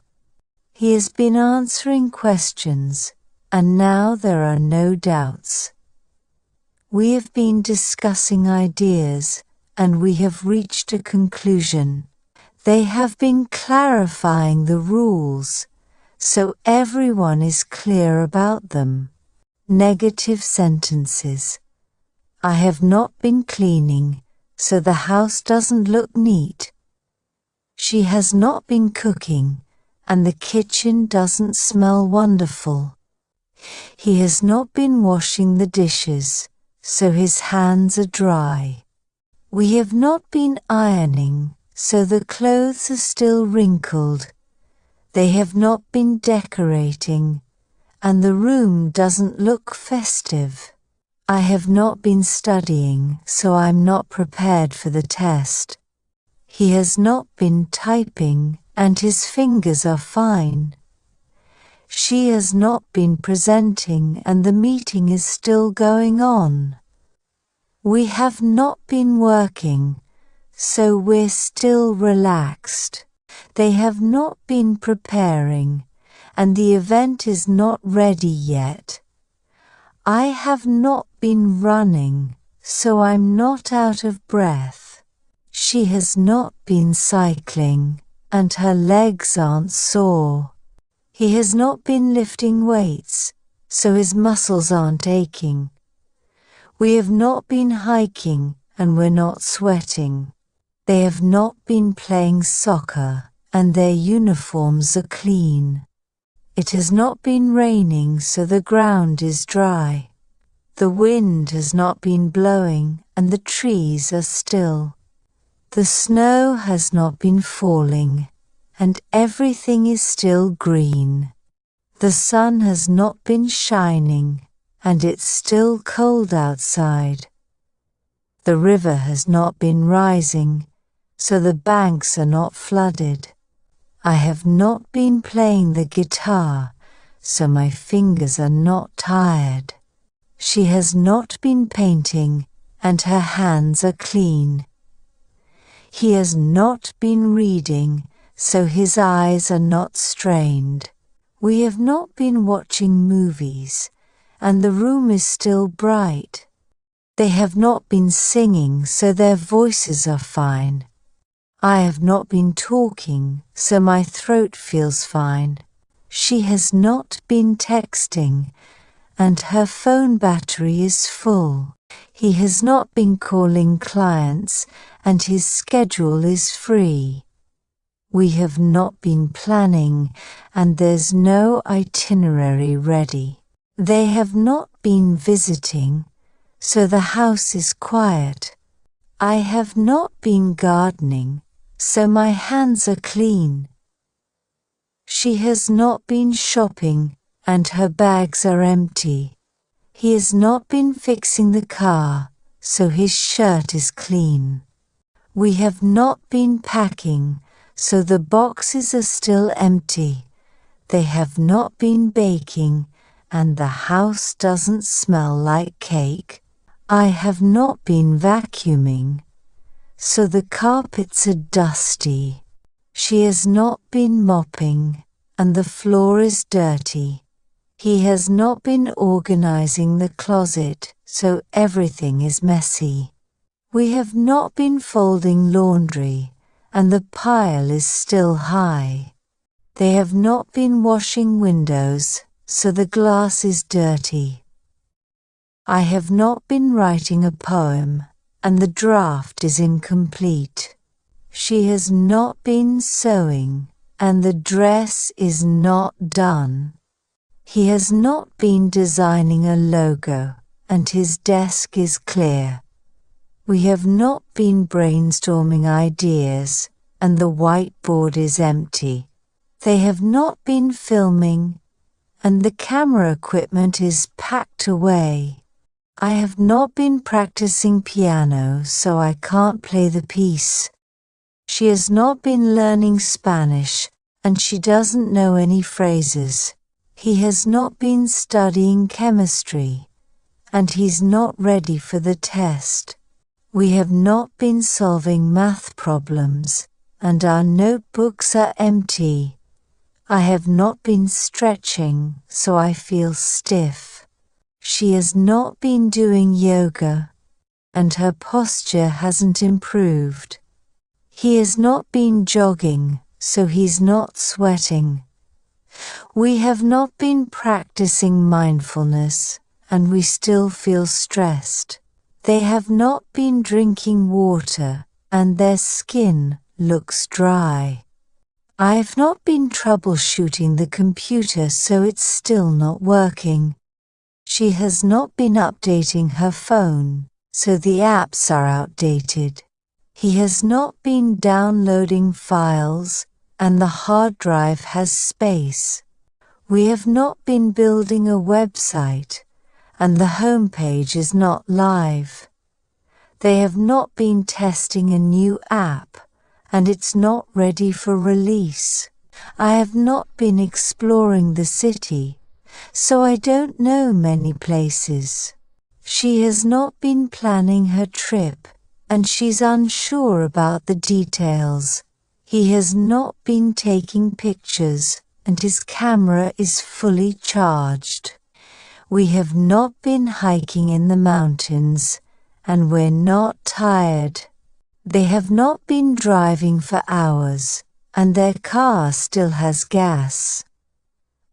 He has been answering questions, and now there are no doubts. We have been discussing ideas, and we have reached a conclusion. They have been clarifying the rules, so everyone is clear about them. Negative sentences. I have not been cleaning, so the house doesn't look neat. She has not been cooking, and the kitchen doesn't smell wonderful. He has not been washing the dishes, so his hands are dry. We have not been ironing, so the clothes are still wrinkled. They have not been decorating, and the room doesn't look festive. I have not been studying, so I'm not prepared for the test. He has not been typing, and his fingers are fine. She has not been presenting, and the meeting is still going on. We have not been working, so we're still relaxed. They have not been preparing, and the event is not ready yet. I have not been running, so I'm not out of breath. She has not been cycling, and her legs aren't sore. He has not been lifting weights, so his muscles aren't aching. We have not been hiking, and we're not sweating. They have not been playing soccer, and their uniforms are clean. It has not been raining, so the ground is dry. The wind has not been blowing, and the trees are still. The snow has not been falling, and everything is still green. The sun has not been shining, and it's still cold outside. The river has not been rising, so the banks are not flooded. I have not been playing the guitar, so my fingers are not tired. She has not been painting, and her hands are clean. He has not been reading, so his eyes are not strained. We have not been watching movies, and the room is still bright. They have not been singing, so their voices are fine. I have not been talking, so my throat feels fine. She has not been texting, and her phone battery is full. He has not been calling clients, and his schedule is free. We have not been planning, and there's no itinerary ready. They have not been visiting, so the house is quiet. I have not been gardening, so my hands are clean. She has not been shopping, and her bags are empty. He has not been fixing the car, so his shirt is clean. We have not been packing, so the boxes are still empty. They have not been baking, and the house doesn't smell like cake. I have not been vacuuming, so the carpets are dusty. She has not been mopping, and the floor is dirty. He has not been organizing the closet, so everything is messy. We have not been folding laundry, and the pile is still high. They have not been washing windows, so the glass is dirty. I have not been writing a poem, and the draft is incomplete. She has not been sewing, and the dress is not done. He has not been designing a logo, and his desk is clear. We have not been brainstorming ideas, and the whiteboard is empty. They have not been filming, and the camera equipment is packed away. I have not been practicing piano, so I can't play the piece. She has not been learning Spanish, and she doesn't know any phrases. He has not been studying chemistry, and he's not ready for the test. We have not been solving math problems, and our notebooks are empty. I have not been stretching, so I feel stiff. She has not been doing yoga, and her posture hasn't improved. He has not been jogging, so he's not sweating. We have not been practicing mindfulness, and we still feel stressed. They have not been drinking water, and their skin looks dry. I have not been troubleshooting the computer, so it's still not working. She has not been updating her phone, so the apps are outdated. He has not been downloading files, and the hard drive has space. We have not been building a website, and the homepage is not live. They have not been testing a new app, and it's not ready for release. I have not been exploring the city, so I don't know many places. She has not been planning her trip, and she's unsure about the details. He has not been taking pictures, and his camera is fully charged. We have not been hiking in the mountains, and we're not tired. They have not been driving for hours, and their car still has gas.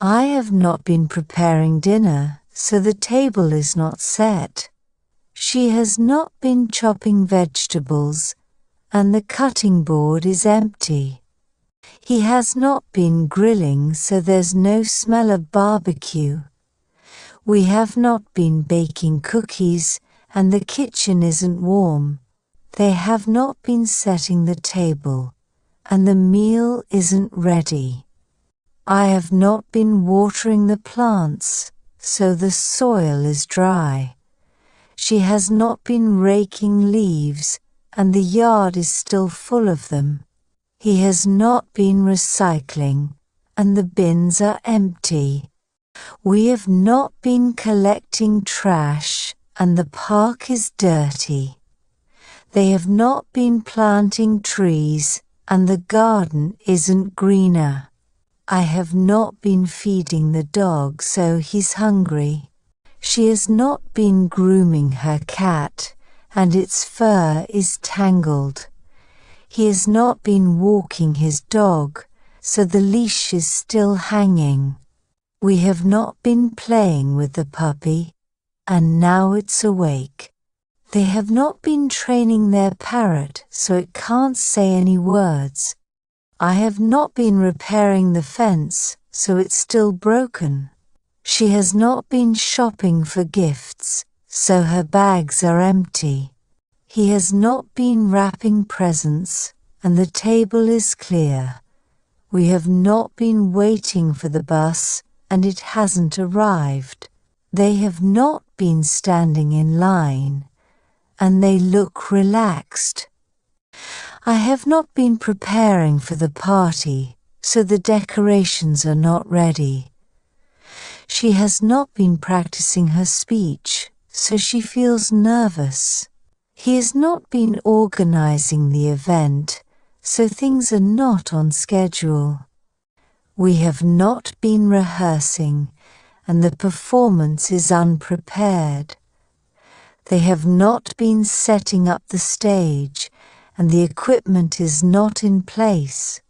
I have not been preparing dinner, so the table is not set. She has not been chopping vegetables, and the cutting board is empty. He has not been grilling, so there's no smell of barbecue. We have not been baking cookies, and the kitchen isn't warm. They have not been setting the table, and the meal isn't ready. I have not been watering the plants, so the soil is dry. She has not been raking leaves, and the yard is still full of them. He has not been recycling, and the bins are empty. We have not been collecting trash, and the park is dirty. They have not been planting trees, and the garden isn't greener. I have not been feeding the dog, so he's hungry. She has not been grooming her cat, and its fur is tangled. He has not been walking his dog, so the leash is still hanging. We have not been playing with the puppy, and now it's awake. They have not been training their parrot, so it can't say any words. I have not been repairing the fence, so it's still broken. She has not been shopping for gifts, so her bags are empty. He has not been wrapping presents, and the table is clear. We have not been waiting for the bus, and it hasn't arrived. They have not been standing in line, and they look relaxed. I have not been preparing for the party, so the decorations are not ready. She has not been practicing her speech, so she feels nervous. He has not been organizing the event, so things are not on schedule. We have not been rehearsing, and the performance is unprepared. They have not been setting up the stage, and the equipment is not in place.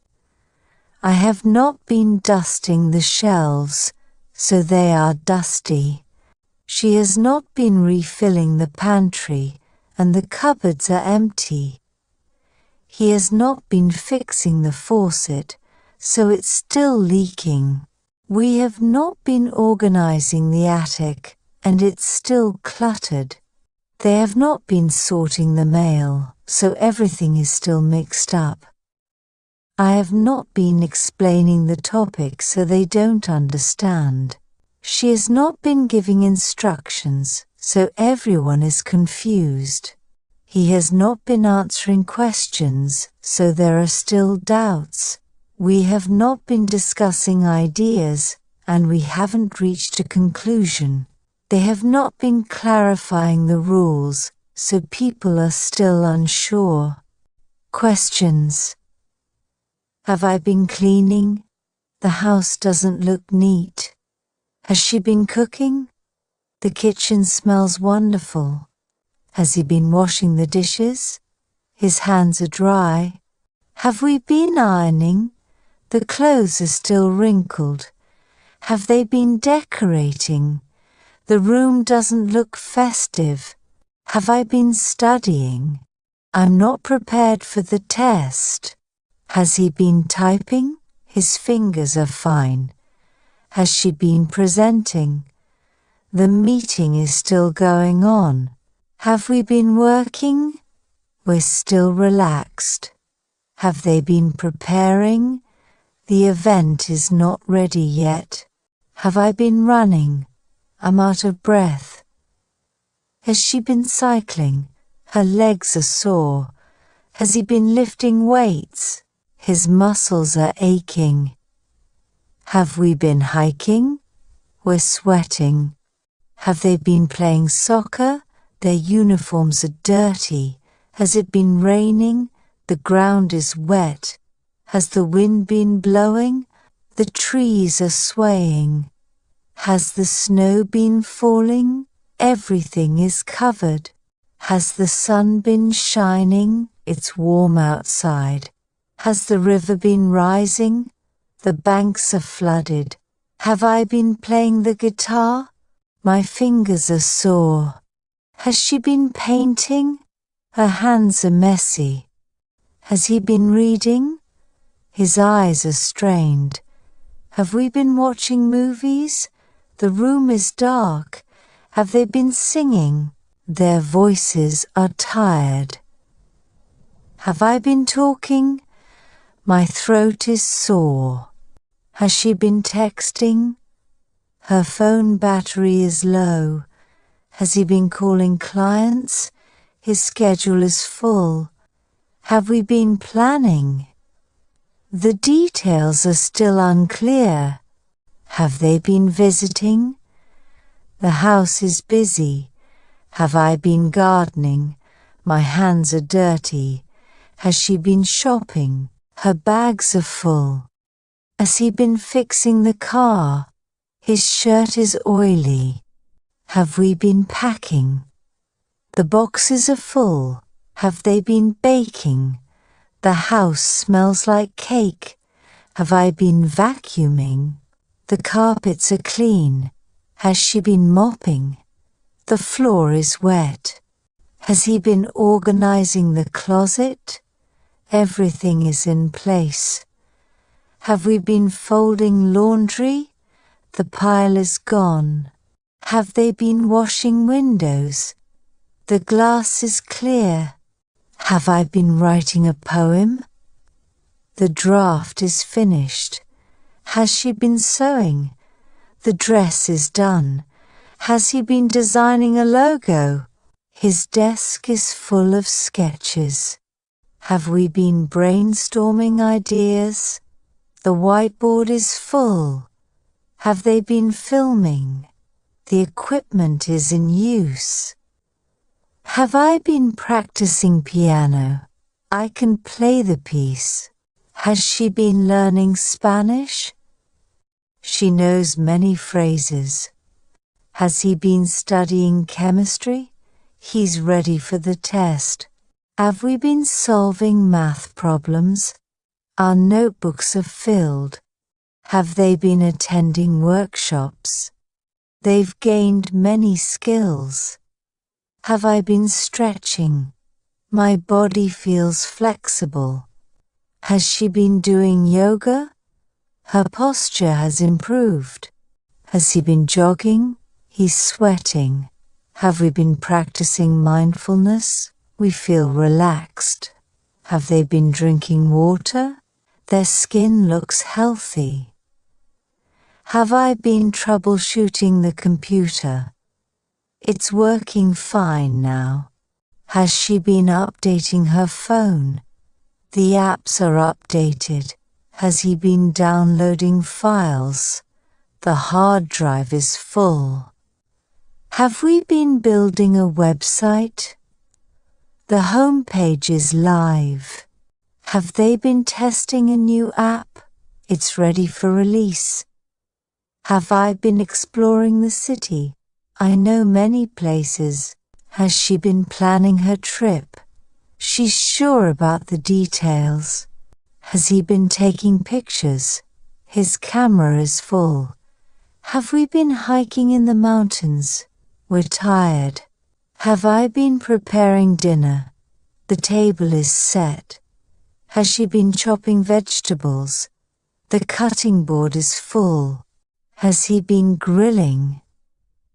I have not been dusting the shelves, so they are dusty. She has not been refilling the pantry, and the cupboards are empty. He has not been fixing the faucet, so it's still leaking. We have not been organizing the attic, and it's still cluttered. They have not been sorting the mail, so everything is still mixed up. I have not been explaining the topic, so they don't understand. She has not been giving instructions, so everyone is confused. He has not been answering questions, so there are still doubts. We have not been discussing ideas, and we haven't reached a conclusion. They have not been clarifying the rules, so people are still unsure. Questions. Have I been cleaning? The house doesn't look neat. Has she been cooking? The kitchen smells wonderful. Has he been washing the dishes? His hands are dry. Have we been ironing? The clothes are still wrinkled. Have they been decorating? The room doesn't look festive. Have I been studying? I'm not prepared for the test. Has he been typing? His fingers are fine. Has she been presenting? The meeting is still going on. Have we been working? We're still relaxed. Have they been preparing? The event is not ready yet. Have I been running? I'm out of breath. Has she been cycling? Her legs are sore. Has he been lifting weights? His muscles are aching. Have we been hiking? We're sweating. Have they been playing soccer? Their uniforms are dirty. Has it been raining? The ground is wet. Has the wind been blowing? The trees are swaying. Has the snow been falling? Everything is covered. Has the sun been shining? It's warm outside. Has the river been rising? The banks are flooded. Have I been playing the guitar? My fingers are sore. Has she been painting? Her hands are messy. Has he been reading? His eyes are strained. Have we been watching movies? The room is dark. Have they been singing? Their voices are tired. Have I been talking? My throat is sore. Has she been texting? Her phone battery is low. Has he been calling clients? His schedule is full. Have we been planning? The details are still unclear. Have they been visiting? The house is busy. Have I been gardening? My hands are dirty. Has she been shopping? Her bags are full. Has he been fixing the car? His shirt is oily. Have we been packing? The boxes are full. Have they been baking? The house smells like cake. Have I been vacuuming? The carpets are clean. Has she been mopping? The floor is wet. Has he been organizing the closet? Everything is in place. Have we been folding laundry? The pile is gone. Have they been washing windows? The glass is clear. Have I been writing a poem? The draft is finished. Has she been sewing? The dress is done. Has he been designing a logo? His desk is full of sketches. Have we been brainstorming ideas? The whiteboard is full. Have they been filming? The equipment is in use. Have I been practicing piano? I can play the piece. Has she been learning Spanish? She knows many phrases. Has he been studying chemistry? He's ready for the test. Have we been solving math problems? Our notebooks are filled. Have they been attending workshops? They've gained many skills. Have I been stretching? My body feels flexible. Has she been doing yoga? Her posture has improved. Has he been jogging? He's sweating. Have we been practicing mindfulness? We feel relaxed. Have they been drinking water? Their skin looks healthy. Have I been troubleshooting the computer? It's working fine now. Has she been updating her phone? The apps are updated. Has he been downloading files? The hard drive is full. Have we been building a website? The home page is live. Have they been testing a new app? It's ready for release. Have I been exploring the city? I know many places. Has she been planning her trip? She's sure about the details. Has he been taking pictures? His camera is full. Have we been hiking in the mountains? We're tired. Have I been preparing dinner? The table is set. Has she been chopping vegetables? The cutting board is full. Has he been grilling?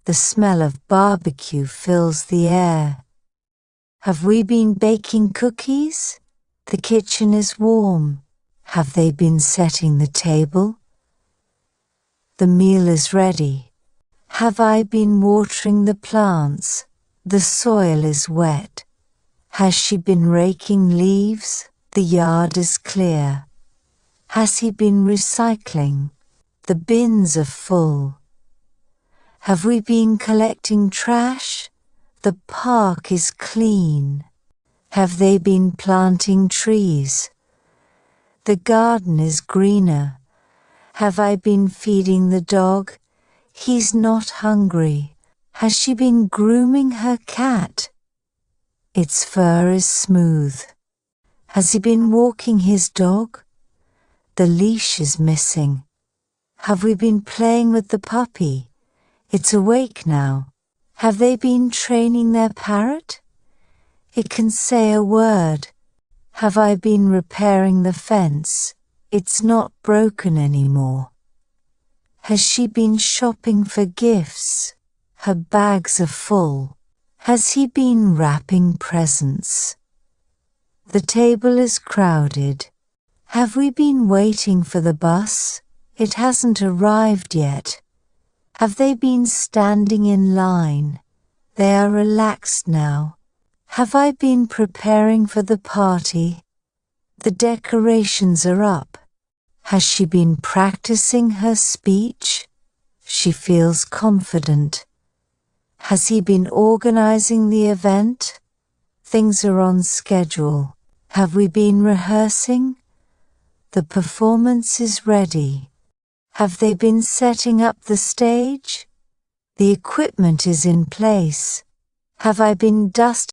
The smell of barbecue fills the air. Have we been baking cookies? The kitchen is warm. Have they been setting the table? The meal is ready. Have I been watering the plants? The soil is wet. Has she been raking leaves? The yard is clear. Has he been recycling? The bins are full. Have we been collecting trash? The park is clean. Have they been planting trees? The garden is greener. Have I been feeding the dog? He's not hungry. Has she been grooming her cat? Its fur is smooth. Has he been walking his dog? The leash is missing. Have we been playing with the puppy? It's awake now. Have they been training their parrot? It can say a word. Have I been repairing the fence? It's not broken anymore. Has she been shopping for gifts? Her bags are full. Has he been wrapping presents? The table is crowded. Have we been waiting for the bus? It hasn't arrived yet. Have they been standing in line? They are relaxed now. Have I been preparing for the party? The decorations are up. Has she been practicing her speech? She feels confident. Has he been organizing the event? Things are on schedule. Have we been rehearsing? The performance is ready. Have they been setting up the stage? The equipment is in place. Have I been dusting